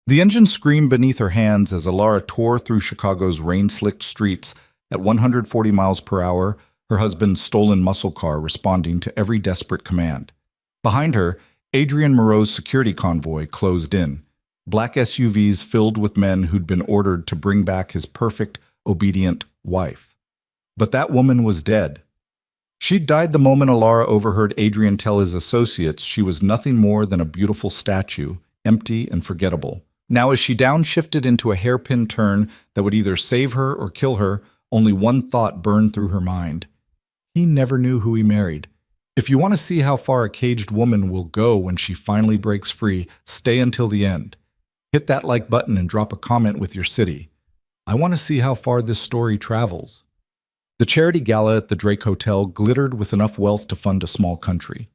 The engine screamed beneath her hands as Alara tore through Chicago's rain-slicked streets at 140 miles per hour, her husband's stolen muscle car responding to every desperate command. Behind her, Adrian Moreau's security convoy closed in, black SUVs filled with men who'd been ordered to bring back his perfect, obedient wife. But that woman was dead. She'd died the moment Alara overheard Adrian tell his associates she was nothing more than a beautiful statue, empty and forgettable. Now, as she downshifted into a hairpin turn that would either save her or kill her, only one thought burned through her mind. He never knew who he married. If you want to see how far a caged woman will go when she finally breaks free, stay until the end. Hit that like button and drop a comment with your city. I want to see how far this story travels. The charity gala at the Drake Hotel glittered with enough wealth to fund a small country.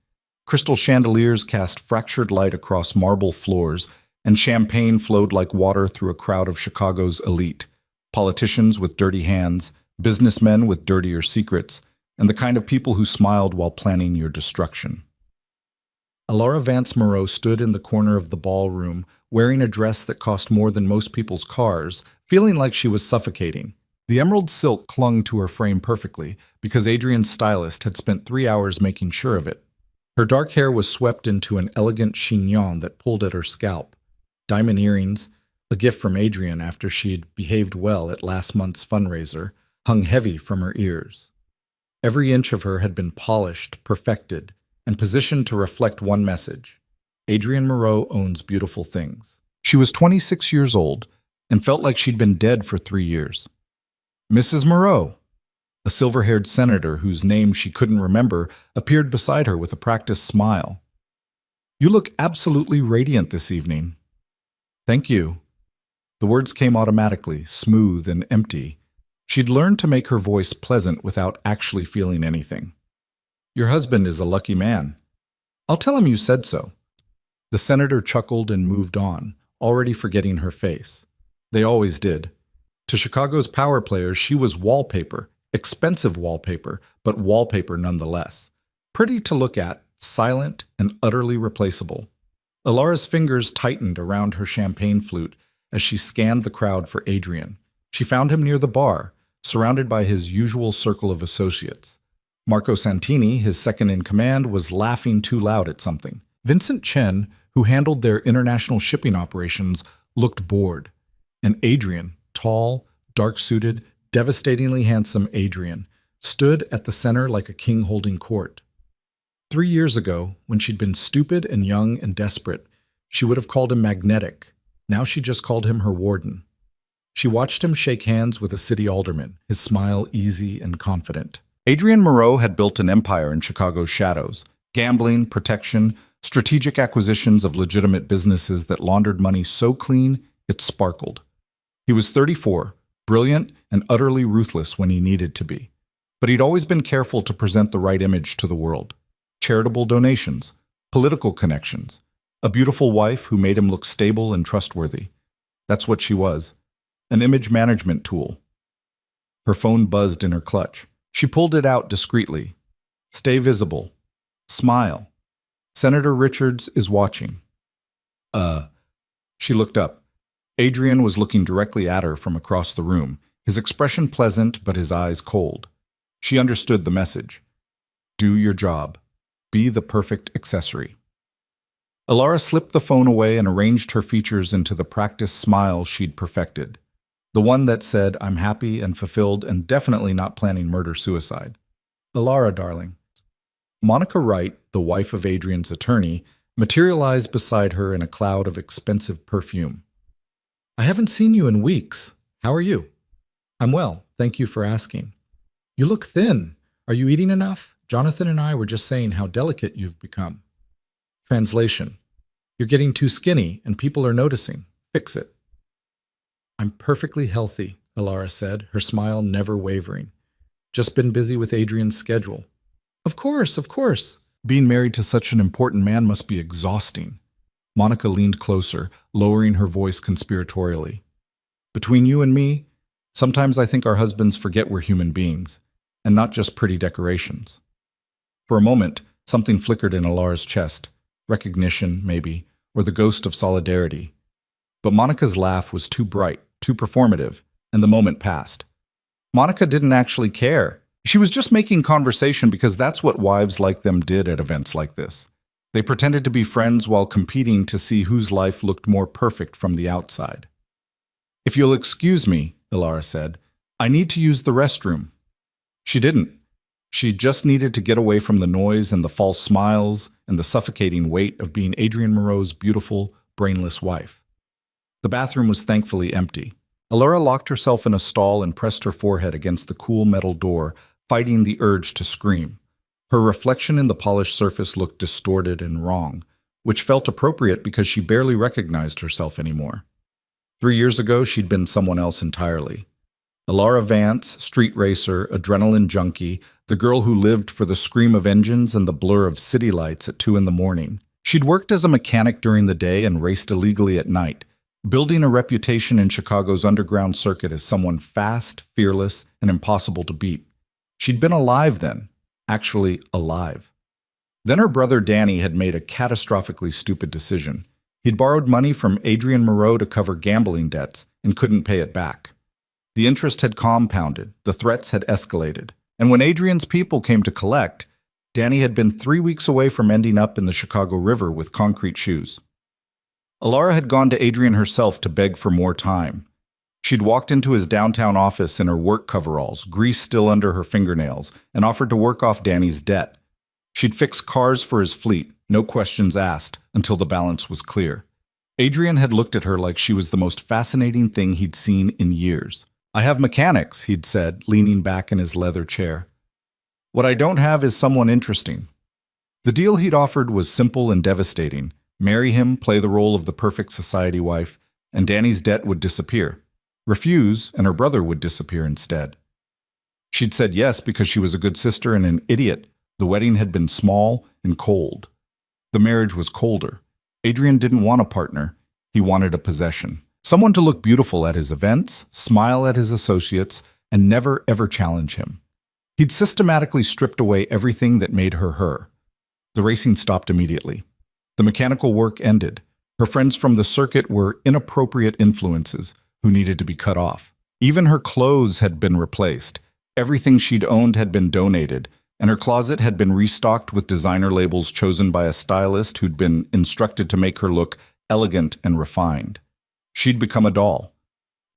Crystal chandeliers cast fractured light across marble floors, and champagne flowed like water through a crowd of Chicago's elite. Politicians with dirty hands, businessmen with dirtier secrets, and the kind of people who smiled while planning your destruction. Alara Vance Moreau stood in the corner of the ballroom, wearing a dress that cost more than most people's cars, feeling like she was suffocating. The emerald silk clung to her frame perfectly, because Adrian's stylist had spent 3 hours making sure of it. Her dark hair was swept into an elegant chignon that pulled at her scalp. Diamond earrings, a gift from Adrian after she'd behaved well at last month's fundraiser, hung heavy from her ears. Every inch of her had been polished, perfected, and positioned to reflect one message. Adrian Moreau owns beautiful things. She was 26 years old and felt like she'd been dead for 3 years. Mrs. Moreau, a silver-haired senator whose name she couldn't remember, appeared beside her with a practiced smile. "You look absolutely radiant this evening." "Thank you." The words came automatically, smooth and empty. She'd learned to make her voice pleasant without actually feeling anything. "Your husband is a lucky man. I'll tell him you said so." The senator chuckled and moved on, already forgetting her face. They always did. To Chicago's power players, she was wallpaper, expensive wallpaper, but wallpaper nonetheless. Pretty to look at, silent and utterly replaceable. Alara's fingers tightened around her champagne flute as she scanned the crowd for Adrian. She found him near the bar, surrounded by his usual circle of associates. Marco Santini, his second-in-command, was laughing too loud at something. Vincent Chen, who handled their international shipping operations, looked bored. And Adrian, tall, dark-suited, devastatingly handsome Adrian, stood at the center like a king holding court. 3 years ago, when she'd been stupid and young and desperate, she would have called him magnetic. Now she just called him her warden. She watched him shake hands with a city alderman, his smile easy and confident. Adrian Moreau had built an empire in Chicago's shadows. Gambling, protection, strategic acquisitions of legitimate businesses that laundered money so clean it sparkled. He was 34, brilliant and utterly ruthless when he needed to be. But he'd always been careful to present the right image to the world. Charitable donations, political connections, a beautiful wife who made him look stable and trustworthy. That's what she was. An image management tool. Her phone buzzed in her clutch. She pulled it out discreetly. "Stay visible. Smile. Senator Richards is watching." She looked up. Adrian was looking directly at her from across the room, his expression pleasant but his eyes cold. She understood the message. Do your job. Be the perfect accessory. Alara slipped the phone away and arranged her features into the practiced smile she'd perfected. The one that said, "I'm happy and fulfilled and definitely not planning murder-suicide." "Alara, darling." Monica Wright, the wife of Adrian's attorney, materialized beside her in a cloud of expensive perfume. "I haven't seen you in weeks. How are you?" "I'm well, thank you for asking." "You look thin. Are you eating enough? Jonathan and I were just saying how delicate you've become." Translation: "You're getting too skinny and people are noticing. Fix it." "I'm perfectly healthy," Alara said, her smile never wavering. "Just been busy with Adrian's schedule." Of course. Being married to such an important man must be exhausting." Monica leaned closer, lowering her voice conspiratorially. "Between you and me, sometimes I think our husbands forget we're human beings, and not just pretty decorations." For a moment, something flickered in Alara's chest. Recognition, maybe, or the ghost of solidarity. But Monica's laugh was too bright, too performative, and the moment passed. Monica didn't actually care. She was just making conversation because that's what wives like them did at events like this. They pretended to be friends while competing to see whose life looked more perfect from the outside. "If you'll excuse me," Ilara said, "I need to use the restroom." She didn't. She just needed to get away from the noise and the false smiles and the suffocating weight of being Adrian Moreau's beautiful, brainless wife. The bathroom was thankfully empty. Ilara locked herself in a stall and pressed her forehead against the cool metal door, fighting the urge to scream. Her reflection in the polished surface looked distorted and wrong, which felt appropriate because she barely recognized herself anymore. 3 years ago, she'd been someone else entirely. Ilara Vance, street racer, adrenaline junkie, the girl who lived for the scream of engines and the blur of city lights at 2 a.m. She'd worked as a mechanic during the day and raced illegally at night, building a reputation in Chicago's underground circuit as someone fast, fearless, and impossible to beat. She'd been alive then, actually alive. Then her brother Danny had made a catastrophically stupid decision. He'd borrowed money from Adrian Moreau to cover gambling debts and couldn't pay it back. The interest had compounded, the threats had escalated, and when Adrian's people came to collect, Danny had been 3 weeks away from ending up in the Chicago River with concrete shoes. Ilara had gone to Adrian herself to beg for more time. She'd walked into his downtown office in her work coveralls, grease still under her fingernails, and offered to work off Danny's debt. She'd fix cars for his fleet, no questions asked, until the balance was clear. Adrian had looked at her like she was the most fascinating thing he'd seen in years. "I have mechanics," he'd said, leaning back in his leather chair. "What I don't have is someone interesting." The deal he'd offered was simple and devastating. Marry him, play the role of the perfect society wife, and Danny's debt would disappear. Refuse, and her brother would disappear instead. She'd said yes because she was a good sister and an idiot. The wedding had been small and cold. The marriage was colder. Adrian didn't want a partner. He wanted a possession. Someone to look beautiful at his events, smile at his associates, and never ever challenge him. He'd systematically stripped away everything that made her her. The racing stopped immediately. The mechanical work ended. Her friends from the circuit were inappropriate influences who needed to be cut off. Even her clothes had been replaced. Everything she'd owned had been donated, and her closet had been restocked with designer labels chosen by a stylist who'd been instructed to make her look elegant and refined. She'd become a doll.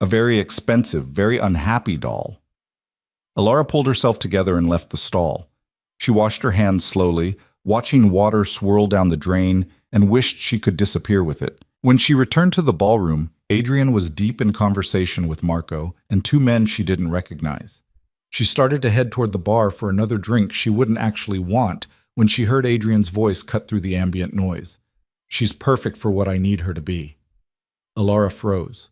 A very expensive, very unhappy doll. Ilara pulled herself together and left the stall. She washed her hands slowly, watching water swirl down the drain, and wished she could disappear with it. When she returned to the ballroom, Adrian was deep in conversation with Marco and 2 men she didn't recognize. She started to head toward the bar for another drink she wouldn't actually want when she heard Adrian's voice cut through the ambient noise. "She's perfect for what I need her to be." Ilara froze.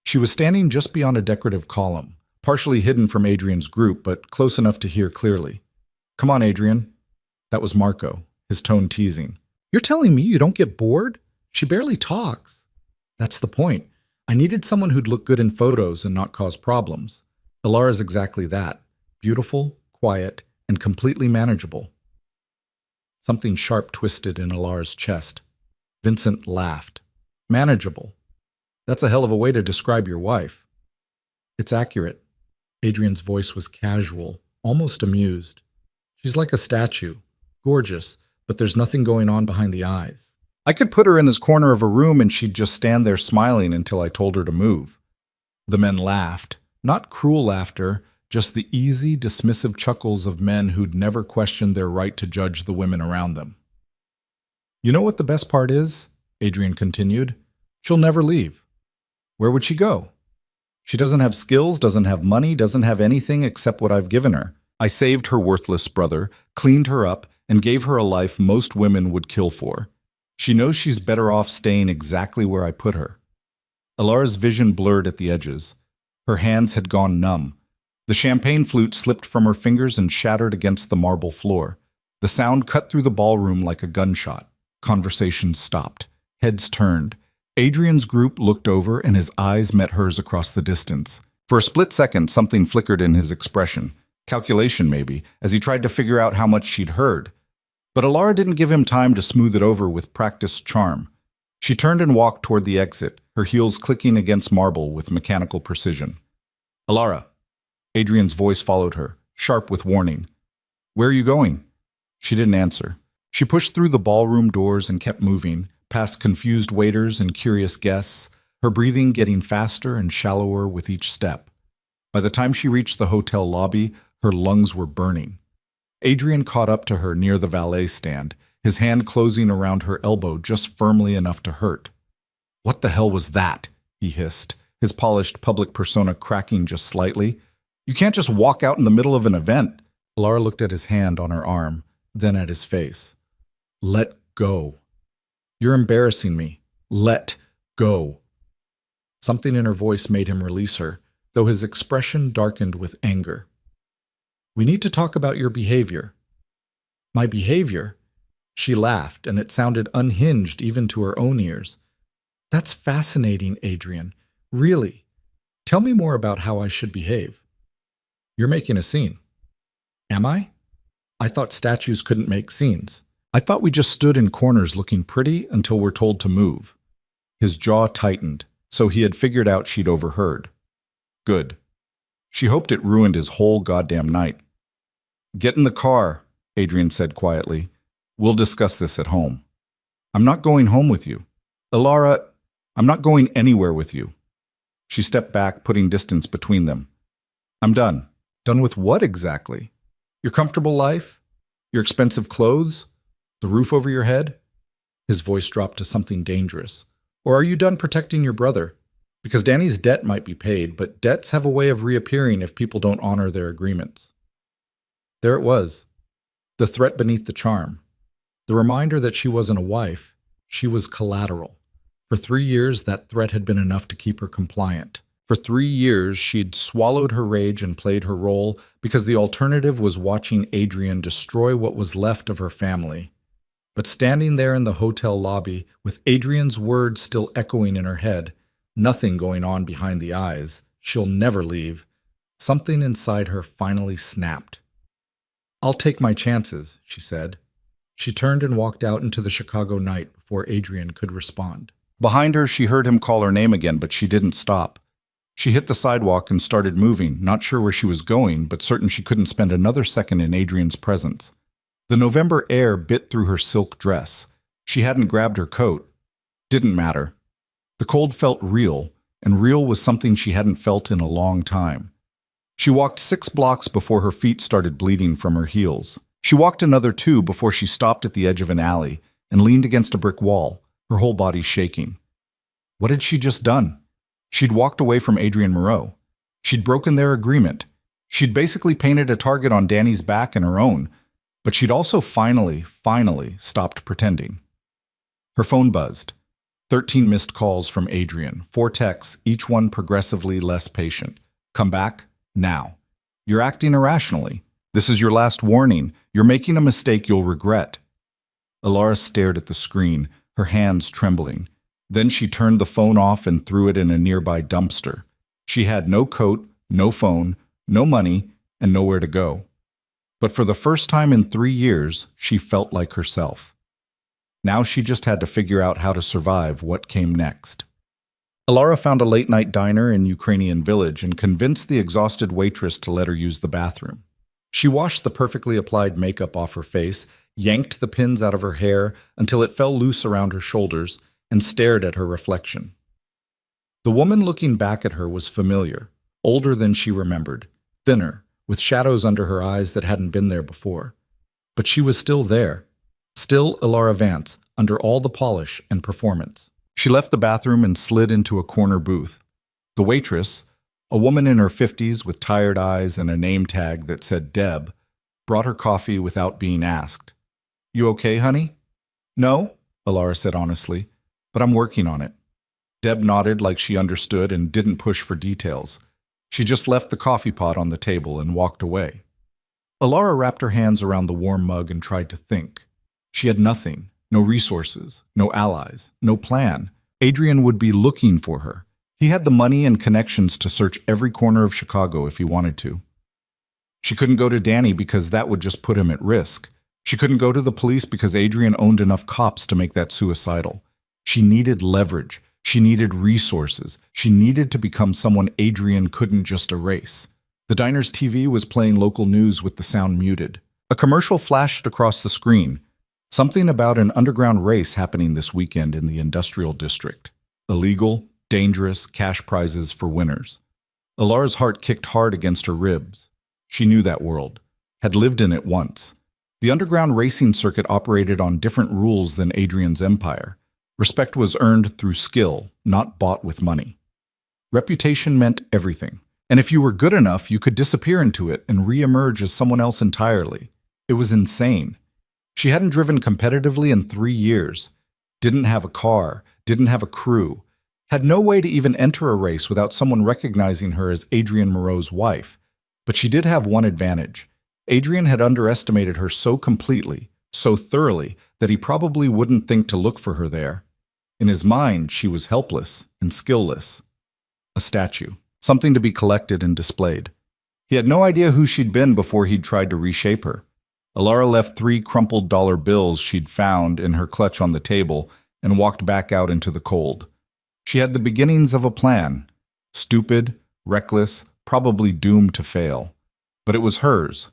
She was standing just beyond a decorative column, partially hidden from Adrian's group, but close enough to hear clearly. "Come on, Adrian." That was Marco, his tone teasing. "You're telling me you don't get bored? She barely talks." "That's the point. I needed someone who'd look good in photos and not cause problems. Ilara's exactly that. Beautiful, quiet, and completely manageable." Something sharp twisted in Ilara's chest. Vincent laughed. "Manageable. That's a hell of a way to describe your wife." "It's accurate." Adrian's voice was casual, almost amused. "She's like a statue. Gorgeous, but there's nothing going on behind the eyes. I could put her in this corner of a room and she'd just stand there smiling until I told her to move." The men laughed. Not cruel laughter, just the easy, dismissive chuckles of men who'd never questioned their right to judge the women around them. "You know what the best part is?" Adrian continued. "She'll never leave. Where would she go? She doesn't have skills, doesn't have money, doesn't have anything except what I've given her. I saved her worthless brother, cleaned her up, and gave her a life most women would kill for. She knows she's better off staying exactly where I put her." Ilara's vision blurred at the edges. Her hands had gone numb. The champagne flute slipped from her fingers and shattered against the marble floor. The sound cut through the ballroom like a gunshot. Conversation stopped. Heads turned. Adrian's group looked over and his eyes met hers across the distance. For a split second, something flickered in his expression. Calculation, maybe, as he tried to figure out how much she'd heard. But Ilara didn't give him time to smooth it over with practiced charm. She turned and walked toward the exit, her heels clicking against marble with mechanical precision. "Alara." Adrian's voice followed her, sharp with warning. "Where are you going?" She didn't answer. She pushed through the ballroom doors and kept moving, past confused waiters and curious guests, her breathing getting faster and shallower with each step. By the time she reached the hotel lobby, her lungs were burning. Adrian caught up to her near the valet stand, his hand closing around her elbow just firmly enough to hurt. "What the hell was that?" he hissed, his polished public persona cracking just slightly. "You can't just walk out in the middle of an event." Laura looked at his hand on her arm, then at his face. "Let go. You're embarrassing me. Let go." Something in her voice made him release her, though his expression darkened with anger. "We need to talk about your behavior." "My behavior?" She laughed, and it sounded unhinged even to her own ears. "That's fascinating, Adrian. Really. Tell me more about how I should behave." "You're making a scene." "Am I? I thought statues couldn't make scenes. I thought we just stood in corners looking pretty until we're told to move." His jaw tightened, so he had figured out she'd overheard. Good. She hoped it ruined his whole goddamn night. "Get in the car," Adrian said quietly. "We'll discuss this at home." "I'm not going home with you." "Alara, I'm not going anywhere with you." She stepped back, putting distance between them. "I'm done." "Done with what exactly? Your comfortable life? Your expensive clothes? The roof over your head?" His voice dropped to something dangerous. "Or are you done protecting your brother? Because Danny's debt might be paid, but debts have a way of reappearing if people don't honor their agreements." There it was. The threat beneath the charm. The reminder that she wasn't a wife. She was collateral. For 3 years, that threat had been enough to keep her compliant. For 3 years, she'd swallowed her rage and played her role because the alternative was watching Adrian destroy what was left of her family. But standing there in the hotel lobby, with Adrian's words still echoing in her head, nothing going on behind the eyes, she'll never leave, something inside her finally snapped. "I'll take my chances," she said. She turned and walked out into the Chicago night before Adrian could respond. Behind her, she heard him call her name again, but she didn't stop. She hit the sidewalk and started moving, not sure where she was going, but certain she couldn't spend another second in Adrian's presence. The November air bit through her silk dress. She hadn't grabbed her coat. Didn't matter. The cold felt real, and real was something she hadn't felt in a long time. She walked 6 blocks before her feet started bleeding from her heels. She walked another 2 before she stopped at the edge of an alley and leaned against a brick wall, her whole body shaking. What had she just done? She'd walked away from Adrian Moreau. She'd broken their agreement. She'd basically painted a target on Danny's back and her own, but she'd also finally stopped pretending. Her phone buzzed. 13 missed calls from Adrian, 4 texts, each one progressively less patient. "Come back, now. You're acting irrationally. This is your last warning. You're making a mistake you'll regret." Alara stared at the screen, her hands trembling. Then she turned the phone off and threw it in a nearby dumpster. She had no coat, no phone, no money, and nowhere to go. But for the first time in 3 years, she felt like herself. Now she just had to figure out how to survive what came next. Alara found a late-night diner in Ukrainian Village and convinced the exhausted waitress to let her use the bathroom. She washed the perfectly applied makeup off her face, yanked the pins out of her hair until it fell loose around her shoulders, and stared at her reflection. The woman looking back at her was familiar, older than she remembered, thinner, with shadows under her eyes that hadn't been there before. But she was still there. Still Alara Vance, under all the polish and performance. She left the bathroom and slid into a corner booth. The waitress, a woman in her 50s with tired eyes and a name tag that said Deb, brought her coffee without being asked. "You okay, honey?" "No," Alara said honestly, "but I'm working on it." Deb nodded like she understood and didn't push for details. She just left the coffee pot on the table and walked away. Alara wrapped her hands around the warm mug and tried to think. She had nothing, no resources, no allies, no plan. Adrian would be looking for her. He had the money and connections to search every corner of Chicago if he wanted to. She couldn't go to Danny because that would just put him at risk. She couldn't go to the police because Adrian owned enough cops to make that suicidal. She needed leverage. She needed resources. She needed to become someone Adrian couldn't just erase. The diner's TV was playing local news with the sound muted. A commercial flashed across the screen. Something about an underground race happening this weekend in the industrial district. Illegal, dangerous, cash prizes for winners. Alara's heart kicked hard against her ribs. She knew that world, had lived in it once. The underground racing circuit operated on different rules than Adrian's empire. Respect was earned through skill, not bought with money. Reputation meant everything. And if you were good enough, you could disappear into it and re-emerge as someone else entirely. It was insane. She hadn't driven competitively in 3 years, didn't have a car, didn't have a crew, had no way to even enter a race without someone recognizing her as Adrian Moreau's wife. But she did have one advantage. Adrian had underestimated her so completely, so thoroughly, that he probably wouldn't think to look for her there. In his mind, she was helpless and skillless. A statue, something to be collected and displayed. He had no idea who she'd been before he'd tried to reshape her. Alara left 3 crumpled dollar bills she'd found in her clutch on the table and walked back out into the cold. She had the beginnings of a plan. Stupid, reckless, probably doomed to fail. But it was hers.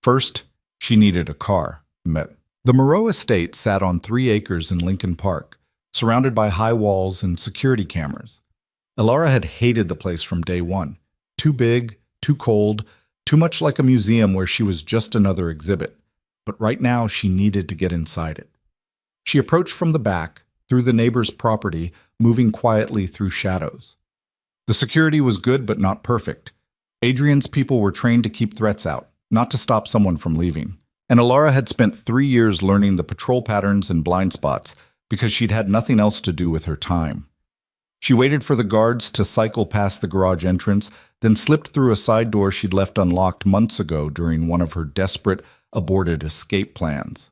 First, she needed a car. The Moreau estate sat on 3 acres in Lincoln Park, surrounded by high walls and security cameras. Alara had hated the place from day one. Too big, too cold, too much like a museum where she was just another exhibit. But right now, she needed to get inside it. She approached from the back, through the neighbor's property, moving quietly through shadows. The security was good but not perfect. Adrian's people were trained to keep threats out, not to stop someone from leaving. And Alara had spent 3 years learning the patrol patterns and blind spots because she'd had nothing else to do with her time. She waited for the guards to cycle past the garage entrance, then slipped through a side door she'd left unlocked months ago during one of her desperate, aborted escape plans.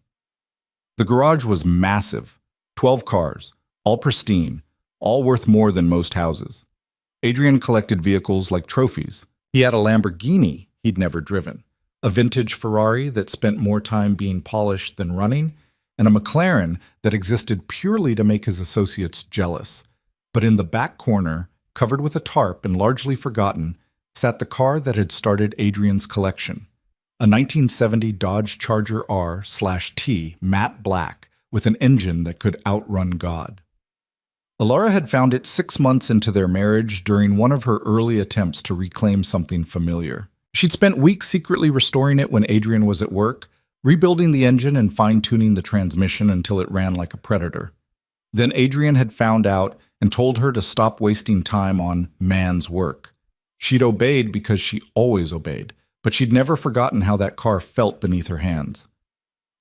The garage was massive. 12 cars, all pristine, all worth more than most houses. Adrian collected vehicles like trophies. He had a Lamborghini he'd never driven, a vintage Ferrari that spent more time being polished than running, and a McLaren that existed purely to make his associates jealous. But in the back corner, covered with a tarp and largely forgotten, sat the car that had started Adrian's collection, a 1970 Dodge Charger R/T matte black with an engine that could outrun God. Alara had found it 6 months into their marriage during one of her early attempts to reclaim something familiar. She'd spent weeks secretly restoring it when Adrian was at work, rebuilding the engine and fine-tuning the transmission until it ran like a predator. Then Adrian had found out and told her to stop wasting time on man's work. She'd obeyed because she always obeyed, but she'd never forgotten how that car felt beneath her hands.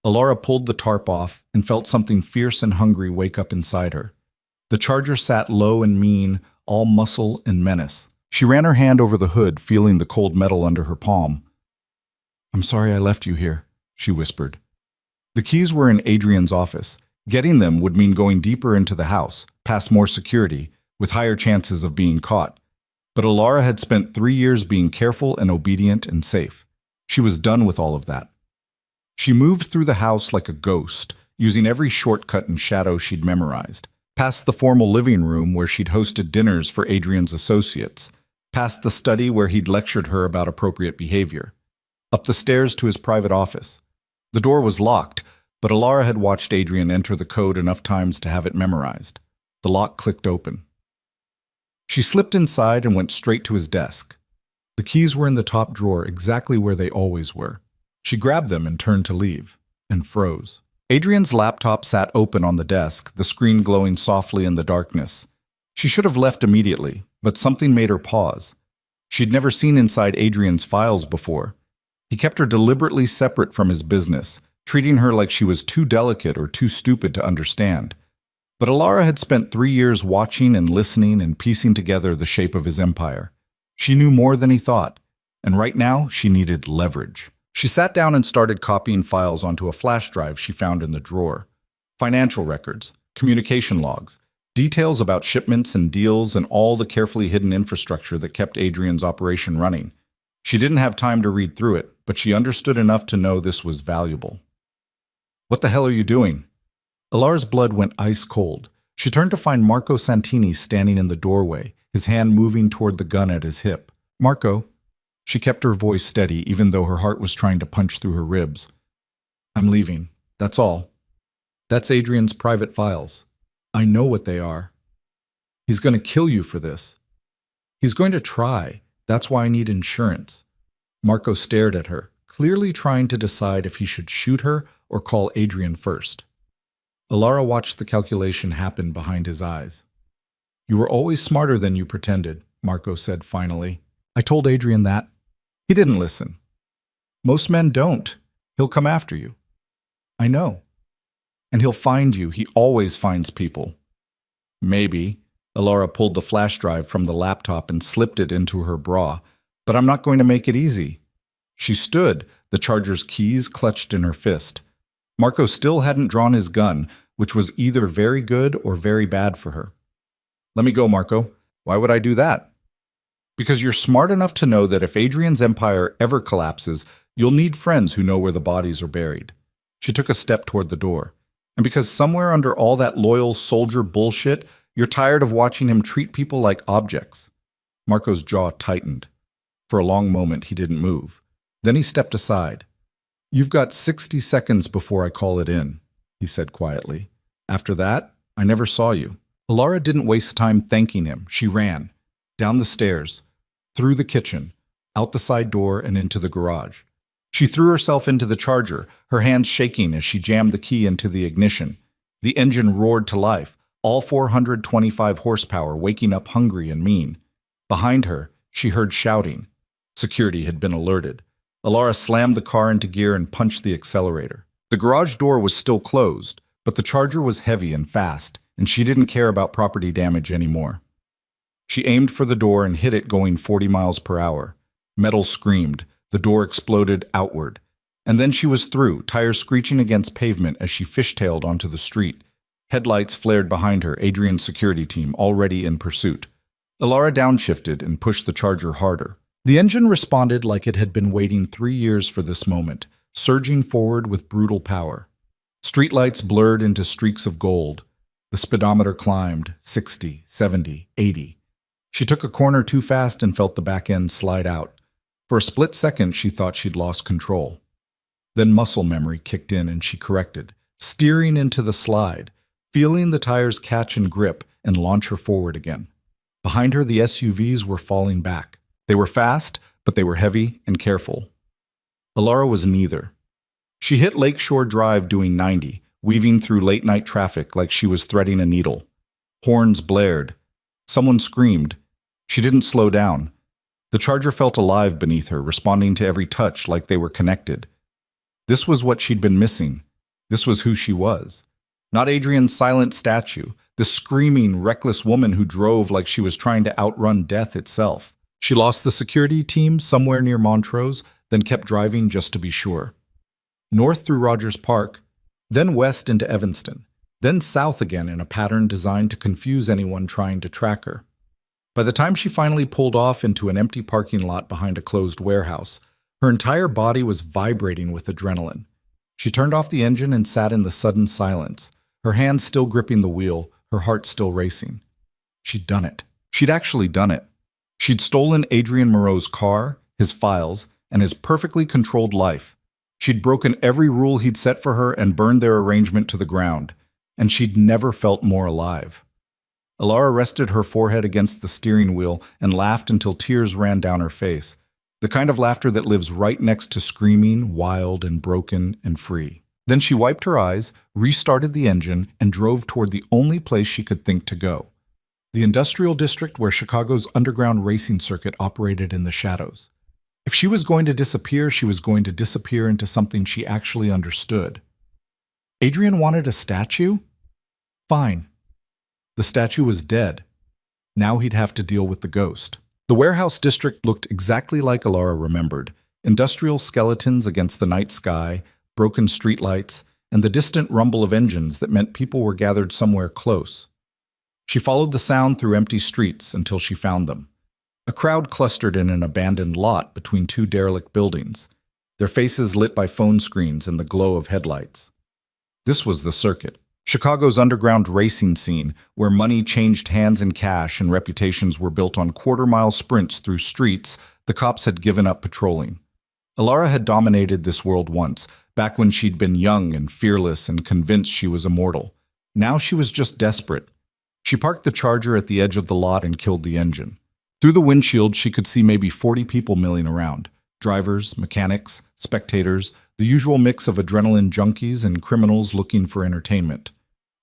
Alara pulled the tarp off and felt something fierce and hungry wake up inside her. The Charger sat low and mean, all muscle and menace. She ran her hand over the hood, feeling the cold metal under her palm. "I'm sorry I left you here," she whispered. The keys were in Adrian's office. Getting them would mean going deeper into the house, past more security, with higher chances of being caught. But Alara had spent 3 years being careful and obedient and safe. She was done with all of that. She moved through the house like a ghost, using every shortcut and shadow she'd memorized, past the formal living room where she'd hosted dinners for Adrian's associates, past the study where he'd lectured her about appropriate behavior, up the stairs to his private office. The door was locked, but Alara had watched Adrian enter the code enough times to have it memorized. The lock clicked open. She slipped inside and went straight to his desk. The keys were in the top drawer, exactly where they always were. She grabbed them and turned to leave, and froze. Adrian's laptop sat open on the desk, the screen glowing softly in the darkness. She should have left immediately, but something made her pause. She'd never seen inside Adrian's files before. He kept her deliberately separate from his business, treating her like she was too delicate or too stupid to understand. But Alara had spent 3 years watching and listening and piecing together the shape of his empire. She knew more than he thought, and right now she needed leverage. She sat down and started copying files onto a flash drive she found in the drawer. Financial records, communication logs, details about shipments and deals and all the carefully hidden infrastructure that kept Adrian's operation running. She didn't have time to read through it, but she understood enough to know this was valuable. "What the hell are you doing?" Alara's blood went ice cold. She turned to find Marco Santini standing in the doorway, his hand moving toward the gun at his hip. "Marco." She kept her voice steady, even though her heart was trying to punch through her ribs. "I'm leaving. That's all. That's Adrian's private files. I know what they are. He's going to kill you for this. He's going to try. That's why I need insurance." Marco stared at her, clearly trying to decide if he should shoot her or call Adrian first. Alara watched the calculation happen behind his eyes. "You were always smarter than you pretended," Marco said finally. "I told Adrian that. He didn't listen. Most men don't. He'll come after you. I know. And he'll find you. He always finds people." "Maybe." Alara pulled the flash drive from the laptop and slipped it into her bra. "But I'm not going to make it easy." She stood, the charger's keys clutched in her fist. Marco still hadn't drawn his gun, which was either very good or very bad for her. "Let me go, Marco." "Why would I do that?" "Because you're smart enough to know that if Adrian's empire ever collapses, you'll need friends who know where the bodies are buried." She took a step toward the door. "And because somewhere under all that loyal soldier bullshit, you're tired of watching him treat people like objects." Marco's jaw tightened. For a long moment, he didn't move. Then he stepped aside. "You've got 60 seconds before I call it in," he said quietly. "After that, I never saw you." Alara didn't waste time thanking him. She ran. Down the stairs, through the kitchen, out the side door and into the garage. She threw herself into the charger, her hands shaking as she jammed the key into the ignition. The engine roared to life, all 425 horsepower waking up hungry and mean. Behind her, she heard shouting. Security had been alerted. Alara slammed the car into gear and punched the accelerator. The garage door was still closed, but the charger was heavy and fast, and she didn't care about property damage anymore. She aimed for the door and hit it going 40 miles per hour. Metal screamed. The door exploded outward. And then she was through, tires screeching against pavement as she fishtailed onto the street. Headlights flared behind her, Adrian's security team already in pursuit. Alara downshifted and pushed the charger harder. The engine responded like it had been waiting 3 years for this moment, surging forward with brutal power. Streetlights blurred into streaks of gold. The speedometer climbed, 60, 70, 80. She took a corner too fast and felt the back end slide out. For a split second, she thought she'd lost control. Then muscle memory kicked in and she corrected, steering into the slide, feeling the tires catch and grip and launch her forward again. Behind her, the SUVs were falling back. They were fast, but they were heavy and careful. Alara was neither. She hit Lakeshore Drive doing 90, weaving through late-night traffic like she was threading a needle. Horns blared. Someone screamed. She didn't slow down. The charger felt alive beneath her, responding to every touch like they were connected. This was what she'd been missing. This was who she was. Not Adrian's silent statue, the screaming, reckless woman who drove like she was trying to outrun death itself. She lost the security team somewhere near Montrose, then kept driving just to be sure. North through Rogers Park, then west into Evanston, then south again in a pattern designed to confuse anyone trying to track her. By the time she finally pulled off into an empty parking lot behind a closed warehouse, her entire body was vibrating with adrenaline. She turned off the engine and sat in the sudden silence, her hands still gripping the wheel, her heart still racing. She'd done it. She'd actually done it. She'd stolen Adrian Moreau's car, his files, and his perfectly controlled life. She'd broken every rule he'd set for her and burned their arrangement to the ground, and she'd never felt more alive. Alara rested her forehead against the steering wheel and laughed until tears ran down her face, the kind of laughter that lives right next to screaming, wild and broken and free. Then she wiped her eyes, restarted the engine, and drove toward the only place she could think to go, the industrial district where Chicago's underground racing circuit operated in the shadows. If she was going to disappear, she was going to disappear into something she actually understood. Adrian wanted a statue? Fine. The statue was dead. Now he'd have to deal with the ghost. The warehouse district looked exactly like Alara remembered. Industrial skeletons against the night sky, broken streetlights, and the distant rumble of engines that meant people were gathered somewhere close. She followed the sound through empty streets until she found them. A crowd clustered in an abandoned lot between two derelict buildings, their faces lit by phone screens and the glow of headlights. This was the circuit. Chicago's underground racing scene, where money changed hands in cash and reputations were built on quarter-mile sprints through streets the cops had given up patrolling. Alara had dominated this world once, back when she'd been young and fearless and convinced she was immortal. Now she was just desperate. She parked the Charger at the edge of the lot and killed the engine. Through the windshield, she could see maybe 40 people milling around. Drivers, mechanics, spectators, the usual mix of adrenaline junkies and criminals looking for entertainment.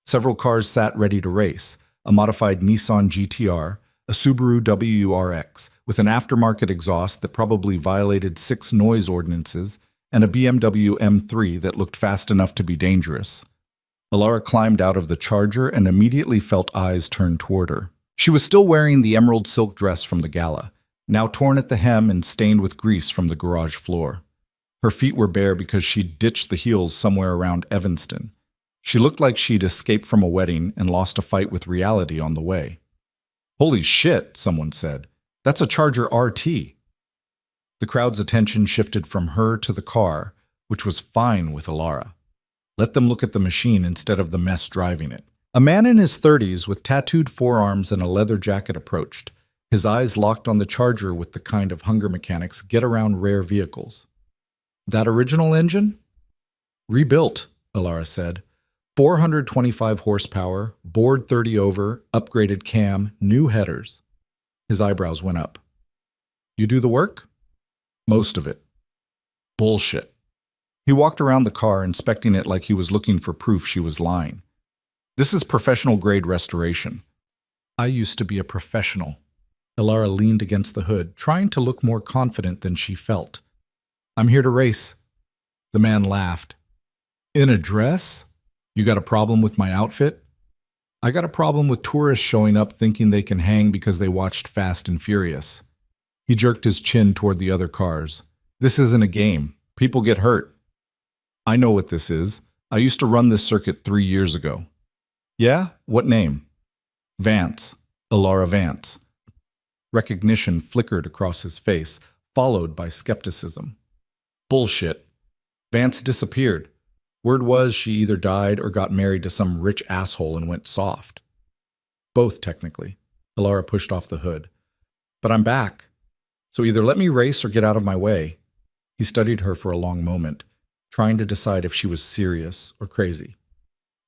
Several cars sat ready to race, a modified Nissan GTR, a Subaru WRX with an aftermarket exhaust that probably violated 6 noise ordinances, and a BMW M3 that looked fast enough to be dangerous. Alara climbed out of the Charger and immediately felt eyes turn toward her. She was still wearing the emerald silk dress from the gala, now torn at the hem and stained with grease from the garage floor. Her feet were bare because she'd ditched the heels somewhere around Evanston. She looked like she'd escaped from a wedding and lost a fight with reality on the way. "Holy shit," someone said. "That's a Charger RT." The crowd's attention shifted from her to the car, which was fine with Alara. Let them look at the machine instead of the mess driving it. A man in his 30s with tattooed forearms and a leather jacket approached, his eyes locked on the Charger with the kind of hunger mechanics get around rare vehicles. "That original engine?" "Rebuilt," Alara said. 425 horsepower, bored 30 over, upgraded cam, new headers. His eyebrows went up. "You do the work?" "Most of it." "Bullshit." He walked around the car, inspecting it like he was looking for proof she was lying. "This is professional-grade restoration." "I used to be a professional." Alara leaned against the hood, trying to look more confident than she felt. "I'm here to race." The man laughed. "In a dress? You got a problem with my outfit?" "I got a problem with tourists showing up thinking they can hang because they watched Fast and Furious." He jerked his chin toward the other cars. "This isn't a game. People get hurt." "I know what this is. I used to run this circuit 3 years ago." "Yeah? What name?" "Vance. Alara Vance." Recognition flickered across his face, followed by skepticism. "Bullshit. Vance disappeared. Word was she either died or got married to some rich asshole and went soft." "Both, technically." Alara pushed off the hood. "But I'm back. So either let me race or get out of my way." He studied her for a long moment, trying to decide if she was serious or crazy.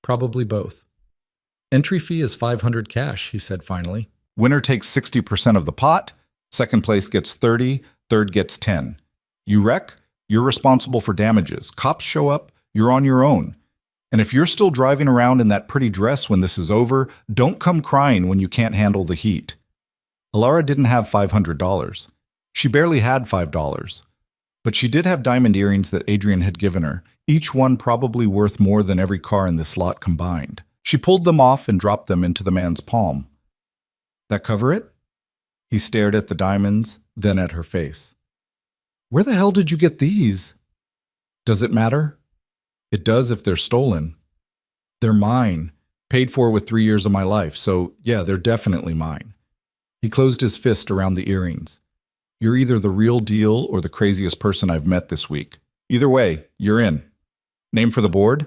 "Probably both." "Entry fee is $500 cash," he said finally. "Winner takes 60% of the pot, second place gets 30, third gets 10. You wreck, you're responsible for damages. Cops show up, you're on your own. And if you're still driving around in that pretty dress when this is over, don't come crying when you can't handle the heat." Alara didn't have $500. She barely had $5. But she did have diamond earrings that Adrian had given her, each one probably worth more than every car in this lot combined. She pulled them off and dropped them into the man's palm. "That cover it?" He stared at the diamonds, then at her face. "Where the hell did you get these?" "Does it matter?" "It does if they're stolen." "They're mine. Paid for with 3 years of my life, so yeah, they're definitely mine." He closed his fist around the earrings. "You're either the real deal or the craziest person I've met this week. Either way, you're in." "Name for the board?"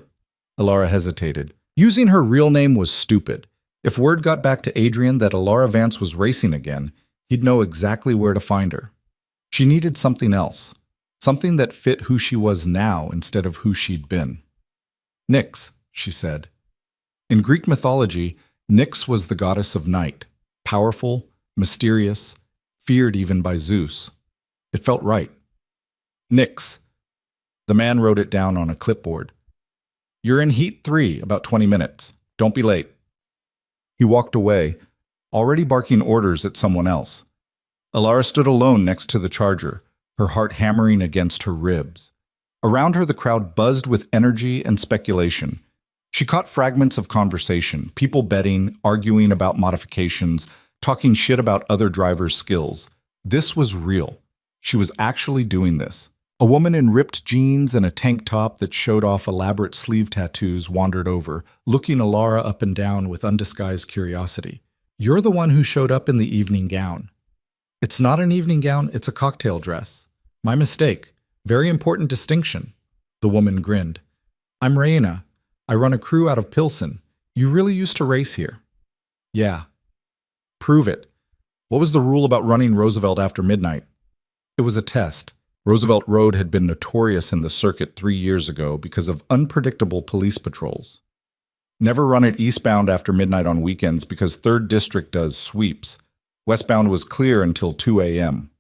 Alara hesitated. Using her real name was stupid. If word got back to Adrian that Alara Vance was racing again, he'd know exactly where to find her. She needed something else. Something that fit who she was now instead of who she'd been. "Nyx," she said. In Greek mythology, Nyx was the goddess of night, powerful, mysterious, feared even by Zeus. It felt right. "Nyx." The man wrote it down on a clipboard. "You're in Heat 3, about 20 minutes. Don't be late." He walked away, already barking orders at someone else. Alara stood alone next to the Charger, her heart hammering against her ribs. Around her, the crowd buzzed with energy and speculation. She caught fragments of conversation, people betting, arguing about modifications, talking shit about other drivers' skills. This was real. She was actually doing this. A woman in ripped jeans and a tank top that showed off elaborate sleeve tattoos wandered over, looking Alara up and down with undisguised curiosity. "You're the one who showed up in the evening gown." "It's not an evening gown, it's a cocktail dress." "My mistake. Very important distinction." The woman grinned. "I'm Raina. I run a crew out of Pilsen. You really used to race here? Yeah. Prove it. What was the rule about running Roosevelt after midnight? It was a test. Roosevelt Road had been notorious in the circuit 3 years ago because of unpredictable police patrols. Never run it eastbound after midnight on weekends because 3rd District does sweeps. Westbound was clear until 2 a.m.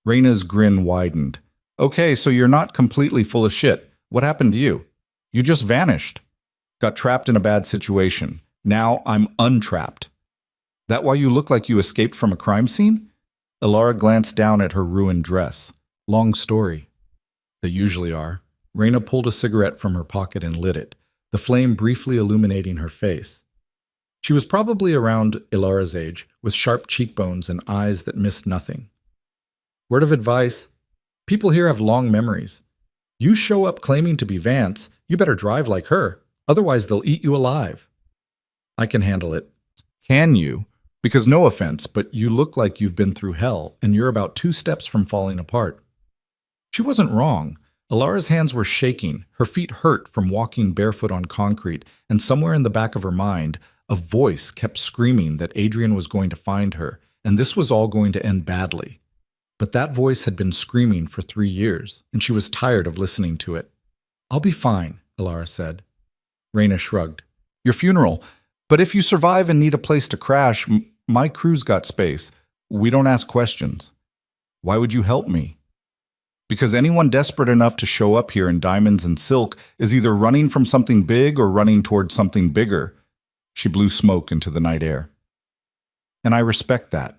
Raina's grin widened. Okay, so you're not completely full of shit. What happened to you? You just vanished. Got trapped in a bad situation. Now I'm untrapped. That why you look like you escaped from a crime scene? Ilara glanced down at her ruined dress. Long story. They usually are. Raina pulled a cigarette from her pocket and lit it, the flame briefly illuminating her face. She was probably around Ilara's age, with sharp cheekbones and eyes that missed nothing. Word of advice: people here have long memories. You show up claiming to be Vance, you better drive like her, otherwise they'll eat you alive. I can handle it. Can you? Because no offense, but you look like you've been through hell, and you're about 2 steps from falling apart. She wasn't wrong. Ilara's hands were shaking, her feet hurt from walking barefoot on concrete, and somewhere in the back of her mind, a voice kept screaming that Adrian was going to find her, and this was all going to end badly. But that voice had been screaming for 3 years, and she was tired of listening to it. I'll be fine, Ilara said. Raina shrugged. Your funeral. But if you survive and need a place to crash, my crew's got space. We don't ask questions. Why would you help me? Because anyone desperate enough to show up here in diamonds and silk is either running from something big or running towards something bigger. She blew smoke into the night air. And I respect that.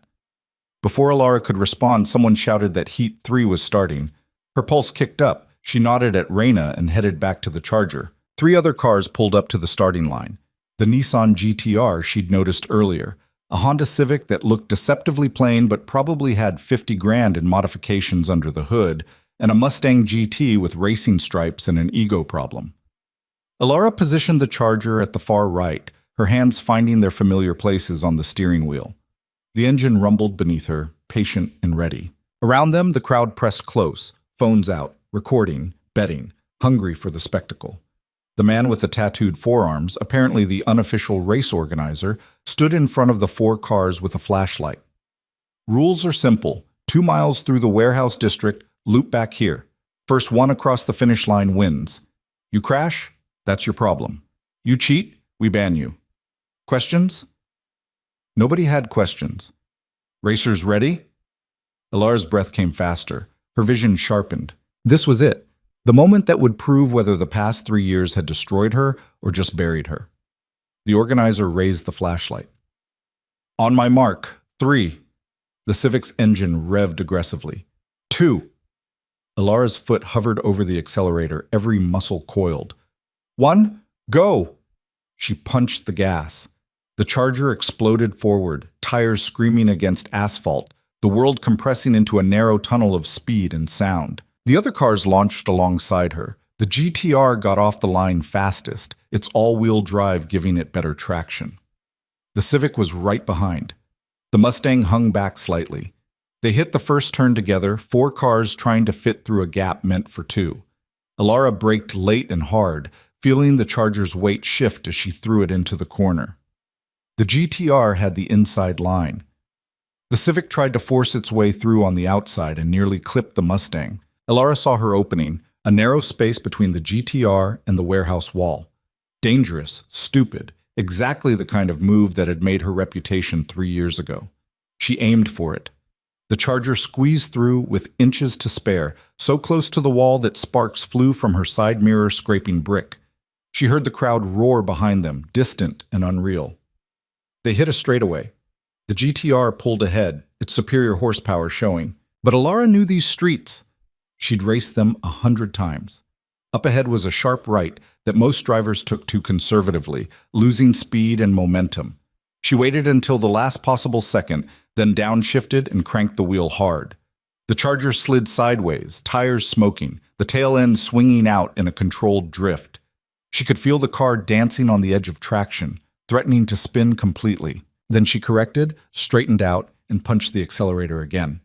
Before Ilara could respond, someone shouted that Heat 3 was starting. Her pulse kicked up. She nodded at Raina and headed back to the charger. 3 other cars pulled up to the starting line. The Nissan GTR she'd noticed earlier, a Honda Civic that looked deceptively plain but probably had 50 grand in modifications under the hood, and a Mustang GT with racing stripes and an ego problem. Ilara positioned the Charger at the far right, her hands finding their familiar places on the steering wheel. The engine rumbled beneath her, patient and ready. Around them, the crowd pressed close, phones out, recording, betting, hungry for the spectacle. The man with the tattooed forearms, apparently the unofficial race organizer, stood in front of the 4 cars with a flashlight. Rules are simple. 2 miles through the warehouse district, loop back here. First one across the finish line wins. You crash? That's your problem. You cheat? We ban you. Questions? Nobody had questions. Racers ready? Ilara's breath came faster. Her vision sharpened. This was it. The moment that would prove whether the past 3 years had destroyed her or just buried her. The organizer raised the flashlight. On my mark, 3. The Civic's engine revved aggressively. 2. Ilara's foot hovered over the accelerator, every muscle coiled. 1. Go! She punched the gas. The Charger exploded forward, tires screaming against asphalt, the world compressing into a narrow tunnel of speed and sound. The other cars launched alongside her. The GTR got off the line fastest, its all-wheel drive giving it better traction. The Civic was right behind. The Mustang hung back slightly. They hit the first turn together, 4 cars trying to fit through a gap meant for 2. Ilara braked late and hard, feeling the Charger's weight shift as she threw it into the corner. The GTR had the inside line. The Civic tried to force its way through on the outside and nearly clipped the Mustang. Ilara saw her opening, a narrow space between the GTR and the warehouse wall. Dangerous, stupid, exactly the kind of move that had made her reputation 3 years ago. She aimed for it. The Charger squeezed through with inches to spare, so close to the wall that sparks flew from her side mirror scraping brick. She heard the crowd roar behind them, distant and unreal. They hit a straightaway. The GTR pulled ahead, its superior horsepower showing. But Ilara knew these streets. She'd raced them 100 times. Up ahead was a sharp right that most drivers took too conservatively, losing speed and momentum. She waited until the last possible second, then downshifted and cranked the wheel hard. The Charger slid sideways, tires smoking, the tail end swinging out in a controlled drift. She could feel the car dancing on the edge of traction, threatening to spin completely. Then she corrected, straightened out, and punched the accelerator again.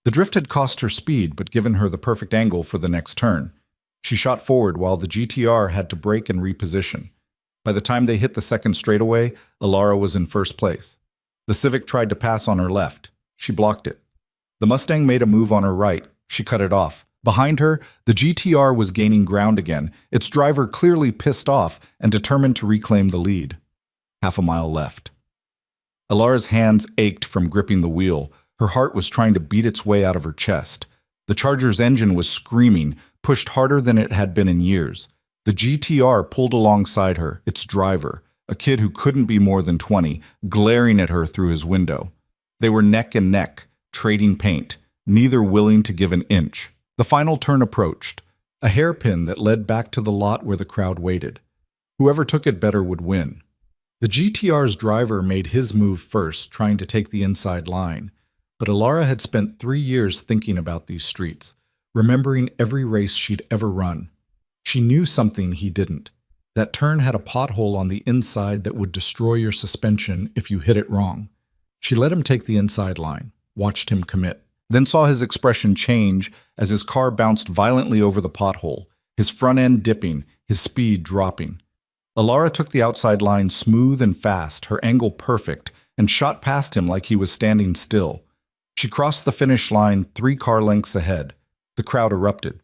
The drift had cost her speed, but given her the perfect angle for the next turn. She shot forward while the GTR had to brake and reposition. By the time they hit the second straightaway, Alara was in first place. The Civic tried to pass on her left. She blocked it. The Mustang made a move on her right. She cut it off. Behind her, the GTR was gaining ground again, its driver clearly pissed off and determined to reclaim the lead. Half a mile left. Alara's hands ached from gripping the wheel. Her heart was trying to beat its way out of her chest. The Charger's engine was screaming, pushed harder than it had been in years. The GTR pulled alongside her, its driver, a kid who couldn't be more than 20, glaring at her through his window. They were neck and neck, trading paint, neither willing to give an inch. The final turn approached, a hairpin that led back to the lot where the crowd waited. Whoever took it better would win. The GTR's driver made his move first, trying to take the inside line. But Alara had spent 3 years thinking about these streets, remembering every race she'd ever run. She knew something he didn't. That turn had a pothole on the inside that would destroy your suspension if you hit it wrong. She let him take the inside line, watched him commit, then saw his expression change as his car bounced violently over the pothole, his front end dipping, his speed dropping. Alara took the outside line smooth and fast, her angle perfect, and shot past him like he was standing still. She crossed the finish line 3 car lengths ahead. The crowd erupted.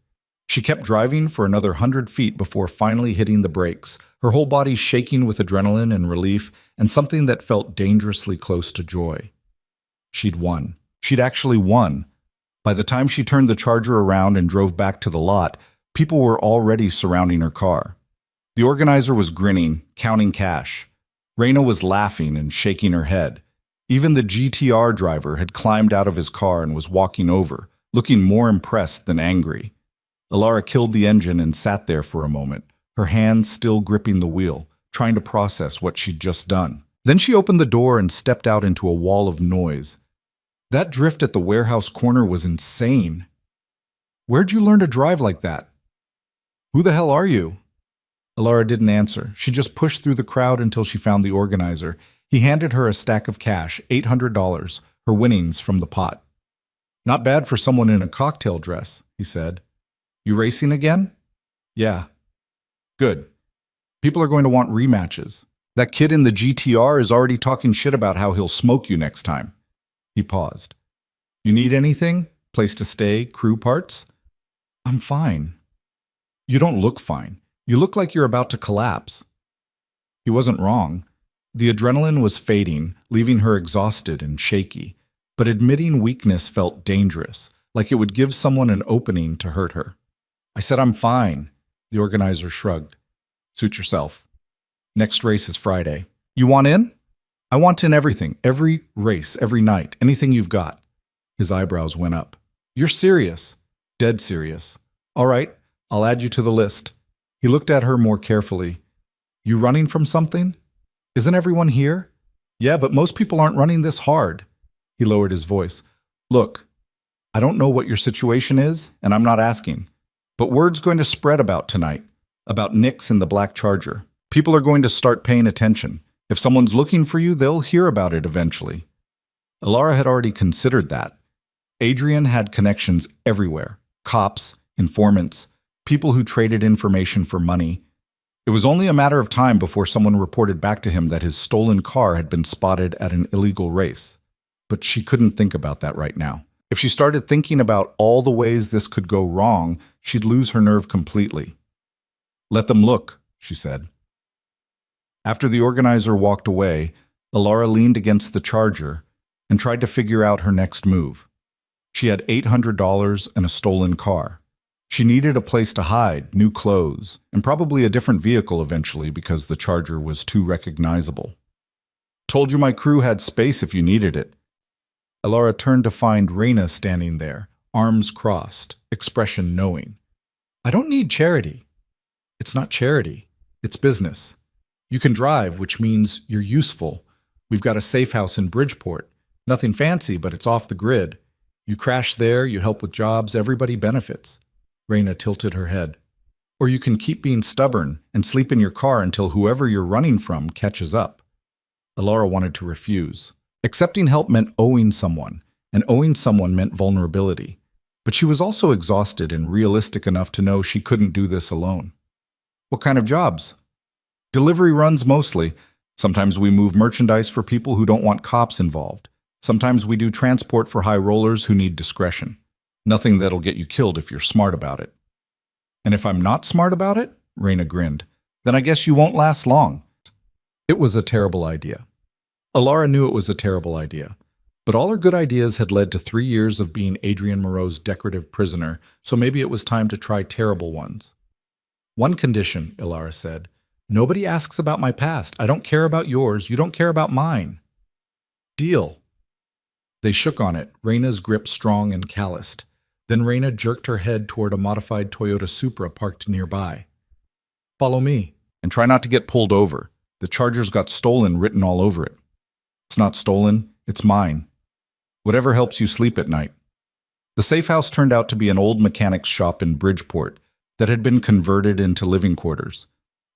She kept driving for another 100 feet before finally hitting the brakes, her whole body shaking with adrenaline and relief and something that felt dangerously close to joy. She'd won. She'd actually won. By the time she turned the Charger around and drove back to the lot, people were already surrounding her car. The organizer was grinning, counting cash. Raina was laughing and shaking her head. Even the GTR driver had climbed out of his car and was walking over, looking more impressed than angry. Alara killed the engine and sat there for a moment, her hands still gripping the wheel, trying to process what she'd just done. Then she opened the door and stepped out into a wall of noise. That drift at the warehouse corner was insane. Where'd you learn to drive like that? Who the hell are you? Alara didn't answer. She just pushed through the crowd until she found the organizer. He handed her a stack of cash, $800, her winnings from the pot. Not bad for someone in a cocktail dress, he said. You racing again? Yeah. Good. People are going to want rematches. That kid in the GTR is already talking shit about how he'll smoke you next time. He paused. You need anything? Place to stay? Crew parts? I'm fine. You don't look fine. You look like you're about to collapse. He wasn't wrong. The adrenaline was fading, leaving her exhausted and shaky. But admitting weakness felt dangerous, like it would give someone an opening to hurt her. I said I'm fine. The organizer shrugged. Suit yourself. Next race is Friday. You want in? I want in everything, every race, every night, anything you've got. His eyebrows went up. You're serious. Dead serious. All right, I'll add you to the list. He looked at her more carefully. You running from something? Isn't everyone here? Yeah, but most people aren't running this hard. He lowered his voice. Look, I don't know what your situation is, and I'm not asking. But word's going to spread about tonight, about Nix and the Black Charger. People are going to start paying attention. If someone's looking for you, they'll hear about it eventually. Alara had already considered that. Adrian had connections everywhere. Cops, informants, people who traded information for money. It was only a matter of time before someone reported back to him that his stolen car had been spotted at an illegal race. But she couldn't think about that right now. If she started thinking about all the ways this could go wrong, she'd lose her nerve completely. Let them look, she said. After the organizer walked away, Alara leaned against the Charger and tried to figure out her next move. She had $800 and a stolen car. She needed a place to hide, new clothes, and probably a different vehicle eventually because the Charger was too recognizable. Told you my crew had space if you needed it. Alara turned to find Raina standing there, arms crossed, expression knowing. I don't need charity. It's not charity. It's business. You can drive, which means you're useful. We've got a safe house in Bridgeport. Nothing fancy, but it's off the grid. You crash there, you help with jobs, everybody benefits. Raina tilted her head. Or you can keep being stubborn and sleep in your car until whoever you're running from catches up. Alara wanted to refuse. Accepting help meant owing someone, and owing someone meant vulnerability. But she was also exhausted and realistic enough to know she couldn't do this alone. What kind of jobs? Delivery runs mostly. Sometimes we move merchandise for people who don't want cops involved. Sometimes we do transport for high rollers who need discretion. Nothing that'll get you killed if you're smart about it. And if I'm not smart about it, Raina grinned, then I guess you won't last long. It was a terrible idea. Alara knew it was a terrible idea. But all her good ideas had led to 3 years of being Adrian Moreau's decorative prisoner, so maybe it was time to try terrible ones. One condition, Ilara said. Nobody asks about my past. I don't care about yours. You don't care about mine. Deal. They shook on it, Raina's grip strong and calloused. Then Raina jerked her head toward a modified Toyota Supra parked nearby. Follow me, and try not to get pulled over. The Charger's got stolen written all over it. It's not stolen, it's mine. Whatever helps you sleep at night. The safe house turned out to be an old mechanic's shop in Bridgeport that had been converted into living quarters.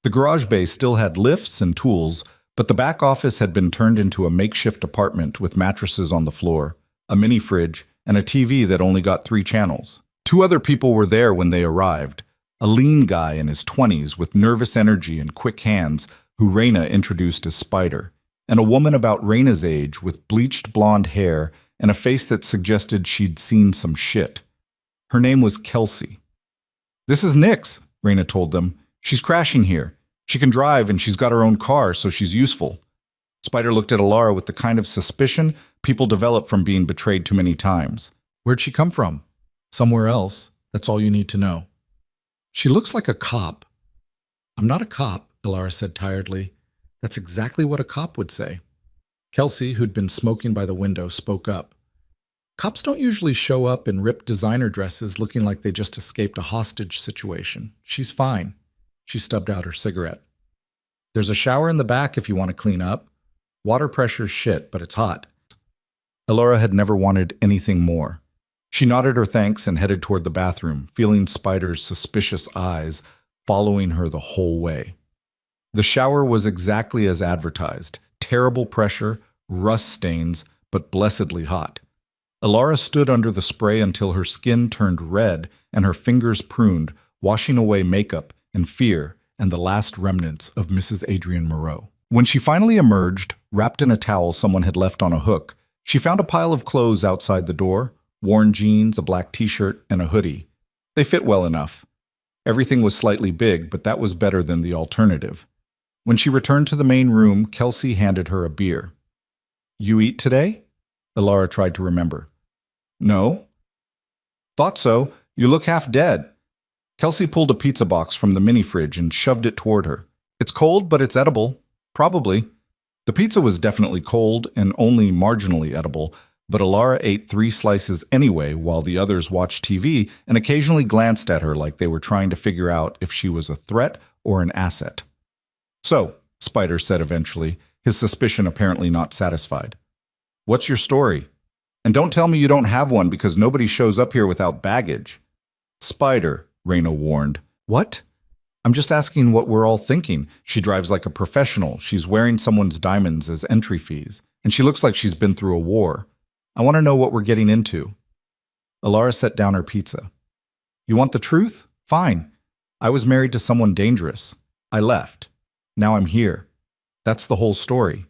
The garage bay still had lifts and tools, but the back office had been turned into a makeshift apartment with mattresses on the floor, a mini fridge, and a TV that only got 3 channels. 2 other people were there when they arrived. A lean guy in his 20s with nervous energy and quick hands who Raina introduced as Spider, and a woman about Raina's age with bleached blonde hair and a face that suggested she'd seen some shit. Her name was Kelsey. This is Nix, Raina told them. She's crashing here. She can drive and she's got her own car, so she's useful. Spider looked at Alara with the kind of suspicion people develop from being betrayed too many times. Where'd she come from? Somewhere else. That's all you need to know. She looks like a cop. I'm not a cop, Alara said tiredly. That's exactly what a cop would say. Kelsey, who'd been smoking by the window, spoke up. Cops don't usually show up in ripped designer dresses looking like they just escaped a hostage situation. She's fine. She stubbed out her cigarette. There's a shower in the back if you want to clean up. Water pressure's shit, but it's hot. Elora had never wanted anything more. She nodded her thanks and headed toward the bathroom, feeling Spider's suspicious eyes following her the whole way. The shower was exactly as advertised. Terrible pressure, rust stains, but blessedly hot. Alara stood under the spray until her skin turned red and her fingers pruned, washing away makeup and fear and the last remnants of Mrs. Adrian Moreau. When she finally emerged, wrapped in a towel someone had left on a hook, she found a pile of clothes outside the door, worn jeans, a black t-shirt, and a hoodie. They fit well enough. Everything was slightly big, but that was better than the alternative. When she returned to the main room, Kelsey handed her a beer. You eat today? Alara tried to remember. No. Thought so. You look half dead. Kelsey pulled a pizza box from the mini fridge and shoved it toward her. It's cold, but it's edible. Probably. The pizza was definitely cold and only marginally edible, but Alara ate 3 slices anyway while the others watched TV and occasionally glanced at her like they were trying to figure out if she was a threat or an asset. So, Spider said eventually, his suspicion apparently not satisfied. What's your story? And don't tell me you don't have one because nobody shows up here without baggage. Spider, Raina warned. What? I'm just asking what we're all thinking. She drives like a professional. She's wearing someone's diamonds as entry fees. And she looks like she's been through a war. I want to know what we're getting into. Alara set down her pizza. You want the truth? Fine. I was married to someone dangerous. I left. Now I'm here. That's the whole story.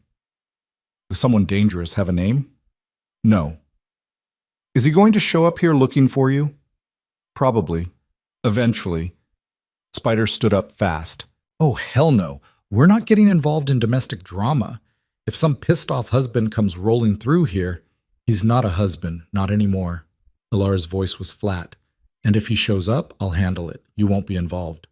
Does someone dangerous have a name? No. Is he going to show up here looking for you? Probably. Eventually. Spider stood up fast. Oh, hell no. We're not getting involved in domestic drama. If some pissed-off husband comes rolling through here, he's not a husband, not anymore. Alara's voice was flat. And if he shows up, I'll handle it. You won't be involved.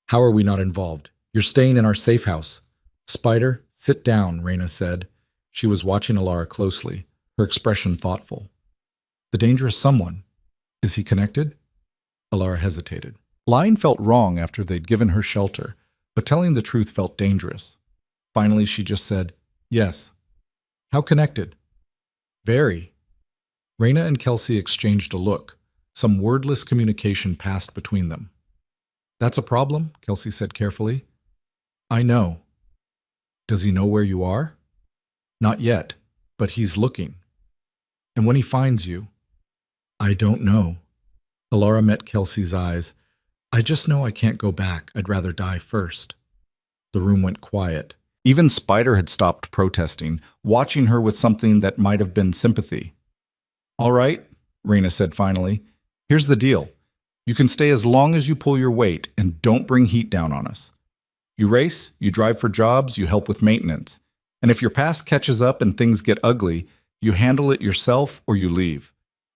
How are we not involved? You're staying in our safe house. Spider, sit down, Raina said. She was watching Alara closely, her expression thoughtful. The dangerous someone. Is he connected? Alara hesitated. Lying felt wrong after they'd given her shelter, but telling the truth felt dangerous. Finally, she just said, yes. How connected? Very. Raina and Kelsey exchanged a look. Some wordless communication passed between them. That's a problem, Kelsey said carefully. I know. Does he know where you are? Not yet, but he's looking. And when he finds you? I don't know. Alara met Kelsey's eyes. I just know I can't go back. I'd rather die first. The room went quiet. Even Spider had stopped protesting, watching her with something that might have been sympathy. "All right," Raina said finally. "Here's the deal. You can stay as long as you pull your weight, and don't bring heat down on us. You race, you drive for jobs, you help with maintenance. And if your past catches up and things get ugly, you handle it yourself or you leave.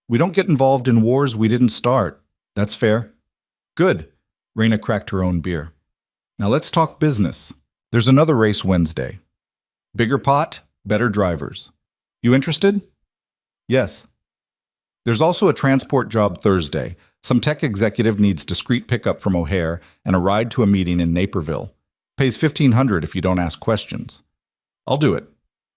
We don't get involved in wars we didn't start. That's fair." "Good." Raina cracked her own beer. "Now let's talk business. There's another race Wednesday. Bigger pot, better drivers. You interested?" "Yes." "There's also a transport job Thursday. Some tech executive needs discreet pickup from O'Hare and a ride to a meeting in Naperville. Pays $1,500 if you don't ask questions." "I'll do it."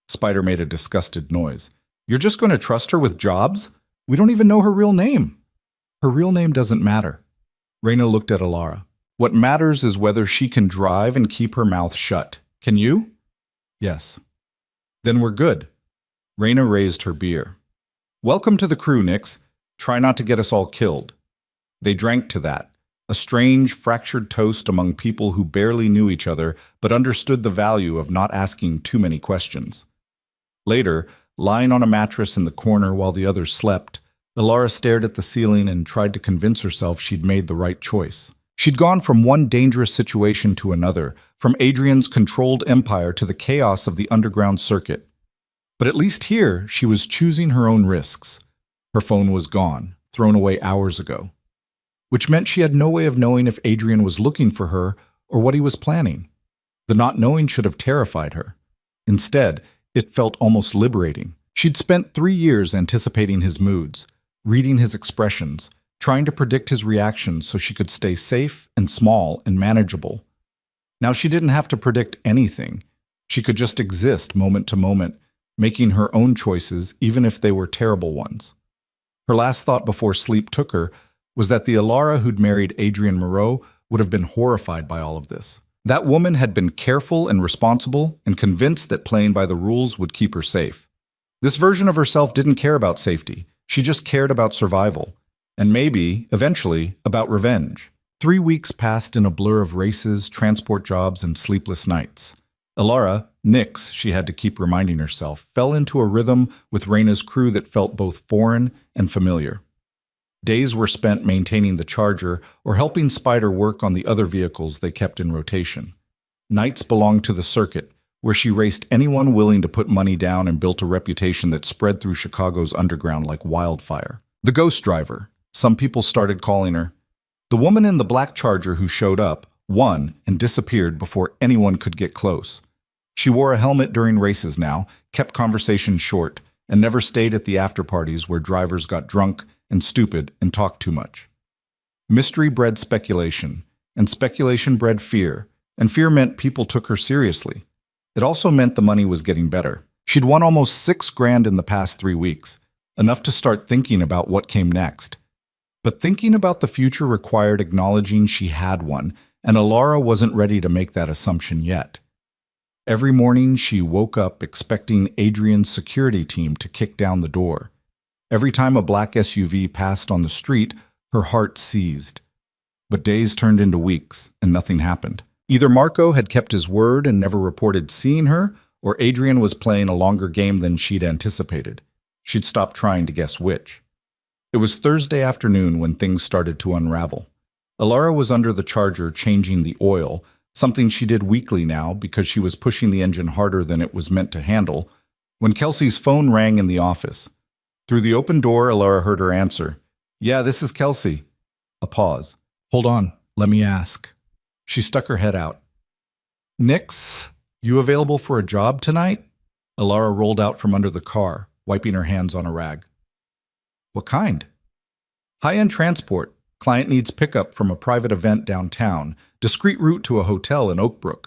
Spider made a disgusted noise. "You're just going to trust her with jobs? We don't even know her real name." "Her real name doesn't matter." Raina looked at Alara. "What matters is whether she can drive and keep her mouth shut. Can you?" "Yes." "Then we're good." Raina raised her beer. "Welcome to the crew, Nix. Try not to get us all killed." They drank to that, a strange, fractured toast among people who barely knew each other but understood the value of not asking too many questions. Later, lying on a mattress in the corner while the others slept, Alara stared at the ceiling and tried to convince herself she'd made the right choice. She'd gone from one dangerous situation to another, from Adrian's controlled empire to the chaos of the underground circuit. But at least here, she was choosing her own risks. Her phone was gone, thrown away hours ago, which meant she had no way of knowing if Adrian was looking for her or what he was planning. The not knowing should have terrified her. Instead, it felt almost liberating. She'd spent 3 years anticipating his moods, reading his expressions, trying to predict his reactions so she could stay safe and small and manageable. Now she didn't have to predict anything. She could just exist moment to moment, making her own choices even if they were terrible ones. Her last thought before sleep took her was that the Alara who'd married Adrian Moreau would have been horrified by all of this. That woman had been careful and responsible and convinced that playing by the rules would keep her safe. This version of herself didn't care about safety. She just cared about survival. And maybe, eventually, about revenge. 3 weeks passed in a blur of races, transport jobs, and sleepless nights. Alara, Nix, she had to keep reminding herself, fell into a rhythm with Raina's crew that felt both foreign and familiar. Days were spent maintaining the Charger or helping Spider work on the other vehicles they kept in rotation. Nights belonged to the circuit, where she raced anyone willing to put money down and built a reputation that spread through Chicago's underground like wildfire. The Ghost Driver, some people started calling her. The woman in the black Charger who showed up, won, and disappeared before anyone could get close. She wore a helmet during races now, kept conversations short, and never stayed at the after-parties where drivers got drunk and stupid and talked too much. Mystery bred speculation, and speculation bred fear, and fear meant people took her seriously. It also meant the money was getting better. She'd won almost $6,000 in the past 3 weeks, enough to start thinking about what came next. But thinking about the future required acknowledging she had one, and Alara wasn't ready to make that assumption yet. Every morning she woke up expecting Adrian's security team to kick down the door. Every time a black SUV passed on the street, her heart seized. But days turned into weeks, and nothing happened. Either Marco had kept his word and never reported seeing her, or Adrian was playing a longer game than she'd anticipated. She'd stopped trying to guess which. It was Thursday afternoon when things started to unravel. Alara was under the Charger changing the oil, something she did weekly now because she was pushing the engine harder than it was meant to handle, when Kelsey's phone rang in the office. Through the open door, Alara heard her answer. "Yeah, this is Kelsey." A pause. "Hold on, let me ask." She stuck her head out. "Nix, you available for a job tonight?" Alara rolled out from under the car, wiping her hands on a rag. "What kind?" "High-end transport. Client needs pickup from a private event downtown. Discreet route to a hotel in Oakbrook.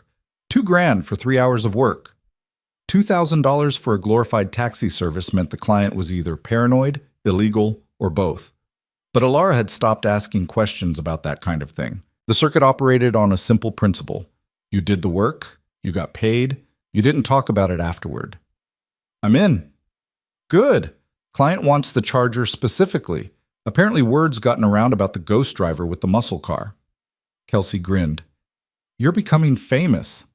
$2,000 for 3 hours of work." $2,000 for a glorified taxi service meant the client was either paranoid, illegal, or both. But Alara had stopped asking questions about that kind of thing. The circuit operated on a simple principle. You did the work, you got paid, you didn't talk about it afterward. "I'm in." "Good. Client wants the Charger specifically. Apparently word's gotten around about the Ghost Driver with the muscle car." Kelsey grinned. "You're becoming famous."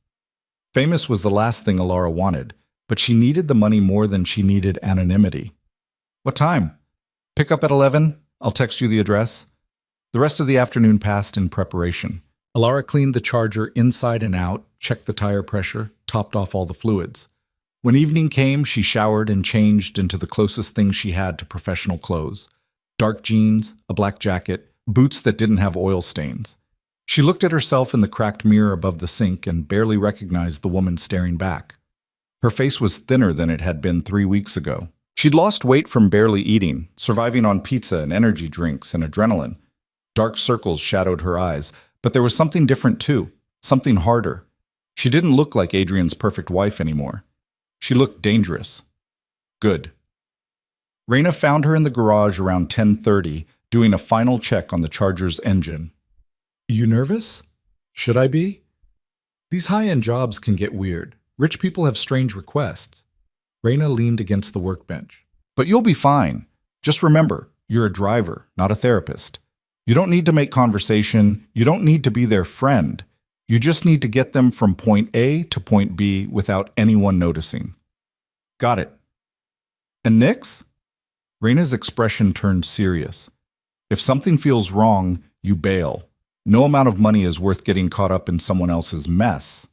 Famous was the last thing Alara wanted, but she needed the money more than she needed anonymity. What time? Pick up at 11? I'll text you the address. The rest of the afternoon passed in preparation. Alara cleaned the Charger inside and out, checked the tire pressure, topped off all the fluids. When evening came, she showered and changed into the closest thing she had to professional clothes. Dark jeans, a black jacket, boots that didn't have oil stains. She looked at herself in the cracked mirror above the sink and barely recognized the woman staring back. Her face was thinner than it had been 3 weeks ago. She'd lost weight from barely eating, surviving on pizza and energy drinks and adrenaline. Dark circles shadowed her eyes, but there was something different too, something harder. She didn't look like Adrian's perfect wife anymore. She looked dangerous. Good. Raina found her in the garage around 10:30, doing a final check on the Charger's engine. You nervous? Should I be? These high-end jobs can get weird. Rich people have strange requests. Raina leaned against the workbench. But you'll be fine. Just remember, you're a driver, not a therapist. You don't need to make conversation. You don't need to be their friend. You just need to get them from point A to point B without anyone noticing. Got it. And Nix? Raina's expression turned serious. If something feels wrong, you bail. No amount of money is worth getting caught up in someone else's mess.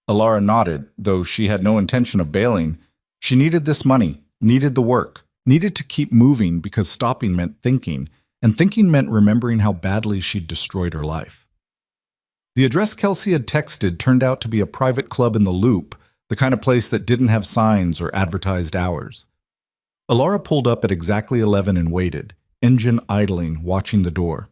Alara nodded, though she had no intention of bailing. She needed this money, needed the work, needed to keep moving because stopping meant thinking, and thinking meant remembering how badly she'd destroyed her life. The address Kelsey had texted turned out to be a private club in the Loop, the kind of place that didn't have signs or advertised hours. Alara pulled up at exactly 11 and waited, engine idling, watching the door.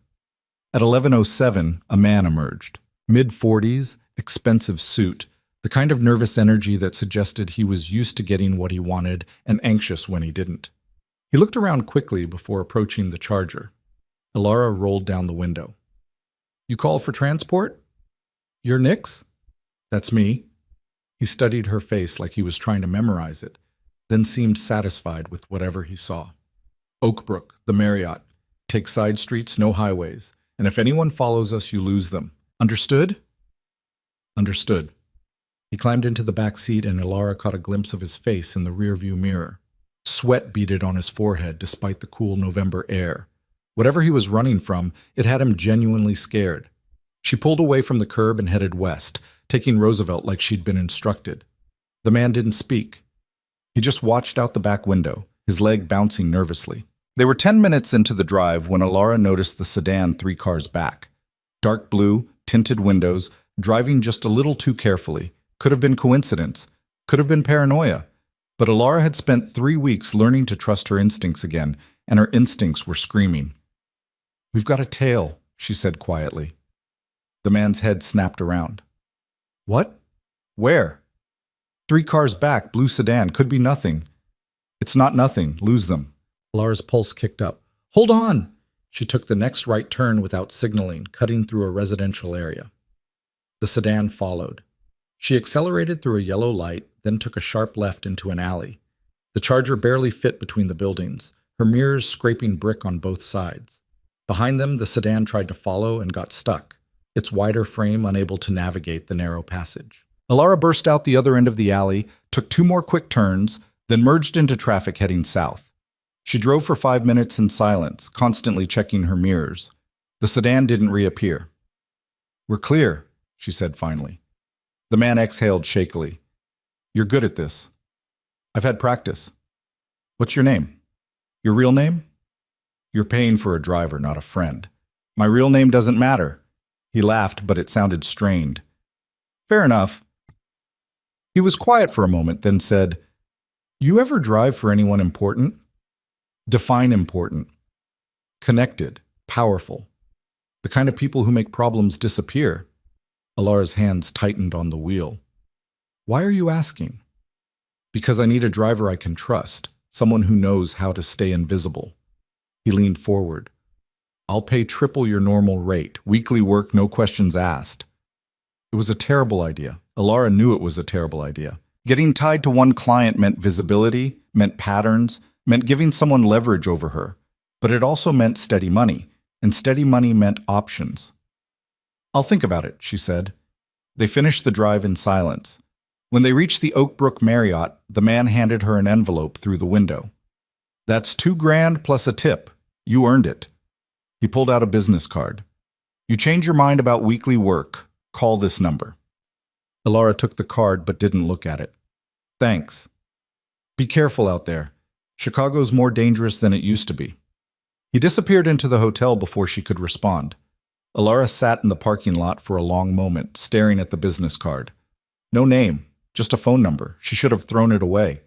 At 11:07, a man emerged. Mid-40s, expensive suit, the kind of nervous energy that suggested he was used to getting what he wanted and anxious when he didn't. He looked around quickly before approaching the Charger. Alara rolled down the window. You call for transport? You're Nix? That's me. He studied her face like he was trying to memorize it, then seemed satisfied with whatever he saw. Oakbrook, the Marriott. Take side streets, no highways. And if anyone follows us, you lose them. Understood? Understood. He climbed into the back seat and Alara caught a glimpse of his face in the rearview mirror. Sweat beaded on his forehead despite the cool November air. Whatever he was running from, it had him genuinely scared. She pulled away from the curb and headed west, taking Roosevelt like she'd been instructed. The man didn't speak. He just watched out the back window, his leg bouncing nervously. They were 10 minutes into the drive when Alara noticed the sedan 3 cars back. Dark blue, tinted windows, driving just a little too carefully. Could have been coincidence. Could have been paranoia. But Alara had spent 3 weeks learning to trust her instincts again, and her instincts were screaming. We've got a tail, she said quietly. The man's head snapped around. What? Where? 3 cars back, blue sedan, could be nothing. It's not nothing, lose them. Alara's pulse kicked up. Hold on! She took the next right turn without signaling, cutting through a residential area. The sedan followed. She accelerated through a yellow light, then took a sharp left into an alley. The Charger barely fit between the buildings, her mirrors scraping brick on both sides. Behind them, the sedan tried to follow and got stuck, its wider frame unable to navigate the narrow passage. Alara burst out the other end of the alley, took 2 more quick turns, then merged into traffic heading south. She drove for 5 minutes in silence, constantly checking her mirrors. The sedan didn't reappear. We're clear, she said finally. The man exhaled shakily. You're good at this. I've had practice. What's your name? Your real name? You're paying for a driver, not a friend. My real name doesn't matter. He laughed, but it sounded strained. Fair enough. He was quiet for a moment, then said, You ever drive for anyone important? Define important. Connected, powerful. The kind of people who make problems disappear. Alara's hands tightened on the wheel. Why are you asking? Because I need a driver I can trust, someone who knows how to stay invisible. He leaned forward. I'll pay triple your normal rate, weekly work, no questions asked. It was a terrible idea. Alara knew it was a terrible idea. Getting tied to one client meant visibility, meant patterns, meant giving someone leverage over her. But it also meant steady money, and steady money meant options. I'll think about it, she said. They finished the drive in silence. When they reached the Oak Brook Marriott, the man handed her an envelope through the window. "That's $2,000 plus a tip. You earned it." He pulled out a business card. "You change your mind about weekly work. Call this number." Alara took the card but didn't look at it. "Thanks. Be careful out there. Chicago's more dangerous than it used to be." He disappeared into the hotel before she could respond. Alara sat in the parking lot for a long moment, staring at the business card. No name, just a phone number. She should have thrown it away.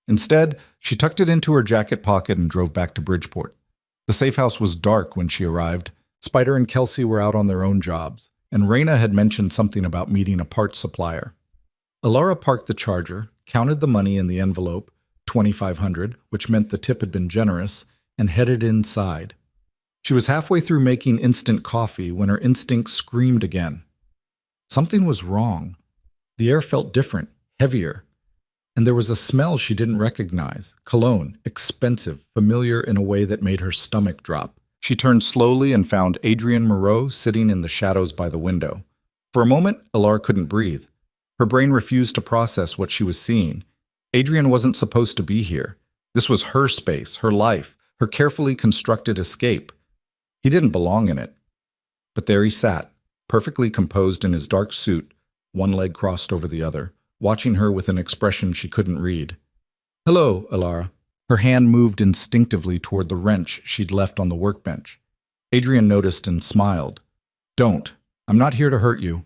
Instead, she tucked it into her jacket pocket and drove back to Bridgeport. The safe house was dark when she arrived. Spider and Kelsey were out on their own jobs, and Raina had mentioned something about meeting a parts supplier. Alara parked the Charger, counted the money in the envelope, $2,500, which meant the tip had been generous, and headed inside. She was halfway through making instant coffee when her instinct screamed again. Something was wrong. The air felt different, heavier, and there was a smell she didn't recognize. Cologne, expensive, familiar in a way that made her stomach drop. She turned slowly and found Adrian Moreau sitting in the shadows by the window. For a moment, Alara couldn't breathe. Her brain refused to process what she was seeing. Adrian wasn't supposed to be here. This was her space, her life, her carefully constructed escape. He didn't belong in it. But there he sat, perfectly composed in his dark suit, one leg crossed over the other, watching her with an expression she couldn't read. "Hello, Alara." Her hand moved instinctively toward the wrench she'd left on the workbench. Adrian noticed and smiled. "Don't. I'm not here to hurt you."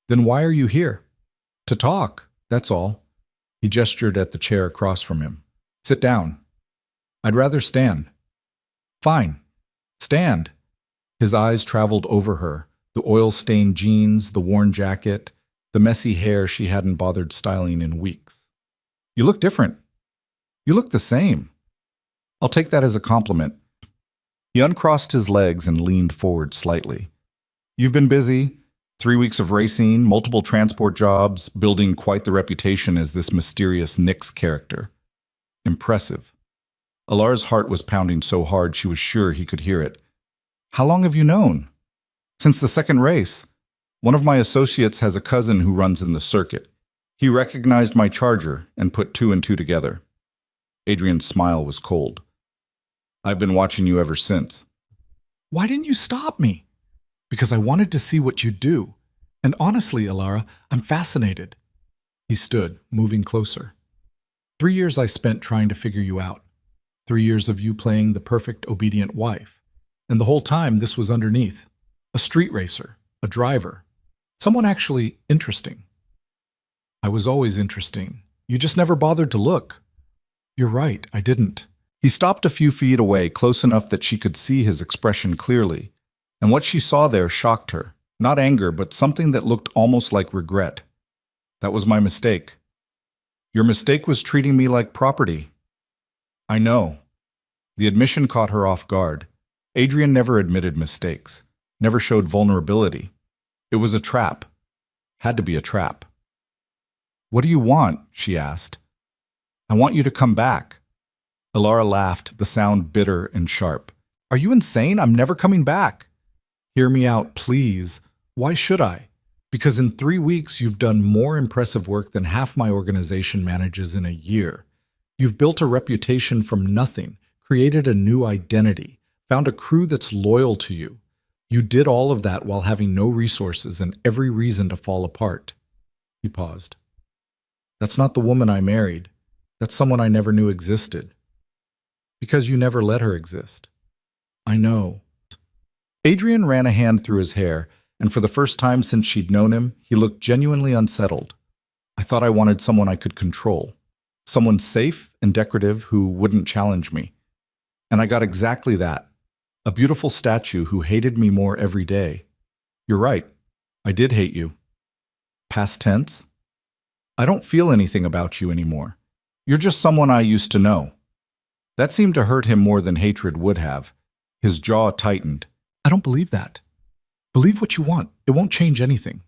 "Then why are you here?" "To talk, that's all." He gestured at the chair across from him. "Sit down." "I'd rather stand." "Fine. Stand." His eyes traveled over her, the oil-stained jeans, the worn jacket, the messy hair she hadn't bothered styling in weeks. "You look different." "You look the same." "I'll take that as a compliment." He uncrossed his legs and leaned forward slightly. "You've been busy. 3 weeks of racing, multiple transport jobs, building quite the reputation as this mysterious Nix character. Impressive." Alara's heart was pounding so hard she was sure he could hear it. "How long have you known?" "Since the second race. One of my associates has a cousin who runs in the circuit. He recognized my Charger and put 2 and 2 together." Adrian's smile was cold. "I've been watching you ever since." "Why didn't you stop me?" "Because I wanted to see what you'd do. And honestly, Alara, I'm fascinated." He stood, moving closer. 3 years I spent trying to figure you out. 3 years of you playing the perfect, obedient wife. And the whole time this was underneath. A street racer, a driver, someone actually interesting. I was always interesting. You just never bothered to look. You're right, I didn't. He stopped a few feet away, close enough that she could see his expression clearly. And what she saw there shocked her. Not anger, but something that looked almost like regret. "That was my mistake." "Your mistake was treating me like property." "I know." The admission caught her off guard. Adrian never admitted mistakes, never showed vulnerability. It was a trap. Had to be a trap. "What do you want?" she asked. "I want you to come back." Alara laughed, the sound bitter and sharp. "Are you insane? I'm never coming back." "Hear me out, please. Why should I? Because in 3 weeks you've done more impressive work than half my organization manages in a year. You've built a reputation from nothing, created a new identity, found a crew that's loyal to you. You did all of that while having no resources and every reason to fall apart." He paused. "That's not the woman I married. That's someone I never knew existed." "Because you never let her exist." "I know." Adrian ran a hand through his hair, and for the first time since she'd known him, he looked genuinely unsettled. "I thought I wanted someone I could control. Someone safe and decorative who wouldn't challenge me. And I got exactly that. A beautiful statue who hated me more every day. You're right. I did hate you." Past tense? "I don't feel anything about you anymore. You're just someone I used to know." That seemed to hurt him more than hatred would have. His jaw tightened. "I don't believe that." "Believe what you want. It won't change anything."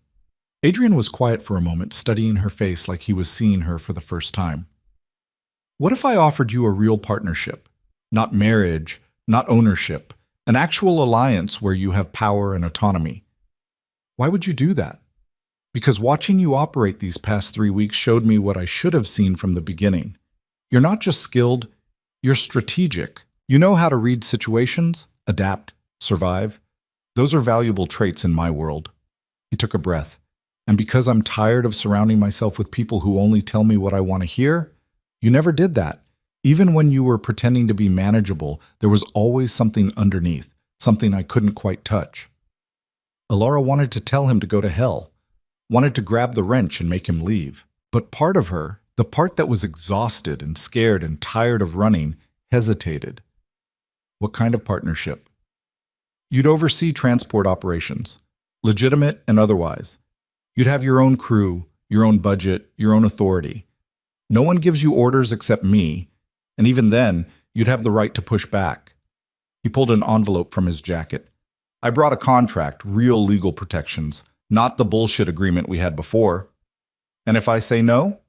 Adrian was quiet for a moment, studying her face like he was seeing her for the first time. "What if I offered you a real partnership? Not marriage, not ownership, an actual alliance where you have power and autonomy. Why would you do that?" Because watching you operate these past 3 weeks showed me what I should have seen from the beginning. You're not just skilled, you're strategic. You know how to read situations, adapt, survive. Those are valuable traits in my world. He took a breath. And because I'm tired of surrounding myself with people who only tell me what I want to hear, you never did that. Even when you were pretending to be manageable, there was always something underneath, something I couldn't quite touch. Alara wanted to tell him to go to hell, wanted to grab the wrench and make him leave. But part of her, the part that was exhausted and scared and tired of running, hesitated. What kind of partnership? You'd oversee transport operations, legitimate and otherwise. You'd have your own crew, your own budget, your own authority. No one gives you orders except me, and even then, you'd have the right to push back. He pulled an envelope from his jacket. I brought a contract, real legal protections, not the bullshit agreement we had before. And if I say no,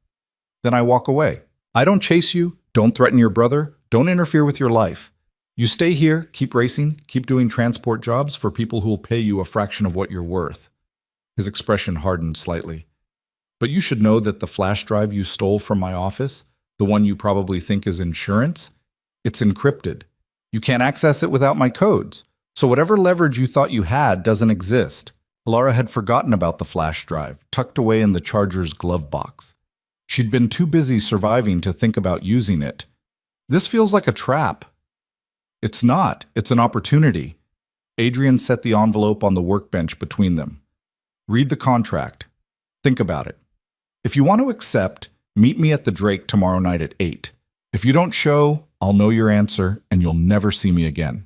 then I walk away. I don't chase you, don't threaten your brother, don't interfere with your life. You stay here, keep racing, keep doing transport jobs for people who will pay you a fraction of what you're worth. His expression hardened slightly. But you should know that the flash drive you stole from my office, the one you probably think is insurance, it's encrypted. You can't access it without my codes. So whatever leverage you thought you had doesn't exist. Alara had forgotten about the flash drive, tucked away in the charger's glove box. She'd been too busy surviving to think about using it. This feels like a trap. It's not. It's an opportunity. Adrian set the envelope on the workbench between them. Read the contract. Think about it. If you want to accept, meet me at the Drake tomorrow night at 8. If you don't show, I'll know your answer and you'll never see me again.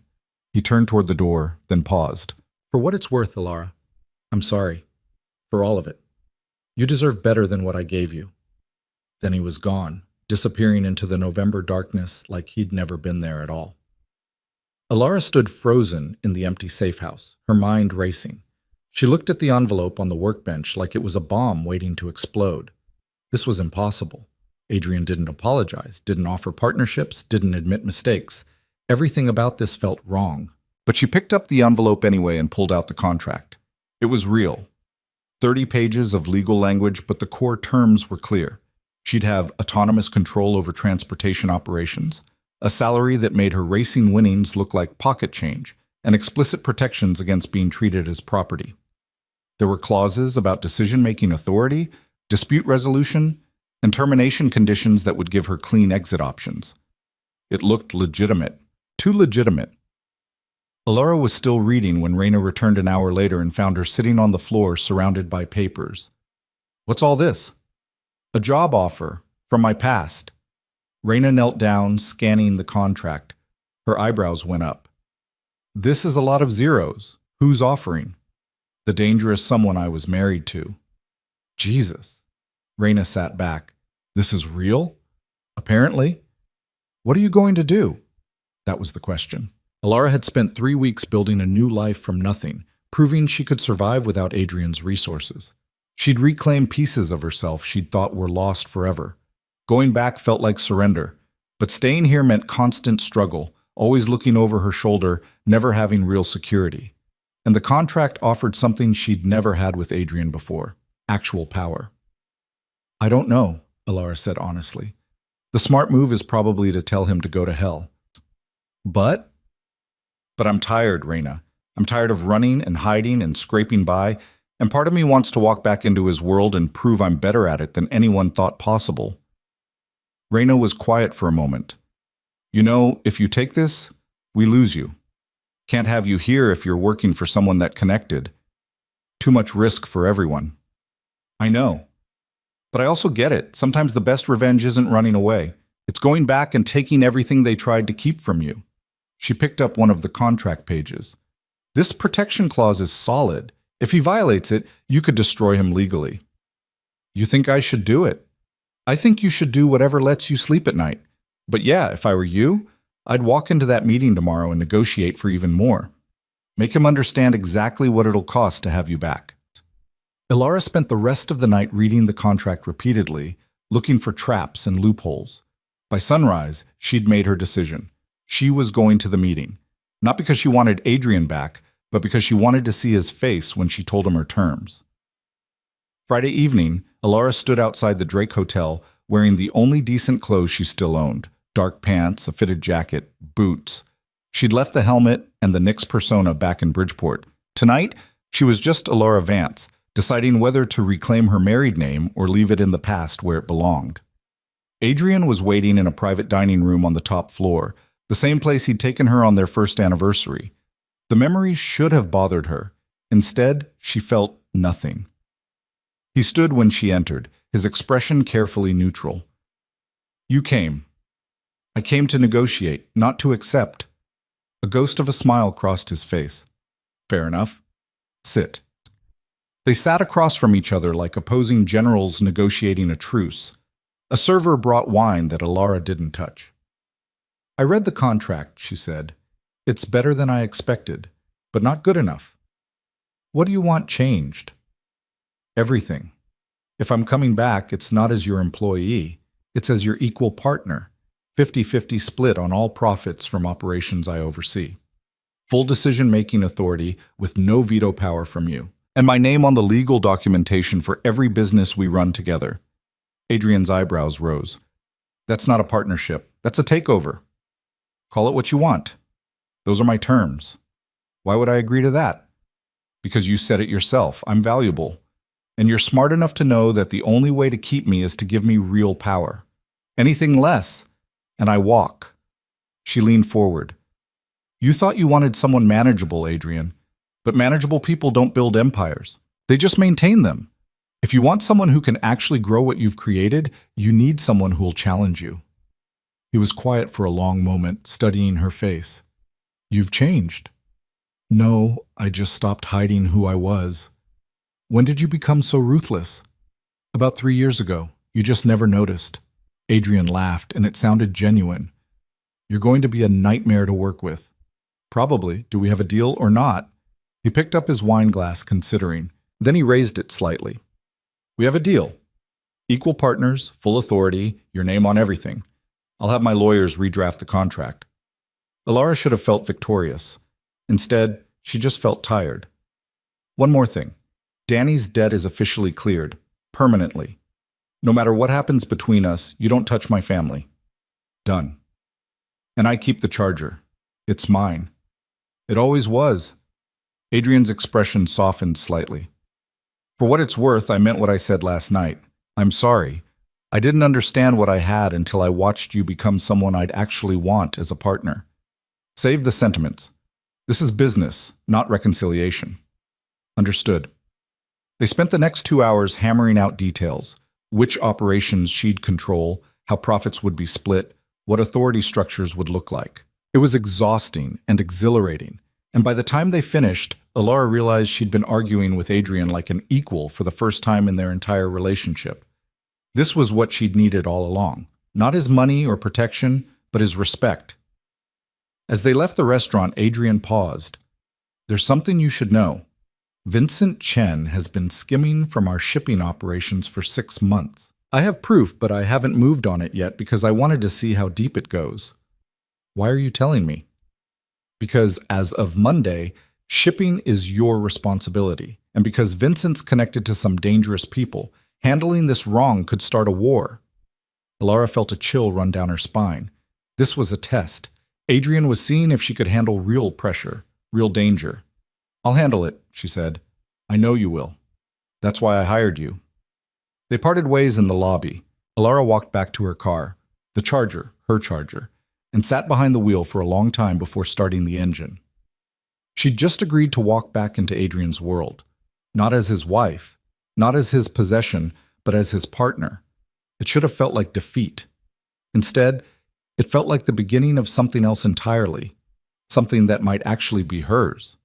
He turned toward the door, then paused. For what it's worth, Alara, I'm sorry. For all of it. You deserve better than what I gave you. Then he was gone, disappearing into the November darkness like he'd never been there at all. Alara stood frozen in the empty safe house, her mind racing. She looked at the envelope on the workbench like it was a bomb waiting to explode. This was impossible. Adrian didn't apologize, didn't offer partnerships, didn't admit mistakes. Everything about this felt wrong. But she picked up the envelope anyway and pulled out the contract. It was real. 30 pages of legal language, but the core terms were clear. She'd have autonomous control over transportation operations, a salary that made her racing winnings look like pocket change, and explicit protections against being treated as property. There were clauses about decision-making authority, dispute resolution, and termination conditions that would give her clean exit options. It looked legitimate, too legitimate. Alara was still reading when Raina returned an hour later and found her sitting on the floor surrounded by papers. What's all this? A job offer from my past. Raina knelt down, scanning the contract. Her eyebrows went up. This is a lot of zeros. Who's offering? The dangerous someone I was married to. Jesus. Raina sat back. This is real? Apparently. What are you going to do? That was the question. Alara had spent 3 weeks building a new life from nothing, proving she could survive without Adrian's resources. She'd reclaimed pieces of herself she'd thought were lost forever. Going back felt like surrender, but staying here meant constant struggle, always looking over her shoulder, never having real security. And the contract offered something she'd never had with Adrian before, actual power. I don't know, Alara said honestly. The smart move is probably to tell him to go to hell. But I'm tired, Raina. I'm tired of running and hiding and scraping by, and part of me wants to walk back into his world and prove I'm better at it than anyone thought possible. Raina was quiet for a moment. You know, if you take this, we lose you. Can't have you here if you're working for someone that connected. Too much risk for everyone. I know. But I also get it. Sometimes the best revenge isn't running away. It's going back and taking everything they tried to keep from you. She picked up one of the contract pages. This protection clause is solid. If he violates it, you could destroy him legally. You think I should do it? I think you should do whatever lets you sleep at night. But yeah, if I were you, I'd walk into that meeting tomorrow and negotiate for even more. Make him understand exactly what it'll cost to have you back. Alara spent the rest of the night reading the contract repeatedly, looking for traps and loopholes. By sunrise, she'd made her decision. She was going to the meeting, not because she wanted Adrian back, but because she wanted to see his face when she told him her terms. Friday evening, Alara stood outside the Drake Hotel wearing the only decent clothes she still owned: dark pants, a fitted jacket, boots. She'd left the helmet and the Knicks persona back in Bridgeport. Tonight, she was just Alara Vance, deciding whether to reclaim her married name or leave it in the past where it belonged. Adrian was waiting in a private dining room on the top floor, the same place he'd taken her on their first anniversary. The memory should have bothered her. Instead, she felt nothing. He stood when she entered, his expression carefully neutral. "You came. I came to negotiate, not to accept." A ghost of a smile crossed his face. "Fair enough. Sit." They sat across from each other like opposing generals negotiating a truce. A server brought wine that Alara didn't touch. "I read the contract," she said. "It's better than I expected, but not good enough. What do you want changed?" "Everything. If I'm coming back, it's not as your employee. It's as your equal partner. 50-50 split on all profits from operations I oversee. Full decision-making authority with no veto power from you. And my name on the legal documentation for every business we run together." Adrian's eyebrows rose. "That's not a partnership. That's a takeover. Call it what you want. Those are my terms." "Why would I agree to that?" "Because you said it yourself. I'm valuable. And you're smart enough to know that the only way to keep me is to give me real power. Anything less, and I walk." She leaned forward. "You thought you wanted someone manageable, Adrian. But manageable people don't build empires. They just maintain them. If you want someone who can actually grow what you've created, you need someone who'll challenge you." He was quiet for a long moment, studying her face. "You've changed." "No, I just stopped hiding who I was." "When did you become so ruthless?" "About 3 years ago. You just never noticed." Adrian laughed, and it sounded genuine. "You're going to be a nightmare to work with." "Probably. Do we have a deal or not?" He picked up his wine glass, considering. Then he raised it slightly. "We have a deal. Equal partners, full authority, your name on everything. I'll have my lawyers redraft the contract." Alara should have felt victorious. Instead, she just felt tired. "One more thing. Danny's debt is officially cleared. Permanently. No matter what happens between us, you don't touch my family. Done. And I keep the charger. It's mine. It always was." Adrian's expression softened slightly. "For what it's worth, I meant what I said last night. I'm sorry. I didn't understand what I had until I watched you become someone I'd actually want as a partner. Save the sentiments. This is business, not reconciliation." "Understood." They spent the next 2 hours hammering out details: which operations she'd control, how profits would be split, what authority structures would look like. It was exhausting and exhilarating, and by the time they finished, Alara realized she'd been arguing with Adrian like an equal for the first time in their entire relationship. This was what she'd needed all along. Not his money or protection, but his respect. As they left the restaurant, Adrian paused. "There's something you should know. Vincent Chen has been skimming from our shipping operations for 6 months. I have proof, but I haven't moved on it yet because I wanted to see how deep it goes." "Why are you telling me?" "Because as of Monday, shipping is your responsibility. And because Vincent's connected to some dangerous people, handling this wrong could start a war." Alara felt a chill run down her spine. This was a test. Adrian was seeing if she could handle real pressure, real danger. "I'll handle it," she said. "I know you will. That's why I hired you." They parted ways in the lobby. Alara walked back to her car, the Charger, her Charger, and sat behind the wheel for a long time before starting the engine. She'd just agreed to walk back into Adrian's world, not as his wife, not as his possession, but as his partner. It should have felt like defeat. Instead, it felt like the beginning of something else entirely, something that might actually be hers.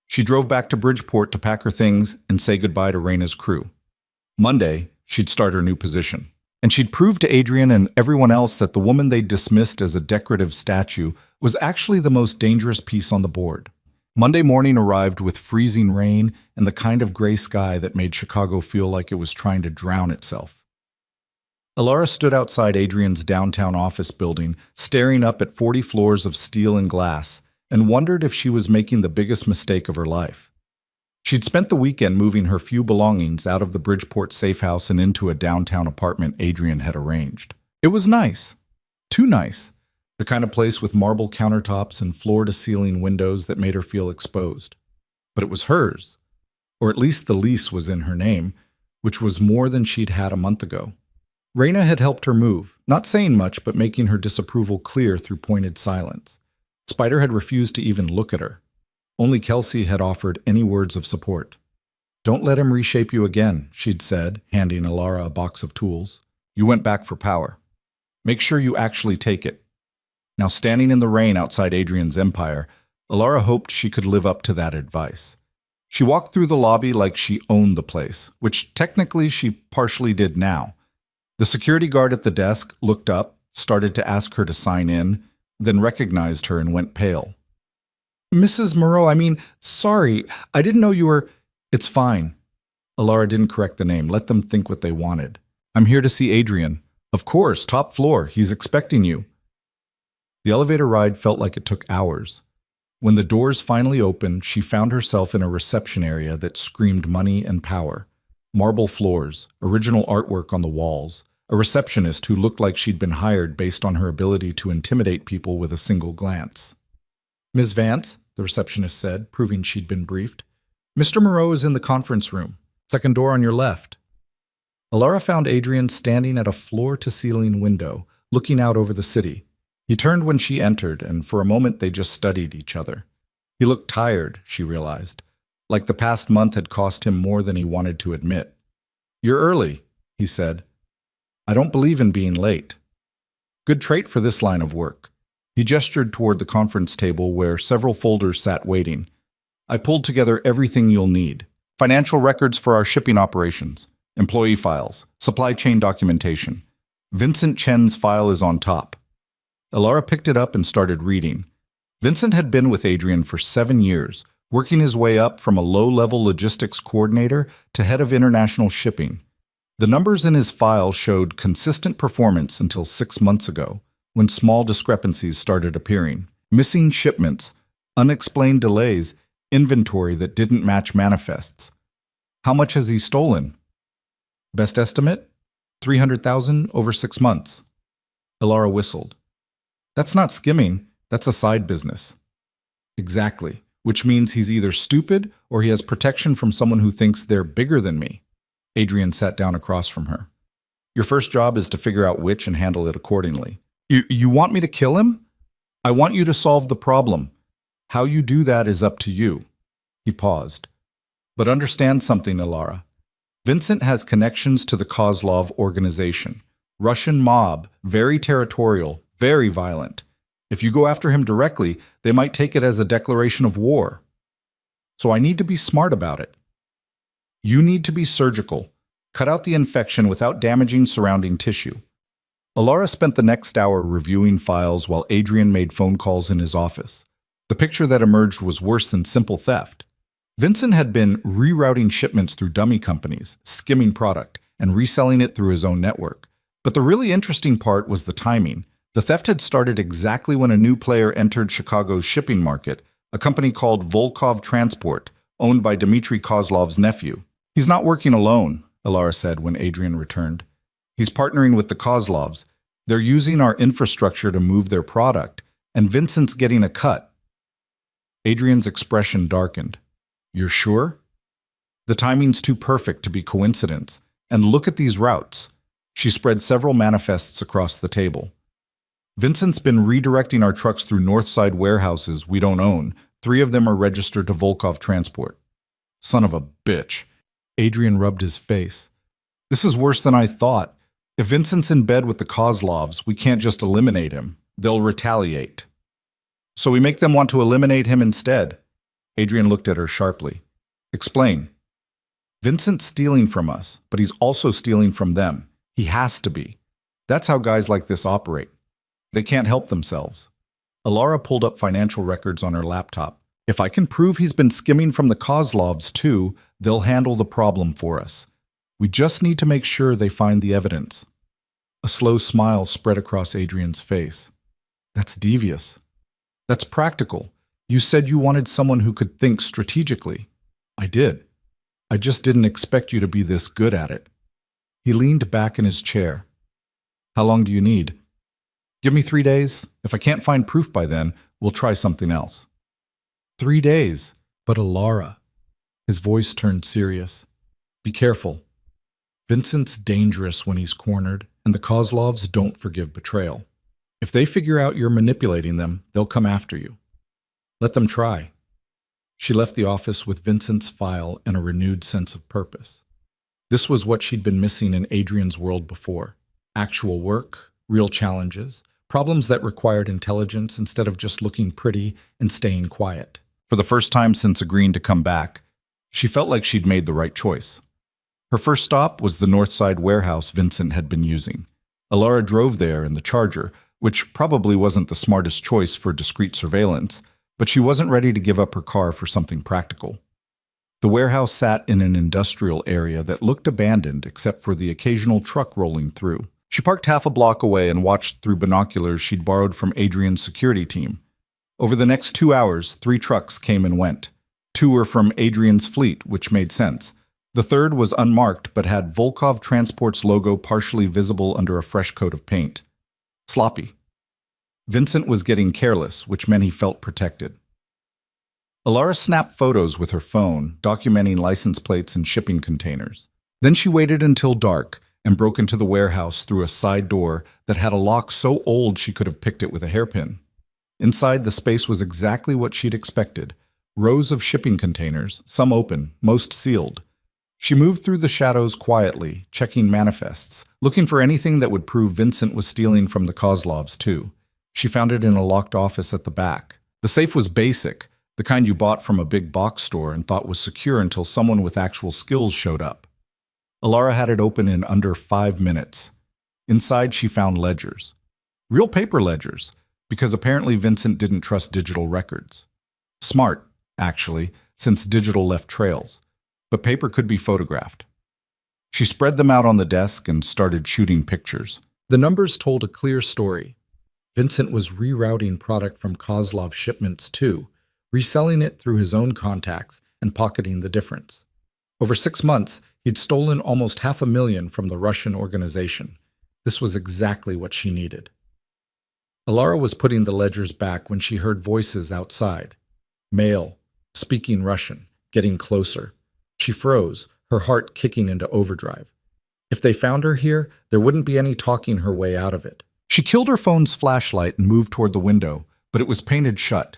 She drove back to Bridgeport to pack her things and say goodbye to Raina's crew. Monday, she'd start her new position. And she'd prove to Adrian and everyone else that the woman they'd dismissed as a decorative statue was actually the most dangerous piece on the board. Monday morning arrived with freezing rain and the kind of gray sky that made Chicago feel like it was trying to drown itself. Alara stood outside Adrian's downtown office building, staring up at 40 floors of steel and glass, and wondered if she was making the biggest mistake of her life. She'd spent the weekend moving her few belongings out of the Bridgeport safe house and into a downtown apartment Adrian had arranged. It was nice. Too nice. The kind of place with marble countertops and floor-to-ceiling windows that made her feel exposed. But it was hers. Or at least the lease was in her name, which was more than she'd had a month ago. Raina had helped her move, not saying much but making her disapproval clear through pointed silence. Spider had refused to even look at her. Only Kelsey had offered any words of support. "Don't let him reshape you again," she'd said, handing Alara a box of tools. "You went back for power. Make sure you actually take it." Now, standing in the rain outside Adrian's empire, Alara hoped she could live up to that advice. She walked through the lobby like she owned the place, which technically she partially did now. The security guard at the desk looked up, started to ask her to sign in, then recognized her and went pale. "Mrs. Moreau, sorry, I didn't know you were—" "It's fine." Alara didn't correct the name. Let them think what they wanted. "I'm here to see Adrian." "Of course, top floor. He's expecting you." The elevator ride felt like it took hours. When the doors finally opened, she found herself in a reception area that screamed money and power. Marble floors, original artwork on the walls, a receptionist who looked like she'd been hired based on her ability to intimidate people with a single glance. "Ms. Vance," the receptionist said, proving she'd been briefed. "Mr. Moreau is in the conference room. Second door on your left." Alara found Adrian standing at a floor-to-ceiling window, looking out over the city. He turned when she entered, and for a moment they just studied each other. He looked tired, she realized, like the past month had cost him more than he wanted to admit. "You're early," he said. "I don't believe in being late." "Good trait for this line of work." He gestured toward the conference table where several folders sat waiting. "I pulled together everything you'll need. Financial records for our shipping operations, employee files, supply chain documentation. Vincent Chen's file is on top." Alara picked it up and started reading. Vincent had been with Adrian for 7 years, working his way up from a low-level logistics coordinator to head of international shipping. The numbers in his file showed consistent performance until 6 months ago, when small discrepancies started appearing. Missing shipments, unexplained delays, inventory that didn't match manifests. How much has he stolen? Best estimate? 300,000 over 6 months. Alara whistled. "That's not skimming, that's a side business." "Exactly, which means he's either stupid or he has protection from someone who thinks they're bigger than me." Adrian sat down across from her. "Your first job is to figure out which and handle it accordingly." You want me to kill him?" "I want you to solve the problem. How you do that is up to you." He paused. "But understand something, Alara. Vincent has connections to the Kozlov organization. Russian mob, very territorial, very violent. If you go after him directly, they might take it as a declaration of war. So I need to be smart about it. You need to be surgical. Cut out the infection without damaging surrounding tissue." Alara spent the next hour reviewing files while Adrian made phone calls in his office. The picture that emerged was worse than simple theft. Vincent had been rerouting shipments through dummy companies, skimming product, and reselling it through his own network. But the really interesting part was the timing. The theft had started exactly when a new player entered Chicago's shipping market, a company called Volkov Transport, owned by Dmitry Kozlov's nephew. "He's not working alone," Alara said when Adrian returned. "He's partnering with the Kozlovs. They're using our infrastructure to move their product, and Vincent's getting a cut." Adrian's expression darkened. "You're sure?" "The timing's too perfect to be coincidence. And look at these routes." She spread several manifests across the table. "Vincent's been redirecting our trucks through Northside warehouses we don't own. 3 of them are registered to Volkov Transport." "Son of a bitch." Adrian rubbed his face. "This is worse than I thought. If Vincent's in bed with the Kozlovs, we can't just eliminate him. They'll retaliate. So we make them want to eliminate him instead." Adrian looked at her sharply. "Explain." "Vincent's stealing from us, but he's also stealing from them. He has to be. That's how guys like this operate. They can't help themselves." Alara pulled up financial records on her laptop. "If I can prove he's been skimming from the Kozlovs too, they'll handle the problem for us. We just need to make sure they find the evidence." A slow smile spread across Adrian's face. "That's devious." "That's practical. You said you wanted someone who could think strategically." I did. I just didn't expect you to be this good at it. He leaned back in his chair. How long do you need? Give me 3 days. If I can't find proof by then, we'll try something else. 3 days. But Alara. His voice turned serious. Be careful. Vincent's dangerous when he's cornered, and the Kozlovs don't forgive betrayal. If they figure out you're manipulating them, they'll come after you. Let them try. She left the office with Vincent's file and a renewed sense of purpose. This was what she'd been missing in Adrian's world before. Actual work, real challenges, problems that required intelligence instead of just looking pretty and staying quiet. For the first time since agreeing to come back, she felt like she'd made the right choice. Her first stop was the Northside warehouse Vincent had been using. Alara drove there in the Charger, which probably wasn't the smartest choice for discreet surveillance, but she wasn't ready to give up her car for something practical. The warehouse sat in an industrial area that looked abandoned except for the occasional truck rolling through. She parked half a block away and watched through binoculars she'd borrowed from Adrian's security team. Over the next 2 hours, 3 trucks came and went. 2 were from Adrian's fleet, which made sense. The third was unmarked but had Volkov Transport's logo partially visible under a fresh coat of paint. Sloppy. Vincent was getting careless, which meant he felt protected. Alara snapped photos with her phone, documenting license plates and shipping containers. Then she waited until dark and broke into the warehouse through a side door that had a lock so old she could have picked it with a hairpin. Inside, the space was exactly what she'd expected. Rows of shipping containers, some open, most sealed. She moved through the shadows quietly, checking manifests, looking for anything that would prove Vincent was stealing from the Kozlovs too. She found it in a locked office at the back. The safe was basic, the kind you bought from a big box store and thought was secure until someone with actual skills showed up. Alara had it open in under 5 minutes. Inside, she found ledgers. Real paper ledgers, because apparently Vincent didn't trust digital records. Smart, actually, since digital left trails. But paper could be photographed. She spread them out on the desk and started shooting pictures. The numbers told a clear story. Vincent was rerouting product from Kozlov shipments too, reselling it through his own contacts and pocketing the difference. Over 6 months, he'd stolen almost $500,000 from the Russian organization. This was exactly what she needed. Alara was putting the ledgers back when she heard voices outside. Male, speaking Russian, getting closer. She froze, her heart kicking into overdrive. If they found her here, there wouldn't be any talking her way out of it. She killed her phone's flashlight and moved toward the window, but it was painted shut.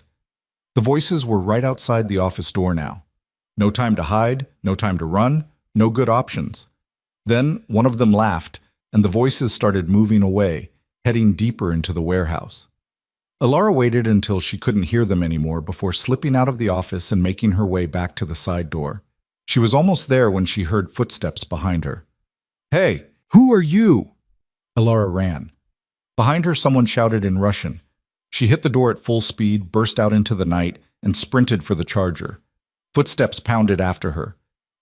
The voices were right outside the office door now. No time to hide, no time to run, no good options. Then one of them laughed, and the voices started moving away, heading deeper into the warehouse. Alara waited until she couldn't hear them anymore before slipping out of the office and making her way back to the side door. She was almost there when she heard footsteps behind her. "Hey, who are you?" Alara ran. Behind her, someone shouted in Russian. She hit the door at full speed, burst out into the night, and sprinted for the Charger. Footsteps pounded after her.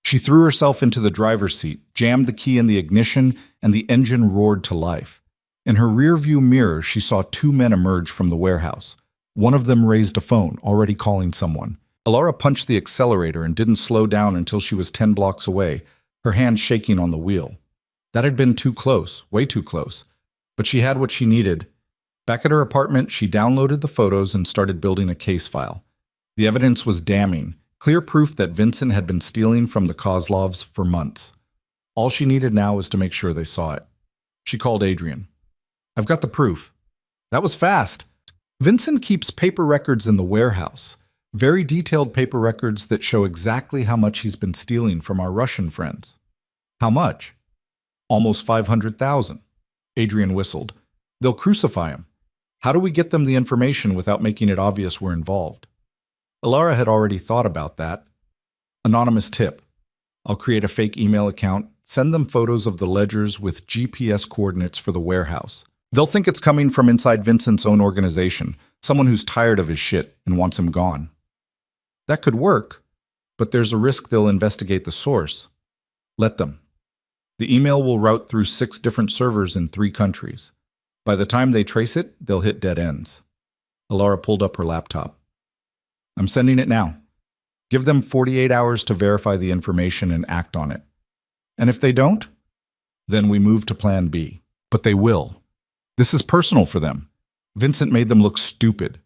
She threw herself into the driver's seat, jammed the key in the ignition, and the engine roared to life. In her rearview mirror, she saw 2 men emerge from the warehouse. One of them raised a phone, already calling someone. Alara punched the accelerator and didn't slow down until she was 10 blocks away, her hand shaking on the wheel. That had been too close, way too close. But she had what she needed. Back at her apartment, she downloaded the photos and started building a case file. The evidence was damning, clear proof that Vincent had been stealing from the Kozlovs for months. All she needed now was to make sure they saw it. She called Adrian. "I've got the proof." That was fast. Vincent keeps paper records in the warehouse. Very detailed paper records that show exactly how much he's been stealing from our Russian friends. How much? Almost 500,000. Adrian whistled. They'll crucify him. How do we get them the information without making it obvious we're involved? Alara had already thought about that. Anonymous tip. I'll create a fake email account, send them photos of the ledgers with GPS coordinates for the warehouse. They'll think it's coming from inside Vincent's own organization, someone who's tired of his shit and wants him gone. That could work, but there's a risk they'll investigate the source. Let them. The email will route through 6 different servers in 3 countries. By the time they trace it, they'll hit dead ends. Alara pulled up her laptop. I'm sending it now. Give them 48 hours to verify the information and act on it. And if they don't, then we move to plan B. But they will. This is personal for them. Vincent made them look stupid.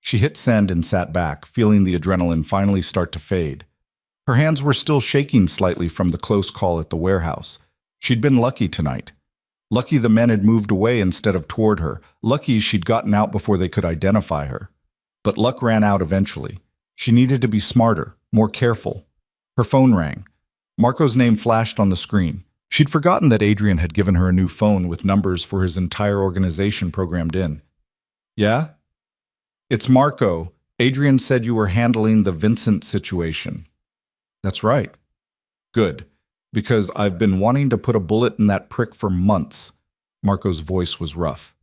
She hit send and sat back, feeling the adrenaline finally start to fade. Her hands were still shaking slightly from the close call at the warehouse. She'd been lucky tonight. Lucky the men had moved away instead of toward her. Lucky she'd gotten out before they could identify her. But luck ran out eventually. She needed to be smarter, more careful. Her phone rang. Marco's name flashed on the screen. She'd forgotten that Adrian had given her a new phone with numbers for his entire organization programmed in. Yeah? It's Marco. Adrian said you were handling the Vincent situation. That's right. Good. Because I've been wanting to put a bullet in that prick for months. Marco's voice was rough.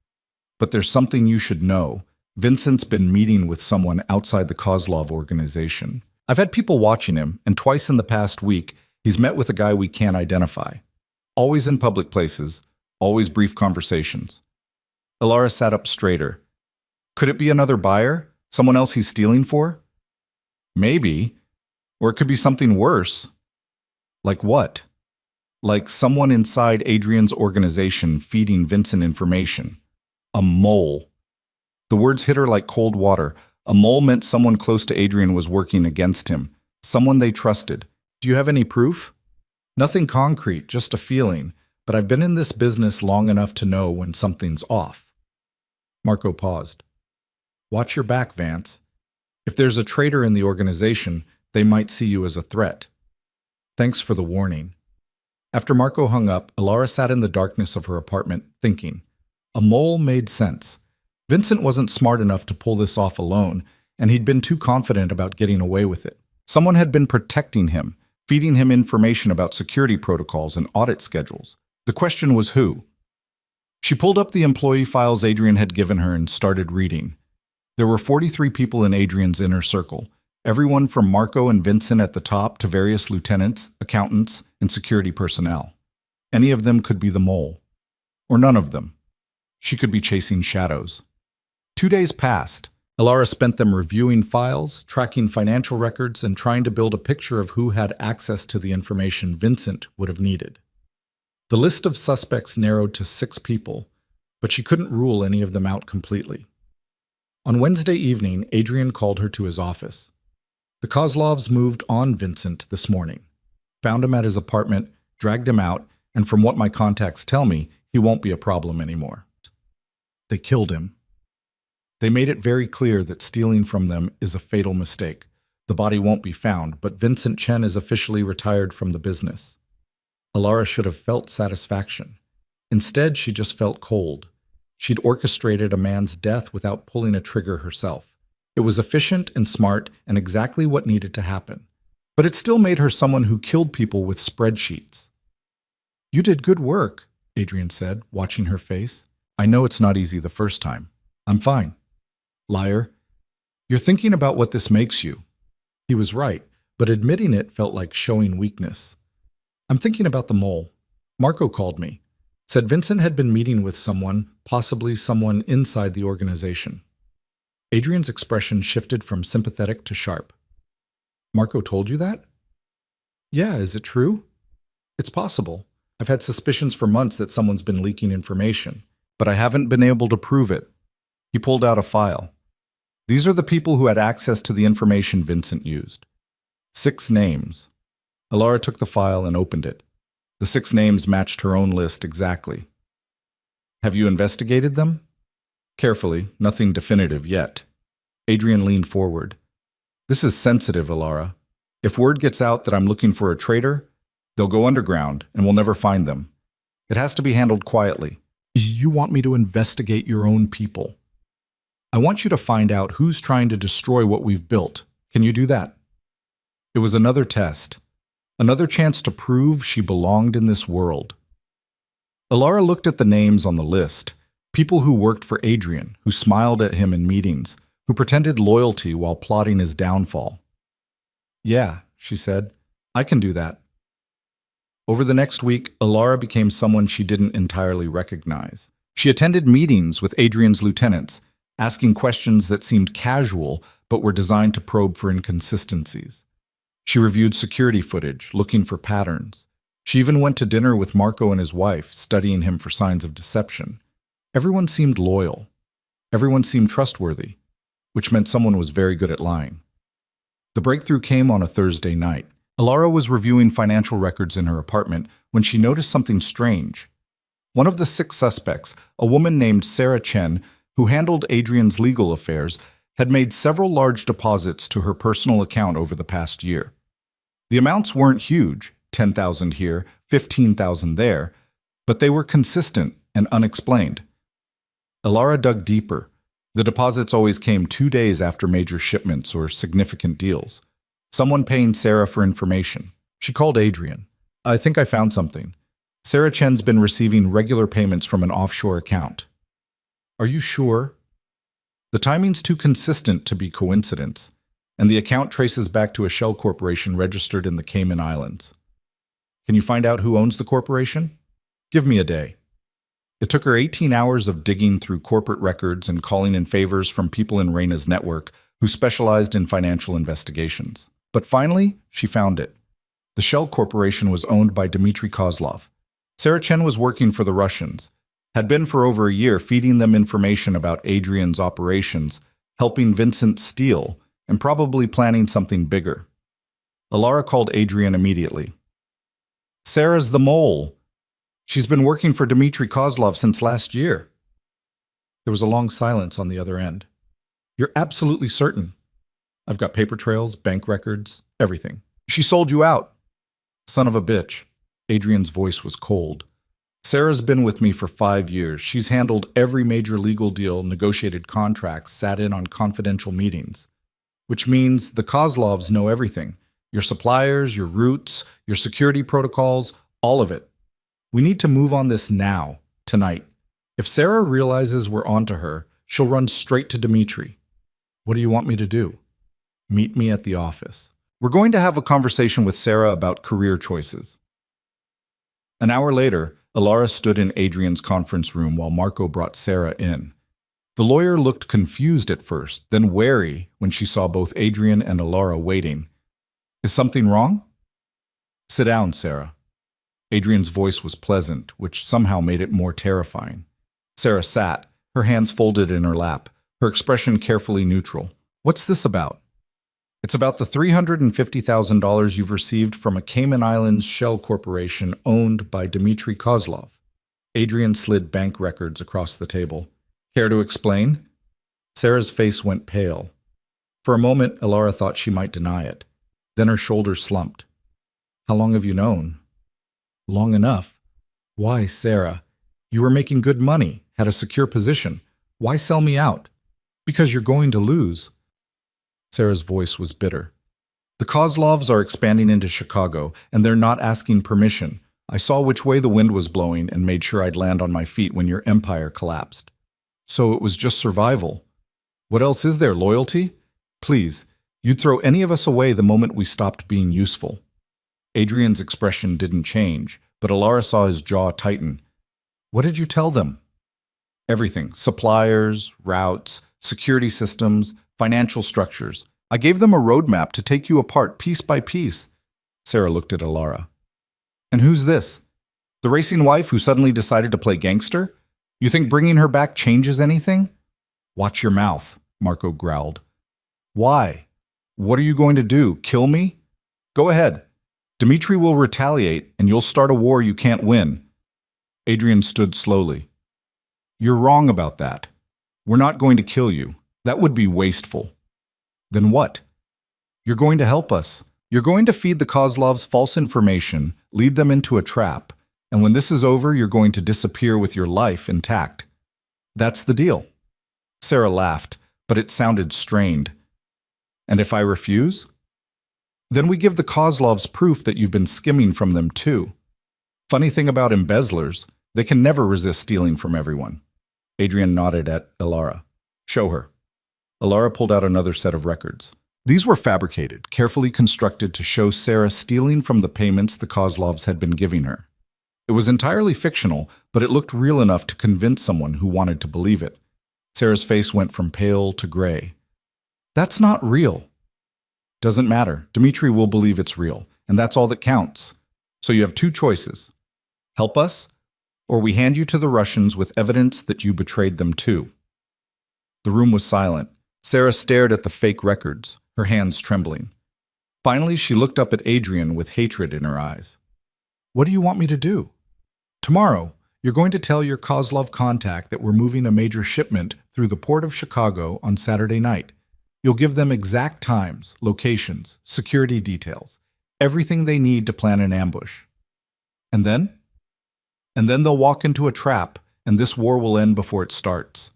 But there's something you should know. Vincent's been meeting with someone outside the Kozlov organization. I've had people watching him, and twice in the past week, he's met with a guy we can't identify. Always in public places, always brief conversations. Ilara sat up straighter. Could it be another buyer? Someone else he's stealing for? Maybe. Or it could be something worse. Like what? Like someone inside Adrian's organization feeding Vincent information. A mole. The words hit her like cold water. A mole meant someone close to Adrian was working against him. Someone they trusted. Do you have any proof? Nothing concrete, just a feeling. But I've been in this business long enough to know when something's off. Marco paused. Watch your back, Vance. If there's a traitor in the organization, they might see you as a threat. Thanks for the warning. After Marco hung up, Ilara sat in the darkness of her apartment, thinking. A mole made sense. Vincent wasn't smart enough to pull this off alone, and he'd been too confident about getting away with it. Someone had been protecting him, feeding him information about security protocols and audit schedules. The question was who? She pulled up the employee files Adrian had given her and started reading. There were 43 people in Adrian's inner circle. Everyone from Marco and Vincent at the top to various lieutenants, accountants, and security personnel. Any of them could be the mole. Or none of them. She could be chasing shadows. 2 days passed. Ilara spent them reviewing files, tracking financial records, and trying to build a picture of who had access to the information Vincent would have needed. The list of suspects narrowed to 6 people, but she couldn't rule any of them out completely. On Wednesday evening, Adrian called her to his office. The Kozlovs moved on Vincent this morning, found him at his apartment, dragged him out, and from what my contacts tell me, he won't be a problem anymore. They killed him. They made it very clear that stealing from them is a fatal mistake. The body won't be found, but Vincent Chen is officially retired from the business. Ilara should have felt satisfaction. Instead, she just felt cold. She'd orchestrated a man's death without pulling a trigger herself. It was efficient and smart and exactly what needed to happen. But it still made her someone who killed people with spreadsheets. You did good work, Adrian said, watching her face. I know it's not easy the first time. I'm fine. Liar. You're thinking about what this makes you. He was right, but admitting it felt like showing weakness. I'm thinking about the mole. Marco called me. Said Vincent had been meeting with someone, possibly someone inside the organization. Adrian's expression shifted from sympathetic to sharp. Marco told you that? Yeah, is it true? It's possible. I've had suspicions for months that someone's been leaking information, but I haven't been able to prove it. He pulled out a file. These are the people who had access to the information Vincent used. 6 names. Ilara took the file and opened it. The 6 names matched her own list exactly. Have you investigated them? Carefully, nothing definitive yet. Adrian leaned forward. This is sensitive, Ilara. If word gets out that I'm looking for a traitor, they'll go underground and we'll never find them. It has to be handled quietly. You want me to investigate your own people. I want you to find out who's trying to destroy what we've built. Can you do that? It was another test. Another chance to prove she belonged in this world. Ilara looked at the names on the list. People who worked for Adrian, who smiled at him in meetings, who pretended loyalty while plotting his downfall. Yeah, she said, I can do that. Over the next week, Ilara became someone she didn't entirely recognize. She attended meetings with Adrian's lieutenants, asking questions that seemed casual but were designed to probe for inconsistencies. She reviewed security footage, looking for patterns. She even went to dinner with Marco and his wife, studying him for signs of deception. Everyone seemed loyal. Everyone seemed trustworthy, which meant someone was very good at lying. The breakthrough came on a Thursday night. Alara was reviewing financial records in her apartment when she noticed something strange. One of the 6 suspects, a woman named Sarah Chen, who handled Adrian's legal affairs, had made several large deposits to her personal account over the past year. The amounts weren't huge, 10,000 here, 15,000 there, but they were consistent and unexplained. Alara dug deeper. The deposits always came 2 days after major shipments or significant deals. Someone paying Sarah for information. She called Adrian. I think I found something. Sarah Chen's been receiving regular payments from an offshore account. Are you sure? The timing's too consistent to be coincidence, and the account traces back to a shell corporation registered in the Cayman Islands. Can you find out who owns the corporation? Give me a day. It took her 18 hours of digging through corporate records and calling in favors from people in Reina's network who specialized in financial investigations. But finally, she found it. The Shell Corporation was owned by Dmitry Kozlov. Sarah Chen was working for the Russians, had been for over a year feeding them information about Adrian's operations, helping Vincent steal, and probably planning something bigger. Alara called Adrian immediately. Sarah's the mole. She's been working for Dmitry Kozlov since last year. There was a long silence on the other end. You're absolutely certain? I've got paper trails, bank records, everything. She sold you out. Son of a bitch. Adrian's voice was cold. Sarah's been with me for 5 years. She's handled every major legal deal, negotiated contracts, sat in on confidential meetings. Which means the Kozlovs know everything. Your suppliers, your routes, your security protocols, all of it. We need to move on this now, tonight. If Sarah realizes we're onto her, she'll run straight to Dmitry. What do you want me to do? Meet me at the office. We're going to have a conversation with Sarah about career choices. An hour later, Alara stood in Adrian's conference room while Marco brought Sarah in. The lawyer looked confused at first, then wary when she saw both Adrian and Alara waiting. Is something wrong? Sit down, Sarah. Adrian's voice was pleasant, which somehow made it more terrifying. Sarah sat, her hands folded in her lap, her expression carefully neutral. What's this about? It's about the $350,000 you've received from a Cayman Islands shell corporation owned by Dmitry Kozlov. Adrian slid bank records across the table. Care to explain? Sarah's face went pale. For a moment, Alara thought she might deny it. Then her shoulders slumped. How long have you known? Long enough. Why, Sarah? You were making good money, had a secure position. Why sell me out? Because you're going to lose. Sarah's voice was bitter. The Kozlovs are expanding into Chicago, and they're not asking permission. I saw which way the wind was blowing and made sure I'd land on my feet when your empire collapsed. So it was just survival. What else is there, loyalty? Please, you'd throw any of us away the moment we stopped being useful. Adrian's expression didn't change, but Alara saw his jaw tighten. What did you tell them? Everything. Suppliers, routes, security systems, financial structures. I gave them a roadmap to take you apart piece by piece. Sarah looked at Alara. And who's this? The racing wife who suddenly decided to play gangster? You think bringing her back changes anything? Watch your mouth, Marco growled. Why? What are you going to do? Kill me? Go ahead. Dmitry will retaliate, and you'll start a war you can't win. Adrian stood slowly. You're wrong about that. We're not going to kill you. That would be wasteful. Then what? You're going to help us. You're going to feed the Kozlovs false information, lead them into a trap, and when this is over, you're going to disappear with your life intact. That's the deal. Sarah laughed, but it sounded strained. And if I refuse? Then we give the Kozlovs proof that you've been skimming from them too. Funny thing about embezzlers, they can never resist stealing from everyone. Adrian nodded at Alara. Show her. Alara pulled out another set of records. These were fabricated, carefully constructed to show Sarah stealing from the payments the Kozlovs had been giving her. It was entirely fictional, but it looked real enough to convince someone who wanted to believe it. Sarah's face went from pale to gray. That's not real. Doesn't matter. Dmitri will believe it's real, and that's all that counts. So you have two choices. Help us, or we hand you to the Russians with evidence that you betrayed them too. The room was silent. Sarah stared at the fake records, her hands trembling. Finally, she looked up at Adrian with hatred in her eyes. What do you want me to do? Tomorrow, you're going to tell your Kozlov contact that we're moving a major shipment through the port of Chicago on Saturday night. You'll give them exact times, locations, security details, everything they need to plan an ambush. And then? And then they'll walk into a trap, and this war will end before it starts.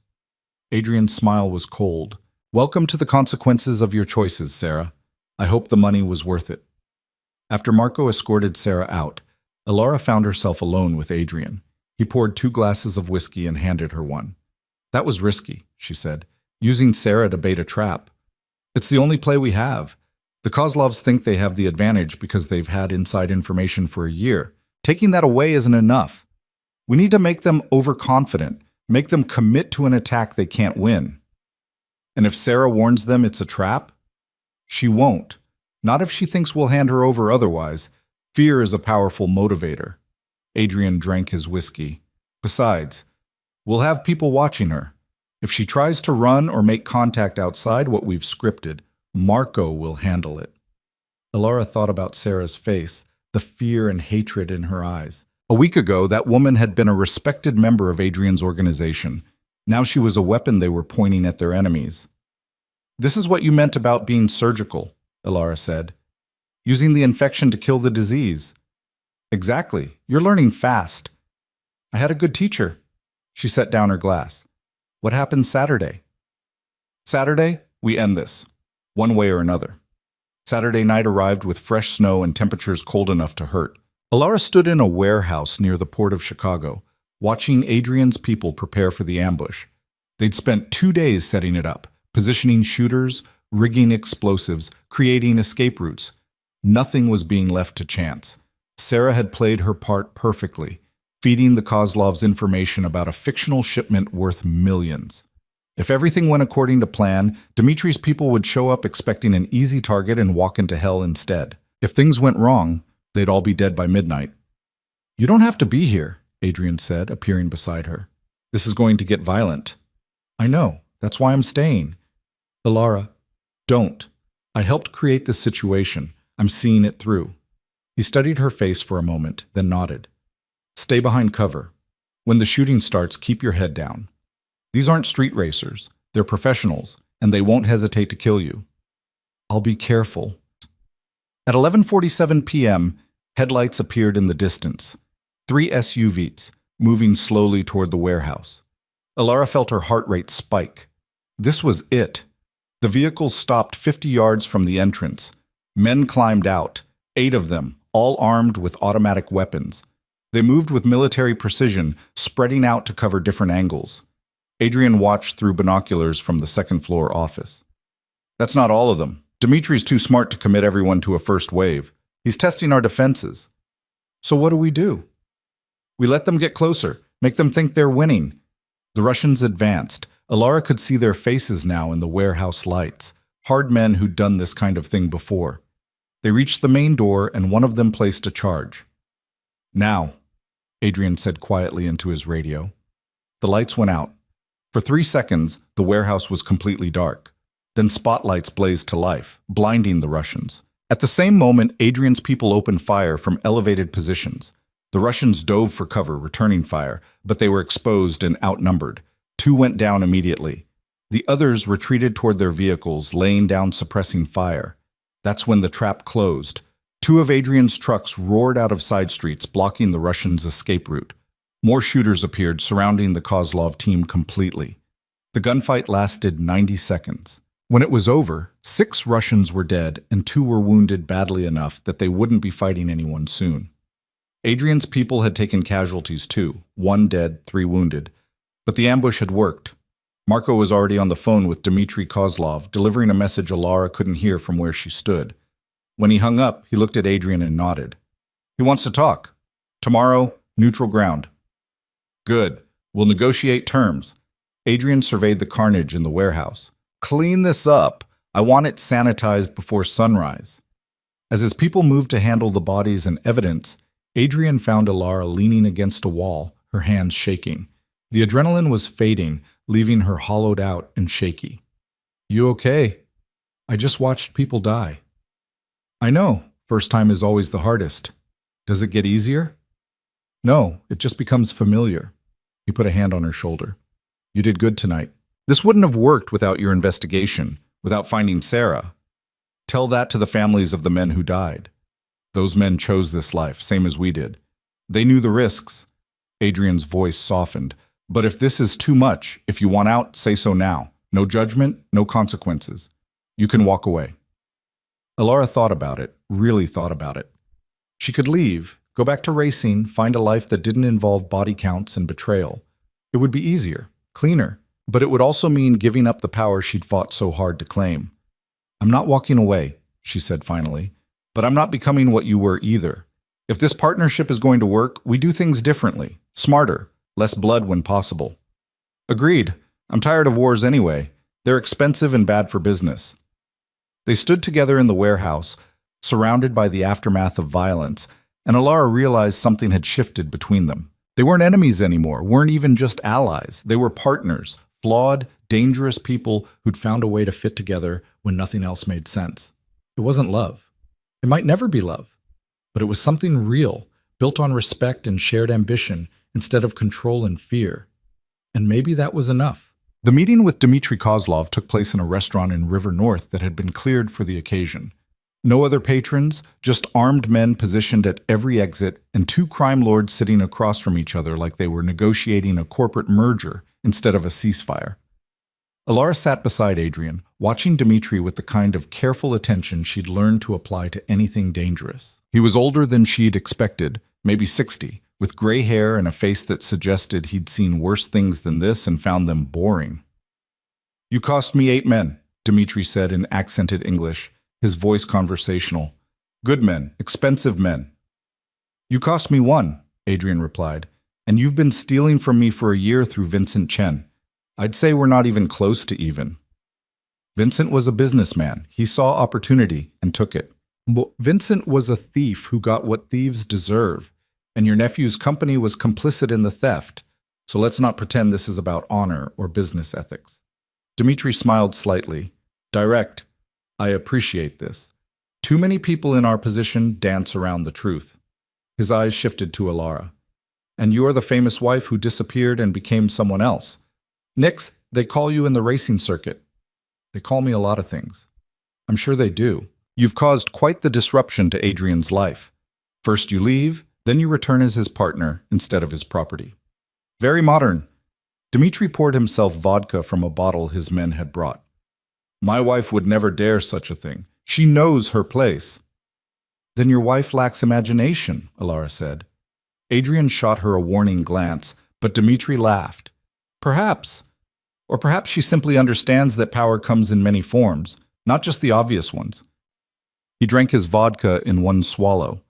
Adrian's smile was cold. Welcome to the consequences of your choices, Sarah. I hope the money was worth it. After Marco escorted Sarah out, Alara found herself alone with Adrian. He poured 2 glasses of whiskey and handed her one. That was risky, she said, using Sarah to bait a trap. It's the only play we have. The Kozlovs think they have the advantage because they've had inside information for a year. Taking that away isn't enough. We need to make them overconfident, make them commit to an attack they can't win. And if Sarah warns them it's a trap, she won't. Not if she thinks we'll hand her over otherwise. Fear is a powerful motivator. Adrian drank his whiskey. Besides, we'll have people watching her. If she tries to run or make contact outside what we've scripted, Marco will handle it. Alara thought about Sarah's face, the fear and hatred in her eyes. A week ago, that woman had been a respected member of Adrian's organization. Now she was a weapon they were pointing at their enemies. This is what you meant about being surgical, Alara said. Using the infection to kill the disease. Exactly. You're learning fast. I had a good teacher. She set down her glass. What happened Saturday? Saturday, we end this, one way or another. Saturday night arrived with fresh snow and temperatures cold enough to hurt. Alara stood in a warehouse near the port of Chicago, watching Adrian's people prepare for the ambush. They'd spent 2 days setting it up, positioning shooters, rigging explosives, creating escape routes. Nothing was being left to chance. Sarah had played her part perfectly, feeding the Kozlovs information about a fictional shipment worth millions. If everything went according to plan, Dmitri's people would show up expecting an easy target and walk into hell instead. If things went wrong, they'd all be dead by midnight. You don't have to be here, Adrian said, appearing beside her. This is going to get violent. I know. That's why I'm staying. Alara, don't. I helped create this situation. I'm seeing it through. He studied her face for a moment, then nodded. Stay behind cover. When the shooting starts, keep your head down. These aren't street racers. They're professionals, and they won't hesitate to kill you. I'll be careful. At 11:47 p.m., headlights appeared in the distance. 3 SUVs, moving slowly toward the warehouse. Alara felt her heart rate spike. This was it. The vehicles stopped 50 yards from the entrance. Men climbed out, 8 of them, all armed with automatic weapons. They moved with military precision, spreading out to cover different angles. Adrian watched through binoculars from the second-floor office. That's not all of them. Dmitri's too smart to commit everyone to a first wave. He's testing our defenses. So what do? We let them get closer, make them think they're winning. The Russians advanced. Alara could see their faces now in the warehouse lights, hard men who'd done this kind of thing before. They reached the main door, and one of them placed a charge. Now, Adrian said quietly into his radio. The lights went out. For 3 seconds, the warehouse was completely dark. Then spotlights blazed to life, blinding the Russians. At the same moment, Adrian's people opened fire from elevated positions. The Russians dove for cover, returning fire, but they were exposed and outnumbered. 2 went down immediately. The others retreated toward their vehicles, laying down suppressing fire. That's when the trap closed. 2 of Adrian's trucks roared out of side streets, blocking the Russians' escape route. More shooters appeared, surrounding the Kozlov team completely. The gunfight lasted 90 seconds. When it was over, 6 Russians were dead and 2 were wounded badly enough that they wouldn't be fighting anyone soon. Adrian's people had taken casualties too, 1 dead, 3 wounded. But the ambush had worked. Marco was already on the phone with Dmitri Kozlov, delivering a message Alara couldn't hear from where she stood. When he hung up, he looked at Adrian and nodded. He wants to talk. Tomorrow, neutral ground. Good. We'll negotiate terms. Adrian surveyed the carnage in the warehouse. Clean this up. I want it sanitized before sunrise. As his people moved to handle the bodies and evidence, Adrian found Alara leaning against a wall, her hands shaking. The adrenaline was fading, leaving her hollowed out and shaky. "You okay?" "I just watched people die." "I know, first time is always the hardest. Does it get easier?" "No, it just becomes familiar." He put a hand on her shoulder. "You did good tonight. This wouldn't have worked without your investigation, without finding Sarah. Tell that to the families of the men who died. Those men chose this life, same as we did. They knew the risks." Adrian's voice softened. "But if this is too much, if you want out, say so now. No judgment, no consequences. You can walk away." Alara thought about it, really thought about it. She could leave, go back to racing, find a life that didn't involve body counts and betrayal. It would be easier, cleaner, but it would also mean giving up the power she'd fought so hard to claim. "I'm not walking away," she said finally, "but I'm not becoming what you were either. If this partnership is going to work, we do things differently, smarter, less blood when possible." "Agreed. I'm tired of wars anyway. They're expensive and bad for business." They stood together in the warehouse, surrounded by the aftermath of violence, and Alara realized something had shifted between them. They weren't enemies anymore, weren't even just allies. They were partners, flawed, dangerous people who'd found a way to fit together when nothing else made sense. It wasn't love. It might never be love. But it was something real, built on respect and shared ambition instead of control and fear. And maybe that was enough. The meeting with Dmitry Kozlov took place in a restaurant in River North that had been cleared for the occasion. No other patrons, just armed men positioned at every exit and two crime lords sitting across from each other like they were negotiating a corporate merger instead of a ceasefire. Alara sat beside Adrian, watching Dmitry with the kind of careful attention she'd learned to apply to anything dangerous. He was older than she'd expected, maybe 60, with gray hair and a face that suggested he'd seen worse things than this and found them boring. "You cost me 8 men, Dmitry said in accented English, his voice conversational. "Good men, expensive men." "You cost me 1, Adrian replied, "and you've been stealing from me for a year through Vincent Chen. I'd say we're not even close to even." Vincent was a businessman. He saw opportunity and took it. Vincent was a thief who got what thieves deserve, and your nephew's company was complicit in the theft, so let's not pretend this is about honor or business ethics. Dmitry smiled slightly. "Direct. I appreciate this. Too many people in our position dance around the truth." His eyes shifted to Alara. "And you're the famous wife who disappeared and became someone else. Nix, they call you in the racing circuit." "They call me a lot of things." "I'm sure they do. You've caused quite the disruption to Adrian's life. First you leave, then you return as his partner instead of his property." "Very modern." Dmitry poured himself vodka from a bottle his men had brought. "My wife would never dare such a thing. She knows her place." "Then your wife lacks imagination," Alara said. Adrian shot her a warning glance, but Dmitry laughed. "Perhaps. Or perhaps she simply understands that power comes in many forms, not just the obvious ones." He drank his vodka in one swallow.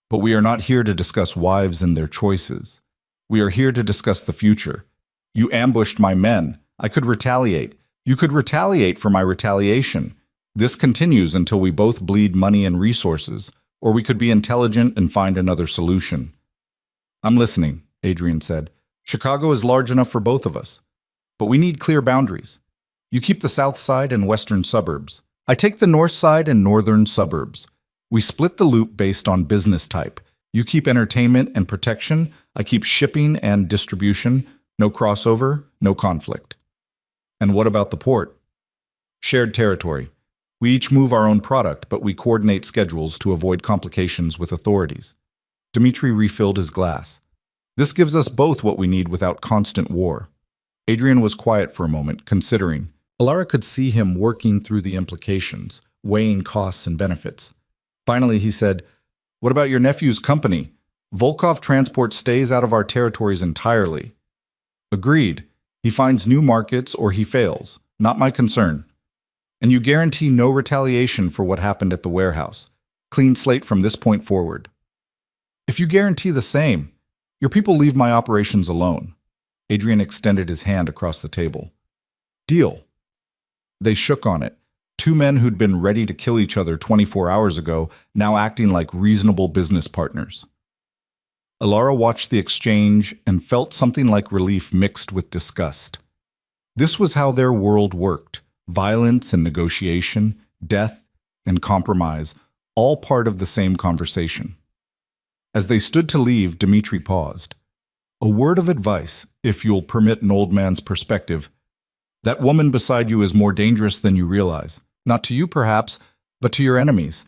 "But we are not here to discuss wives and their choices. We are here to discuss the future. You ambushed my men. I could retaliate. You could retaliate for my retaliation. This continues until we both bleed money and resources, or we could be intelligent and find another solution." "I'm listening," Adrian said. "Chicago is large enough for both of us. But we need clear boundaries. You keep the south side and western suburbs. I take the north side and northern suburbs. We split the loop based on business type. You keep entertainment and protection. I keep shipping and distribution. No crossover, no conflict." "And what about the port?" "Shared territory. We each move our own product, but we coordinate schedules to avoid complications with authorities." Dmitry refilled his glass. "This gives us both what we need without constant war." Adrian was quiet for a moment, considering. Alara could see him working through the implications, weighing costs and benefits. Finally, he said, "What about your nephew's company? Volkov Transport stays out of our territories entirely." "Agreed. He finds new markets or he fails. Not my concern." "And you guarantee no retaliation for what happened at the warehouse. Clean slate from this point forward." "If you guarantee the same, your people leave my operations alone." Adrian extended his hand across the table. "Deal." They shook on it. Two men who'd been ready to kill each other 24 hours ago, now acting like reasonable business partners. Alara watched the exchange and felt something like relief mixed with disgust. This was how their world worked: violence and negotiation, death and compromise, all part of the same conversation. As they stood to leave, Dmitri paused. A word of advice, if you'll permit an old man's perspective. That woman beside you is more dangerous than you realize. Not to you, perhaps, but to your enemies.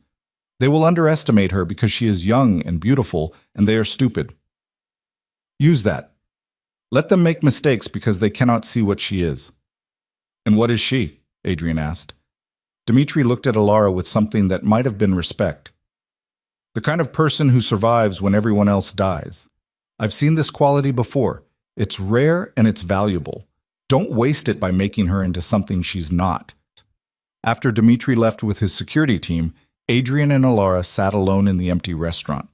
They will underestimate her because she is young and beautiful, and they are stupid. Use that. Let them make mistakes because they cannot see what she is. And what is she? Adrian asked. Dmitri looked at Alara with something that might have been respect. The kind of person who survives when everyone else dies. I've seen this quality before. It's rare and it's valuable. Don't waste it by making her into something she's not. After Dmitri left with his security team, Adrian and Alara sat alone in the empty restaurant.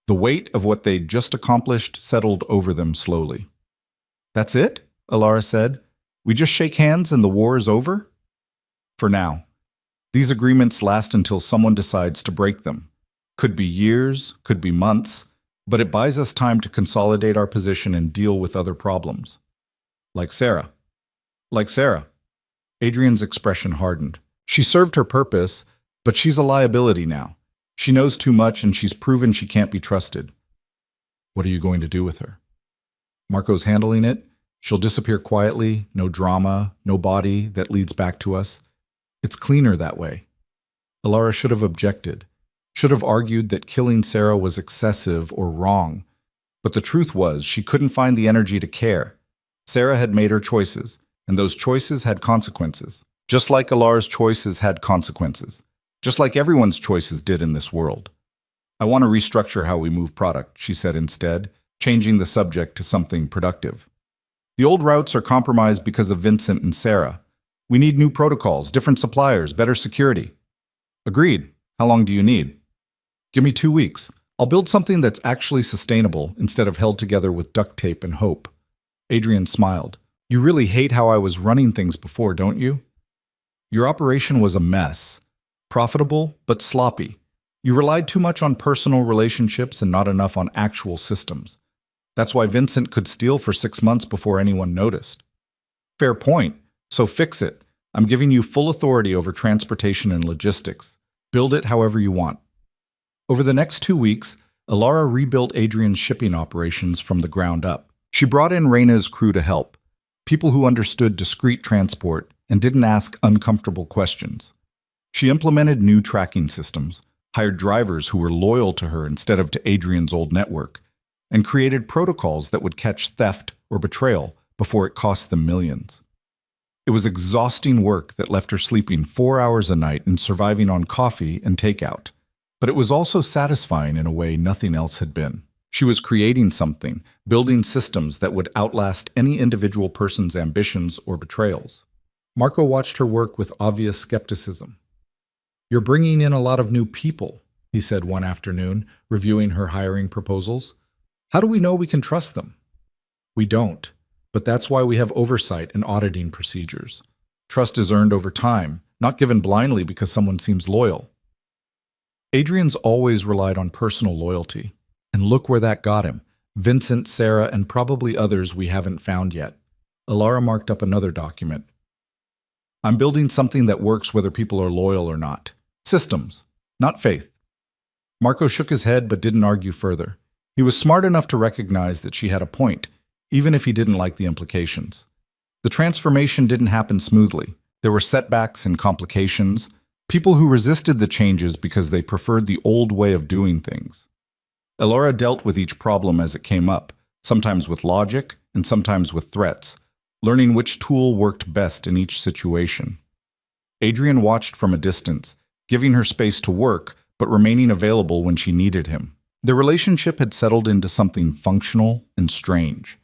The weight of what they'd just accomplished settled over them slowly. That's it? Alara said. We just shake hands and the war is over? For now. These agreements last until someone decides to break them. Could be years, could be months, but it buys us time to consolidate our position and deal with other problems. Like Sarah. Like Sarah. Adrian's expression hardened. She served her purpose, but she's a liability now. She knows too much and she's proven she can't be trusted. What are you going to do with her? Marco's handling it. She'll disappear quietly, no drama, no body that leads back to us. It's cleaner that way. Alara should have objected, should have argued that killing Sarah was excessive or wrong. But the truth was, she couldn't find the energy to care. Sarah had made her choices, and those choices had consequences. Just like Alara's choices had consequences. Just like everyone's choices did in this world. I want to restructure how we move product, she said instead, changing the subject to something productive. The old routes are compromised because of Vincent and Sarah. We need new protocols, different suppliers, better security. Agreed. How long do you need? Give me 2 weeks. I'll build something that's actually sustainable instead of held together with duct tape and hope. Adrian smiled. You really hate how I was running things before, don't you? Your operation was a mess. Profitable, but sloppy. You relied too much on personal relationships and not enough on actual systems. That's why Vincent could steal for 6 months before anyone noticed. Fair point. So fix it. I'm giving you full authority over transportation and logistics. Build it however you want. Over the next 2 weeks, Alara rebuilt Adrian's shipping operations from the ground up. She brought in Reina's crew to help, people who understood discreet transport and didn't ask uncomfortable questions. She implemented new tracking systems, hired drivers who were loyal to her instead of to Adrian's old network, and created protocols that would catch theft or betrayal before it cost them millions. It was exhausting work that left her sleeping 4 hours a night and surviving on coffee and takeout. But it was also satisfying in a way nothing else had been. She was creating something, building systems that would outlast any individual person's ambitions or betrayals. Marco watched her work with obvious skepticism. You're bringing in a lot of new people, he said one afternoon, reviewing her hiring proposals. How do we know we can trust them? We don't, but that's why we have oversight and auditing procedures. Trust is earned over time, not given blindly because someone seems loyal. Adrian's always relied on personal loyalty. And look where that got him. Vincent, Sarah, and probably others we haven't found yet. Alara marked up another document. I'm building something that works whether people are loyal or not. Systems, not faith. Marco shook his head but didn't argue further. He was smart enough to recognize that she had a point, even if he didn't like the implications. The transformation didn't happen smoothly. There were setbacks and complications, people who resisted the changes because they preferred the old way of doing things. Alara dealt with each problem as it came up, sometimes with logic and sometimes with threats, learning which tool worked best in each situation. Adrian watched from a distance, giving her space to work, but remaining available when she needed him. Their relationship had settled into something functional and strange.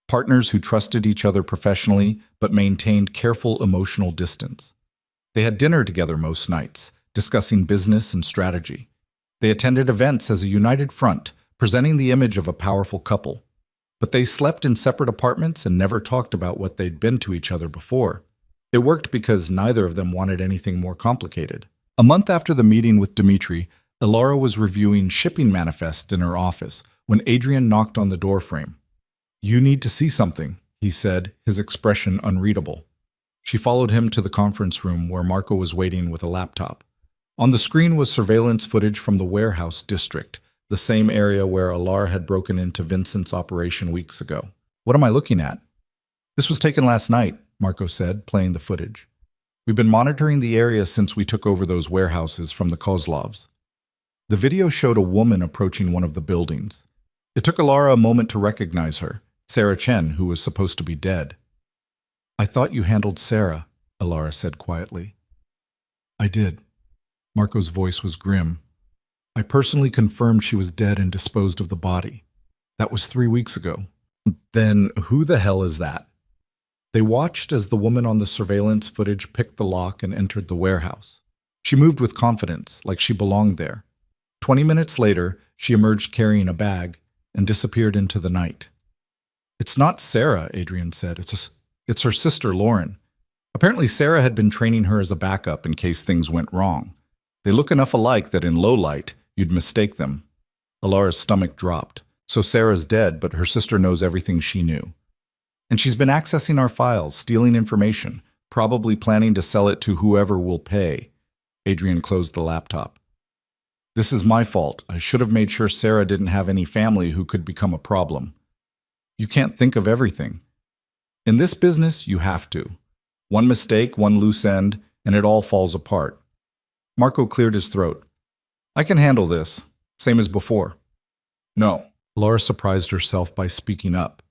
Partners who trusted each other professionally, but maintained careful emotional distance. They had dinner together most nights, discussing business and strategy. They attended events as a united front, presenting the image of a powerful couple. But they slept in separate apartments and never talked about what they'd been to each other before. It worked because neither of them wanted anything more complicated. A month after the meeting with Dmitri, Ilara was reviewing shipping manifests in her office when Adrian knocked on the doorframe. "You need to see something," he said, his expression unreadable. She followed him to the conference room where Marco was waiting with a laptop. On the screen was surveillance footage from the warehouse district, the same area where Ilara had broken into Vincent's operation weeks ago. "What am I looking at?" "This was taken last night," Marco said, playing the footage. "We've been monitoring the area since we took over those warehouses from the Kozlovs." The video showed a woman approaching one of the buildings. It took Ilara a moment to recognize her, Sarah Chen, who was supposed to be dead. "I thought you handled Sarah," Ilara said quietly. "I did." Marco's voice was grim. "I personally confirmed she was dead and disposed of the body. That was 3 weeks ago." "Then who the hell is that?" They watched as the woman on the surveillance footage picked the lock and entered the warehouse. She moved with confidence, like she belonged there. 20 minutes later, she emerged carrying a bag and disappeared into the night. "It's not Sarah," Adrian said. It's her sister, Lauren. Apparently, Sarah had been training her as a backup in case things went wrong. They look enough alike that in low light, you'd mistake them." Ilara's stomach dropped. "So Sarah's dead, but her sister knows everything she knew. And she's been accessing our files, stealing information, probably planning to sell it to whoever will pay." Adrian closed the laptop. "This is my fault. I should have made sure Sarah didn't have any family who could become a problem." "You can't think of everything. In this business, you have to. One mistake, one loose end, and it all falls apart." Marco cleared his throat. "I can handle this, same as before." "No." Laura surprised herself by speaking up.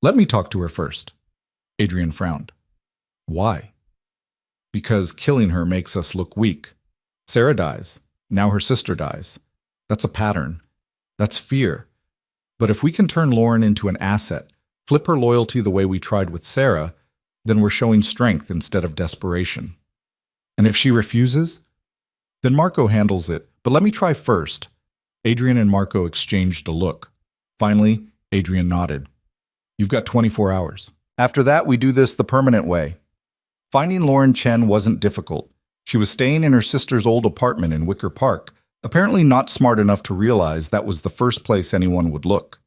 "Let me talk to her first." Adrian frowned. "Why?" "Because killing her makes us look weak. Sarah dies. Now her sister dies. That's a pattern. That's fear. But if we can turn Lauren into an asset, flip her loyalty the way we tried with Sarah, then we're showing strength instead of desperation. And if she refuses, then Marco handles it. But let me try first." Adrian and Marco exchanged a look. Finally, Adrian nodded. "You've got 24 hours. After that, we do this the permanent way." Finding Lauren Chen wasn't difficult. She was staying in her sister's old apartment in Wicker Park, apparently not smart enough to realize that was the first place anyone would look.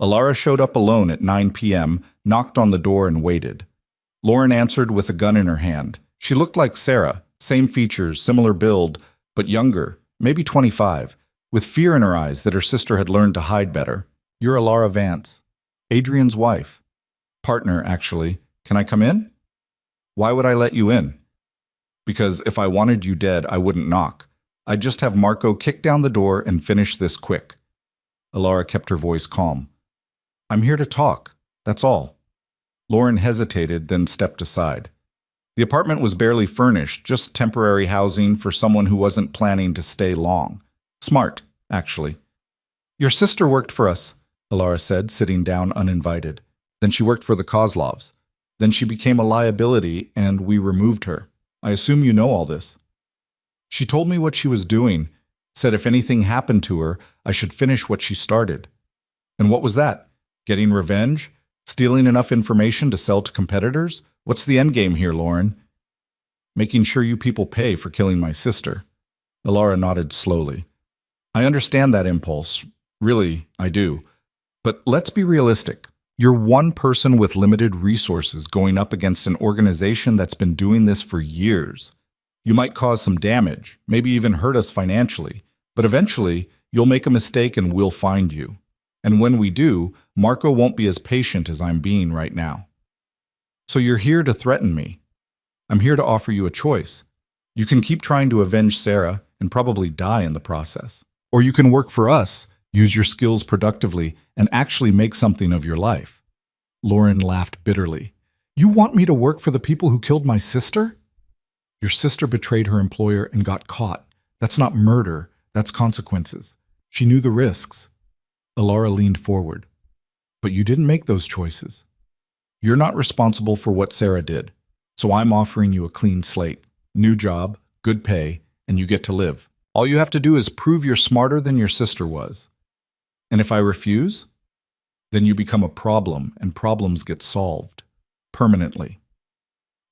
Ilara showed up alone at 9 p.m., knocked on the door and waited. Lauren answered with a gun in her hand. She looked like Sarah, same features, similar build, but younger, maybe 25, with fear in her eyes that her sister had learned to hide better. "You're Ilara Vance. Adrian's wife. Partner, actually. Can I come in?" "Why would I let you in?" "Because if I wanted you dead, I wouldn't knock. I'd just have Marco kick down the door and finish this quick." Ilara kept her voice calm. "I'm here to talk. That's all." Lauren hesitated, then stepped aside. The apartment was barely furnished, just temporary housing for someone who wasn't planning to stay long. Smart, actually. "Your sister worked for us," Ilara said, sitting down uninvited. "Then she worked for the Kozlovs. Then she became a liability, and we removed her. I assume you know all this." "She told me what she was doing, said if anything happened to her, I should finish what she started." "And what was that? Getting revenge? Stealing enough information to sell to competitors? What's the endgame here, Lauren?" "Making sure you people pay for killing my sister." Ilara nodded slowly. "I understand that impulse. Really, I do. But let's be realistic. You're one person with limited resources going up against an organization that's been doing this for years. You might cause some damage, maybe even hurt us financially, but eventually you'll make a mistake and we'll find you. And when we do, Marco won't be as patient as I'm being right now. So you're here to threaten me. I'm here to offer you a choice. You can keep trying to avenge Sarah and probably die in the process. Or you can work for us, use your skills productively, and actually make something of your life." Lauren laughed bitterly. "You want me to work for the people who killed my sister?" "Your sister betrayed her employer and got caught. That's not murder, that's consequences. She knew the risks." Ilara leaned forward. "But you didn't make those choices. You're not responsible for what Sarah did, so I'm offering you a clean slate, new job, good pay, and you get to live. All you have to do is prove you're smarter than your sister was. And if I refuse, then you become a problem, and problems get solved. Permanently."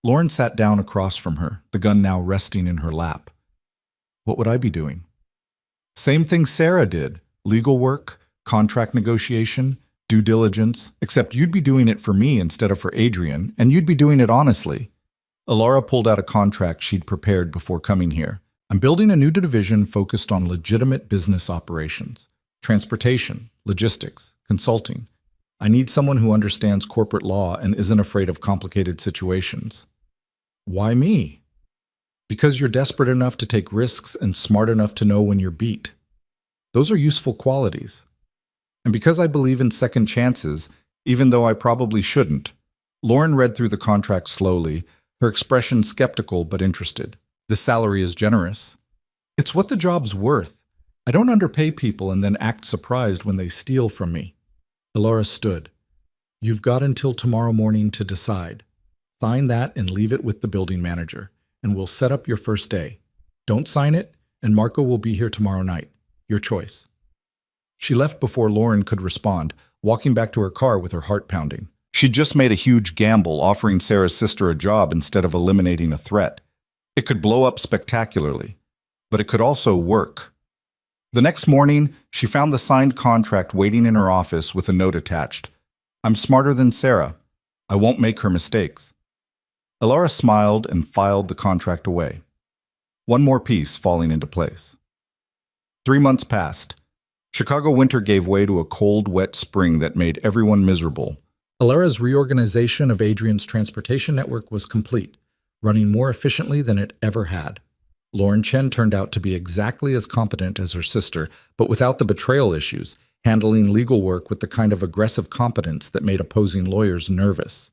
Lauren sat down across from her, the gun now resting in her lap. What would I be doing? Same thing Sarah did. Legal work, contract negotiation, due diligence, except you'd be doing it for me instead of for Adrian, and you'd be doing it honestly. Alara pulled out a contract she'd prepared before coming here. I'm building a new division focused on legitimate business operations, transportation, logistics, consulting. I need someone who understands corporate law and isn't afraid of complicated situations. Why me? Because you're desperate enough to take risks and smart enough to know when you're beat. Those are useful qualities. And because I believe in second chances, even though I probably shouldn't. Lauren read through the contract slowly, her expression skeptical but interested. The salary is generous. It's what the job's worth. I don't underpay people and then act surprised when they steal from me. Alara stood. You've got until tomorrow morning to decide. Sign that and leave it with the building manager, and we'll set up your first day. Don't sign it, and Marco will be here tomorrow night. Your choice. She left before Lauren could respond, walking back to her car with her heart pounding. She'd just made a huge gamble, offering Sarah's sister a job instead of eliminating a threat. It could blow up spectacularly, but it could also work. The next morning, she found the signed contract waiting in her office with a note attached. I'm smarter than Sarah. I won't make her mistakes. Alara smiled and filed the contract away. One more piece falling into place. 3 months passed. Chicago winter gave way to a cold, wet spring that made everyone miserable. Alara's reorganization of Adrian's transportation network was complete, running more efficiently than it ever had. Lauren Chen turned out to be exactly as competent as her sister, but without the betrayal issues, handling legal work with the kind of aggressive competence that made opposing lawyers nervous.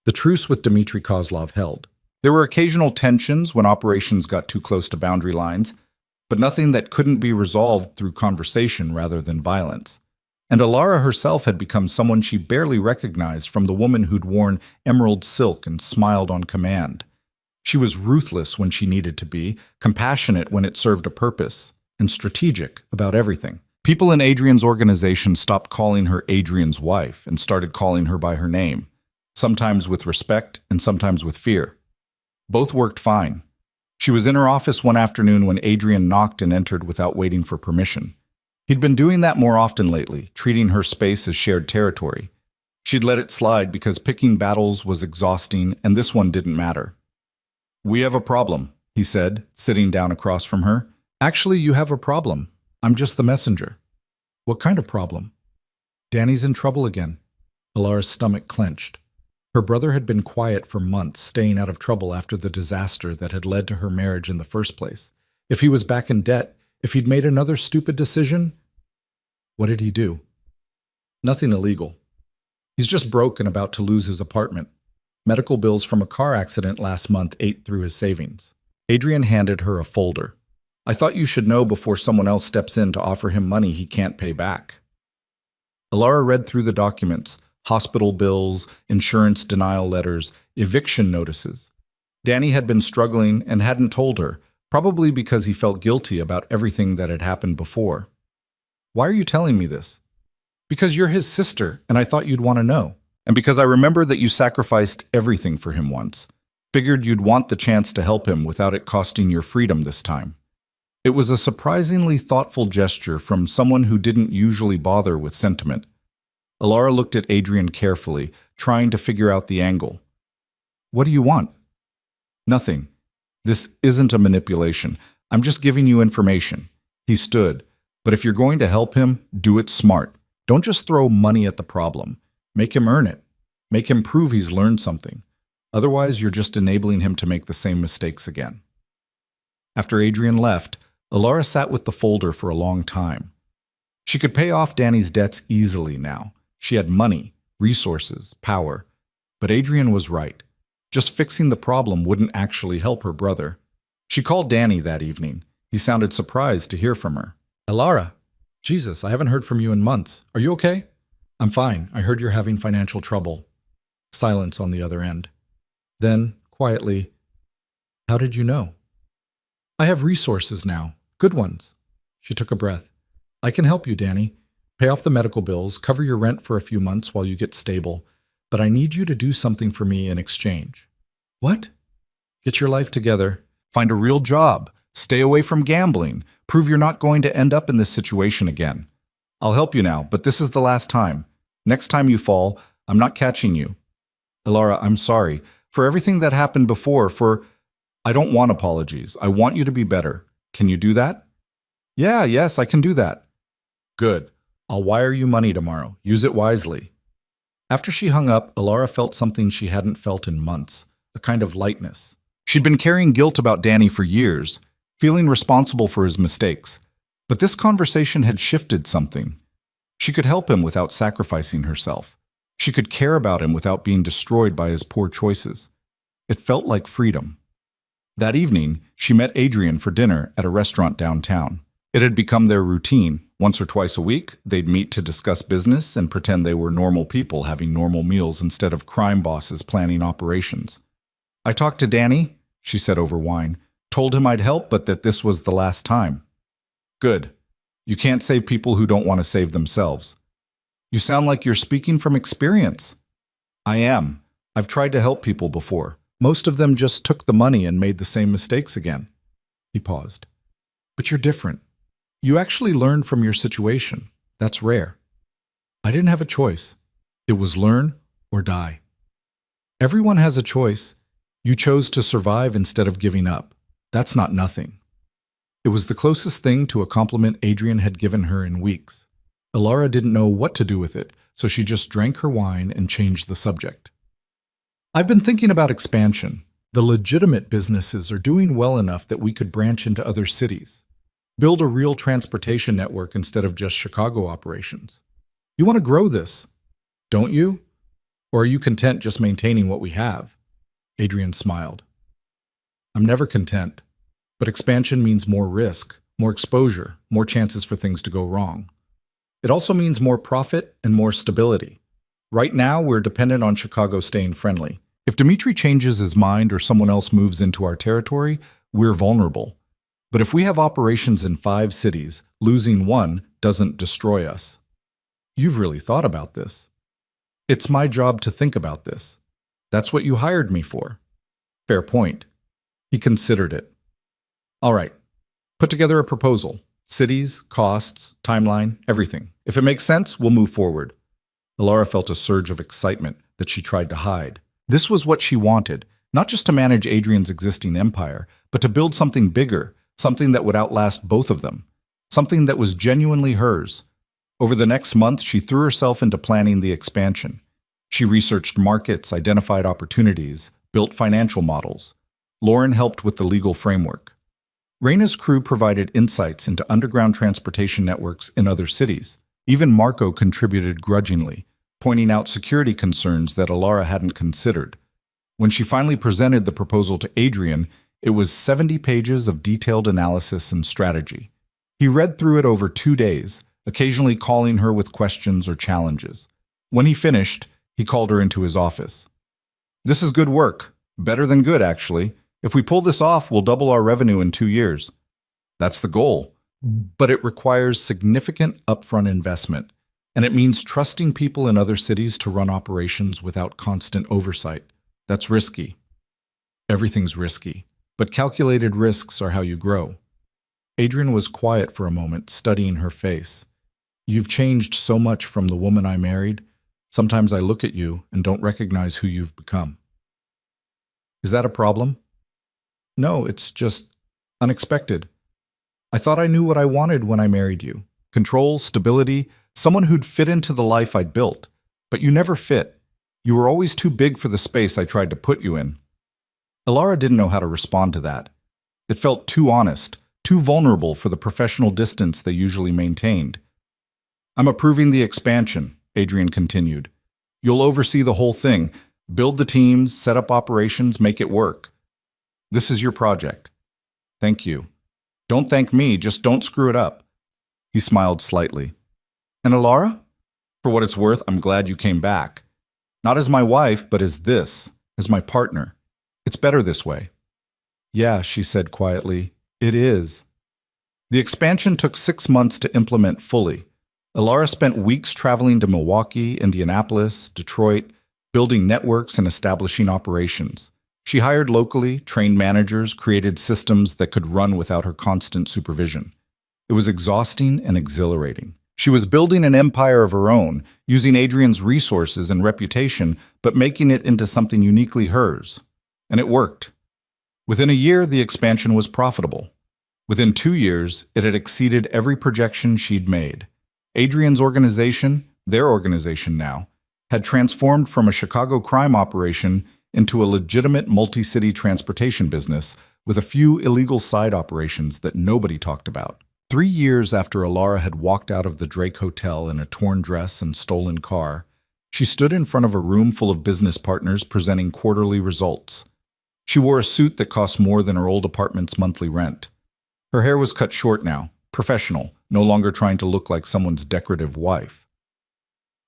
The truce with Dmitry Kozlov held. There were occasional tensions when operations got too close to boundary lines, but nothing that couldn't be resolved through conversation rather than violence. And Alara herself had become someone she barely recognized from the woman who'd worn emerald silk and smiled on command. She was ruthless when she needed to be, compassionate when it served a purpose, and strategic about everything. People in Adrian's organization stopped calling her Adrian's wife and started calling her by her name, sometimes with respect and sometimes with fear. Both worked fine. She was in her office one afternoon when Adrian knocked and entered without waiting for permission. He'd been doing that more often lately, treating her space as shared territory. She'd let it slide because picking battles was exhausting and this one didn't matter. We have a problem, he said, sitting down across from her. Actually, you have a problem. I'm just the messenger. What kind of problem? Danny's in trouble again. Alara's stomach clenched. Her brother had been quiet for months, staying out of trouble after the disaster that had led to her marriage in the first place. If he was back in debt, if he'd made another stupid decision, what did he do? Nothing illegal. He's just broke and about to lose his apartment. Medical bills from a car accident last month ate through his savings. Adrian handed her a folder. I thought you should know before someone else steps in to offer him money he can't pay back. Alara read through the documents. Hospital bills, insurance denial letters, eviction notices. Danny had been struggling and hadn't told her, probably because he felt guilty about everything that had happened before. Why are you telling me this? Because you're his sister, and I thought you'd want to know. And because I remember that you sacrificed everything for him once. Figured you'd want the chance to help him without it costing your freedom this time. It was a surprisingly thoughtful gesture from someone who didn't usually bother with sentiment. Alara looked at Adrian carefully, trying to figure out the angle. What do you want? Nothing. This isn't a manipulation. I'm just giving you information. He stood. But if you're going to help him, do it smart. Don't just throw money at the problem. Make him earn it. Make him prove he's learned something. Otherwise, you're just enabling him to make the same mistakes again. After Adrian left, Alara sat with the folder for a long time. She could pay off Danny's debts easily now. She had money, resources, power. But Adrian was right. Just fixing the problem wouldn't actually help her brother. She called Danny that evening. He sounded surprised to hear from her. Alara, Jesus, I haven't heard from you in months. Are you okay? I'm fine. I heard you're having financial trouble. Silence on the other end. Then, quietly, how did you know? I have resources now. Good ones. She took a breath. I can help you, Danny. Pay off the medical bills, cover your rent for a few months while you get stable, but I need you to do something for me in exchange. What? Get your life together. Find a real job. Stay away from gambling. Prove you're not going to end up in this situation again. I'll help you now, but this is the last time. Next time you fall, I'm not catching you. Elara, I'm sorry. For everything that happened before, I don't want apologies. I want you to be better. Can you do that? Yes, I can do that. Good. I'll wire you money tomorrow. Use it wisely. After she hung up, Elara felt something she hadn't felt in months, a kind of lightness. She'd been carrying guilt about Danny for years, feeling responsible for his mistakes. But this conversation had shifted something. She could help him without sacrificing herself. She could care about him without being destroyed by his poor choices. It felt like freedom. That evening, she met Adrian for dinner at a restaurant downtown. It had become their routine. Once or twice a week, they'd meet to discuss business and pretend they were normal people having normal meals instead of crime bosses planning operations. I talked to Danny, she said over wine. Told him I'd help, but that this was the last time. Good. You can't save people who don't want to save themselves. You sound like you're speaking from experience. I am. I've tried to help people before. Most of them just took the money and made the same mistakes again. He paused. But you're different. You actually learned from your situation. That's rare. I didn't have a choice. It was learn or die. Everyone has a choice. You chose to survive instead of giving up. That's not nothing. It was the closest thing to a compliment Adrian had given her in weeks. Elara didn't know what to do with it, so she just drank her wine and changed the subject. I've been thinking about expansion. The legitimate businesses are doing well enough that we could branch into other cities. Build a real transportation network instead of just Chicago operations. You want to grow this, don't you? Or are you content just maintaining what we have? Adrian smiled. I'm never content, but expansion means more risk, more exposure, more chances for things to go wrong. It also means more profit and more stability. Right now, we're dependent on Chicago staying friendly. If Dimitri changes his mind or someone else moves into our territory, we're vulnerable. But if we have operations in 5 cities, losing one doesn't destroy us. You've really thought about this. It's my job to think about this. That's what you hired me for. Fair point. He considered it. All right. Put together a proposal. Cities, costs, timeline, everything. If it makes sense, we'll move forward. Elara felt a surge of excitement that she tried to hide. This was what she wanted, not just to manage Adrian's existing empire, but to build something bigger, something that would outlast both of them, something that was genuinely hers. Over the next month, she threw herself into planning the expansion. She researched markets, identified opportunities, built financial models. Lauren helped with the legal framework. Reina's crew provided insights into underground transportation networks in other cities. Even Marco contributed grudgingly, pointing out security concerns that Elara hadn't considered. When she finally presented the proposal to Adrian, it was 70 pages of detailed analysis and strategy. He read through it over 2 days, occasionally calling her with questions or challenges. When he finished, he called her into his office. This is good work. Better than good, actually. If we pull this off, we'll double our revenue in 2 years. That's the goal. But it requires significant upfront investment, and it means trusting people in other cities to run operations without constant oversight. That's risky. Everything's risky, but calculated risks are how you grow. Adrian was quiet for a moment, studying her face. You've changed so much from the woman I married. Sometimes I look at you and don't recognize who you've become. Is that a problem? No, it's just unexpected. I thought I knew what I wanted when I married you. Control, stability, someone who'd fit into the life I'd built. But you never fit. You were always too big for the space I tried to put you in. Elara didn't know how to respond to that. It felt too honest, too vulnerable for the professional distance they usually maintained. I'm approving the expansion, Adrian continued. You'll oversee the whole thing, build the teams, set up operations, make it work. This is your project. Thank you. Don't thank me, just don't screw it up. He smiled slightly. And Elara? For what it's worth, I'm glad you came back. Not as my wife, but as my partner. It's better this way. Yeah, she said quietly. It is. The expansion took 6 months to implement fully. Elara spent weeks traveling to Milwaukee, Indianapolis, Detroit, building networks and establishing operations. She hired locally, trained managers, created systems that could run without her constant supervision. It was exhausting and exhilarating. She was building an empire of her own, using Adrian's resources and reputation, but making it into something uniquely hers. And it worked. Within a year, the expansion was profitable. Within 2 years, it had exceeded every projection she'd made. Adrian's organization, their organization now, had transformed from a Chicago crime operation into a legitimate multi-city transportation business with a few illegal side operations that nobody talked about. 3 years after Alara had walked out of the Drake Hotel in a torn dress and stolen car, she stood in front of a room full of business partners presenting quarterly results. She wore a suit that cost more than her old apartment's monthly rent. Her hair was cut short now, professional, no longer trying to look like someone's decorative wife.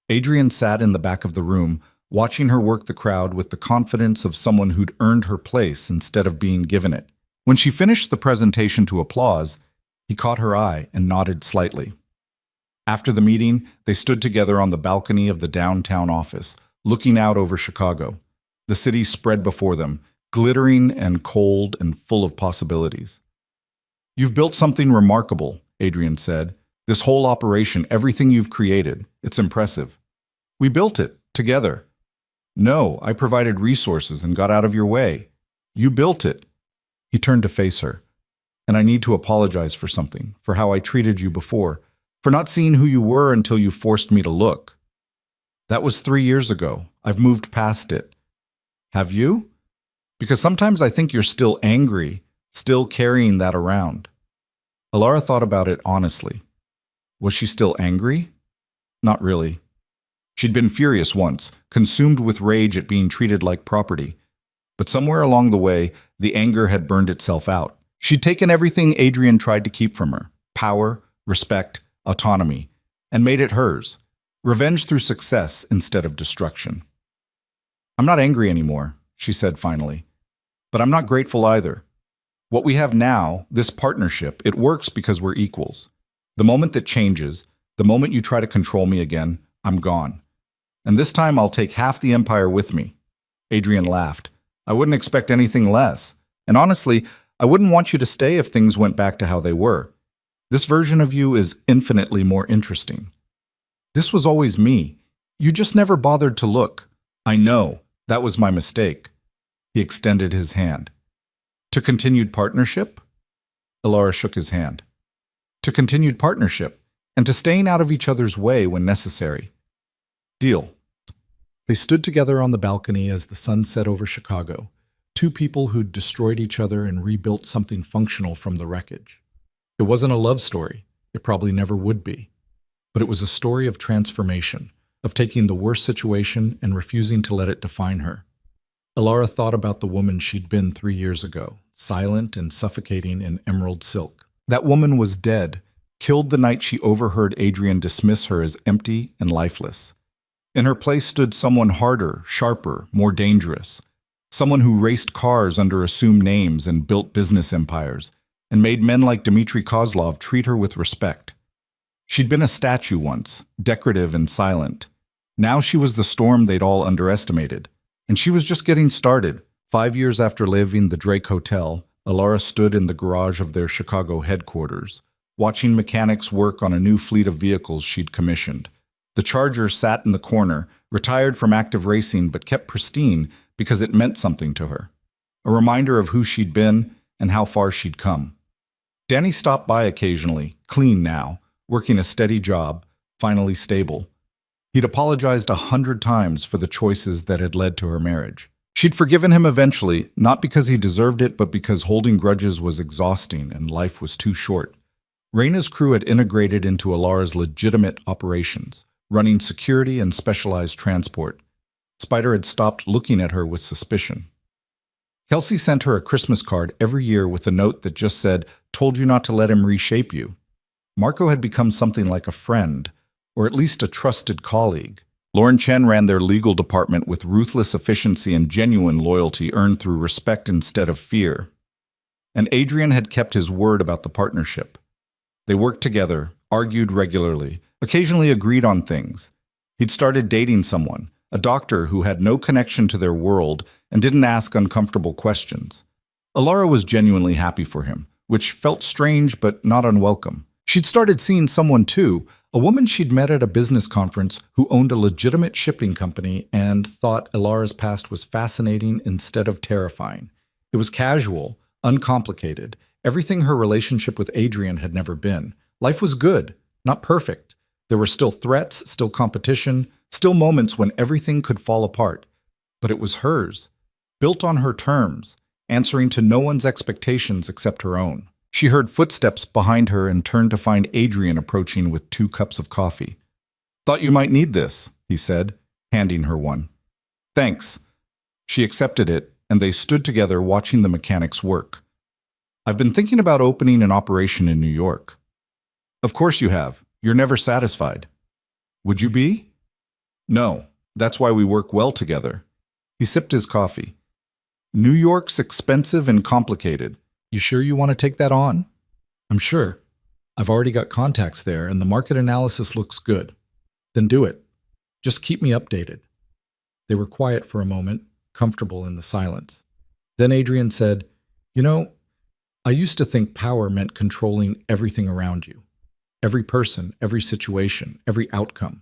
Adrian sat in the back of the room, watching her work the crowd with the confidence of someone who'd earned her place instead of being given it. When she finished the presentation to applause, he caught her eye and nodded slightly. After the meeting, they stood together on the balcony of the downtown office, looking out over Chicago. The city spread before them, glittering and cold and full of possibilities. "You've built something remarkable," Adrian said. "This whole operation, everything you've created, it's impressive." "We built it, together." "No, I provided resources and got out of your way. You built it." He turned to face her. "And I need to apologize for something, for how I treated you before, for not seeing who you were until you forced me to look. That was 3 years ago. I've moved past it." "Have you? Because sometimes I think you're still angry, still carrying that around." Alara thought about it honestly. Was she still angry? Not really. She'd been furious once, consumed with rage at being treated like property. But somewhere along the way, the anger had burned itself out. She'd taken everything Adrian tried to keep from her, power, respect, autonomy, and made it hers. Revenge through success instead of destruction. "I'm not angry anymore," she said finally. "But I'm not grateful either. What we have now, this partnership, it works because we're equals. The moment that changes, the moment you try to control me again, I'm gone. And this time I'll take half the empire with me." Adrian laughed. "I wouldn't expect anything less. And honestly, I wouldn't want you to stay if things went back to how they were. This version of you is infinitely more interesting. This was always me. You just never bothered to look. I know. That was my mistake." He extended his hand. "To continued partnership?" Alara shook his hand. "To continued partnership, and to staying out of each other's way when necessary." "Deal." They stood together on the balcony as the sun set over Chicago, two people who'd destroyed each other and rebuilt something functional from the wreckage. It wasn't a love story. It probably never would be. But it was a story of transformation, of taking the worst situation and refusing to let it define her. Alara thought about the woman she'd been 3 years ago, silent and suffocating in emerald silk. That woman was dead, killed the night she overheard Adrian dismiss her as empty and lifeless. In her place stood someone harder, sharper, more dangerous. Someone who raced cars under assumed names and built business empires, and made men like Dmitry Kozlov treat her with respect. She'd been a statue once, decorative and silent. Now she was the storm they'd all underestimated. And she was just getting started. 5 years after leaving the Drake Hotel, Alara stood in the garage of their Chicago headquarters, watching mechanics work on a new fleet of vehicles she'd commissioned. The Charger sat in the corner, retired from active racing but kept pristine because it meant something to her. A reminder of who she'd been and how far she'd come. Danny stopped by occasionally, clean now, working a steady job, finally stable. He'd apologized 100 times for the choices that had led to her marriage. She'd forgiven him eventually, not because he deserved it, but because holding grudges was exhausting and life was too short. Raina's crew had integrated into Alara's legitimate operations, running security and specialized transport. Spider had stopped looking at her with suspicion. Kelsey sent her a Christmas card every year with a note that just said, "Told you not to let him reshape you." Marco had become something like a friend, or at least a trusted colleague. Lauren Chen ran their legal department with ruthless efficiency and genuine loyalty earned through respect instead of fear. And Adrian had kept his word about the partnership. They worked together, argued regularly, occasionally agreed on things. He'd started dating someone, a doctor who had no connection to their world and didn't ask uncomfortable questions. Alara was genuinely happy for him, which felt strange but not unwelcome. She'd started seeing someone too, a woman she'd met at a business conference who owned a legitimate shipping company and thought Alara's past was fascinating instead of terrifying. It was casual, uncomplicated, everything her relationship with Adrian had never been. Life was good, not perfect. There were still threats, still competition, still moments when everything could fall apart. But it was hers, built on her terms, answering to no one's expectations except her own. She heard footsteps behind her and turned to find Adrian approaching with 2 cups of coffee. "Thought you might need this," he said, handing her one. "Thanks." She accepted it, and they stood together watching the mechanics work. "I've been thinking about opening an operation in New York." "Of course you have. You're never satisfied." "Would you be?" "No. That's why we work well together." He sipped his coffee. "New York's expensive and complicated. You sure you want to take that on?" "I'm sure. I've already got contacts there, and the market analysis looks good." "Then do it. Just keep me updated." They were quiet for a moment, comfortable in the silence. Then Adrian said, "You know, I used to think power meant controlling everything around you. Every person, every situation, every outcome.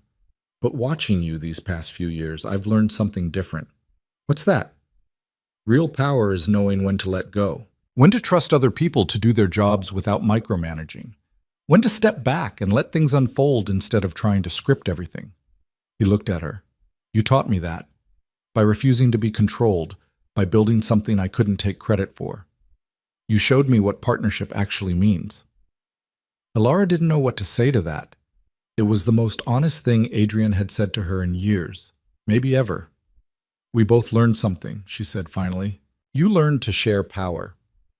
But watching you these past few years, I've learned something different." "What's that?" "Real power is knowing when to let go. When to trust other people to do their jobs without micromanaging. When to step back and let things unfold instead of trying to script everything." He looked at her. "You taught me that. By refusing to be controlled, by building something I couldn't take credit for. You showed me what partnership actually means." Alara didn't know what to say to that. It was the most honest thing Adrian had said to her in years, maybe ever. "We both learned something," she said finally. "You learned to share power.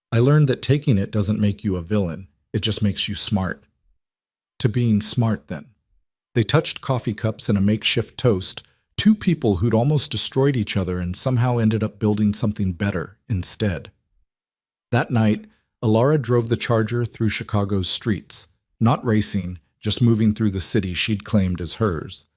I learned that taking it doesn't make you a villain. It just makes you smart." To being smart, then. They touched coffee cups and a makeshift toast, 2 people who'd almost destroyed each other and somehow ended up building something better instead. That night, Alara drove the Charger through Chicago's streets, not racing, just moving through the city she'd claimed as hers.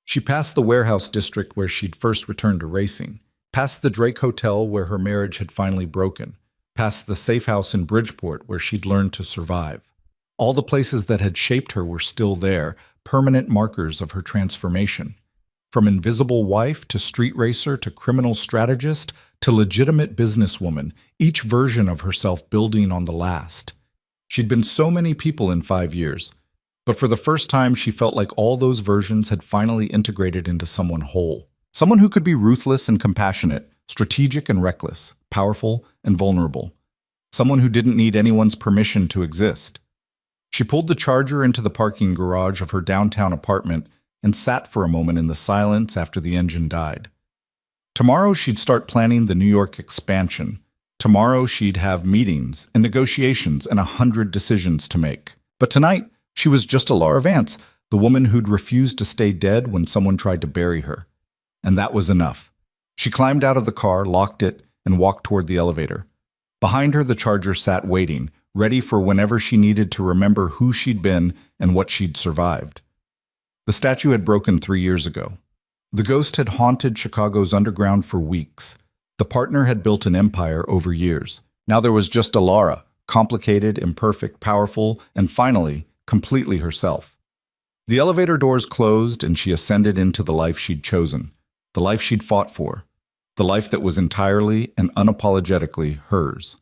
She passed the warehouse district where she'd first returned to racing, past the Drake Hotel where her marriage had finally broken, past the safe house in Bridgeport where she'd learned to survive. All the places that had shaped her were still there, permanent markers of her transformation. From invisible wife to street racer to criminal strategist to legitimate businesswoman, each version of herself building on the last. She'd been so many people in 5 years, but for the first time she felt like all those versions had finally integrated into someone whole. Someone who could be ruthless and compassionate, strategic and reckless, powerful and vulnerable. Someone who didn't need anyone's permission to exist. She pulled the Charger into the parking garage of her downtown apartment and sat for a moment in the silence after the engine died. Tomorrow she'd start planning the New York expansion. Tomorrow she'd have meetings and negotiations and 100 decisions to make. But tonight, she was just Alara Vance, the woman who'd refused to stay dead when someone tried to bury her. And that was enough. She climbed out of the car, locked it, and walked toward the elevator. Behind her, the Charger sat waiting, ready for whenever she needed to remember who she'd been and what she'd survived. The statue had broken 3 years ago. The ghost had haunted Chicago's underground for weeks. The partner had built an empire over years. Now there was just Alara, complicated, imperfect, powerful, and finally, completely herself. The elevator doors closed and she ascended into the life she'd chosen, the life she'd fought for, the life that was entirely and unapologetically hers.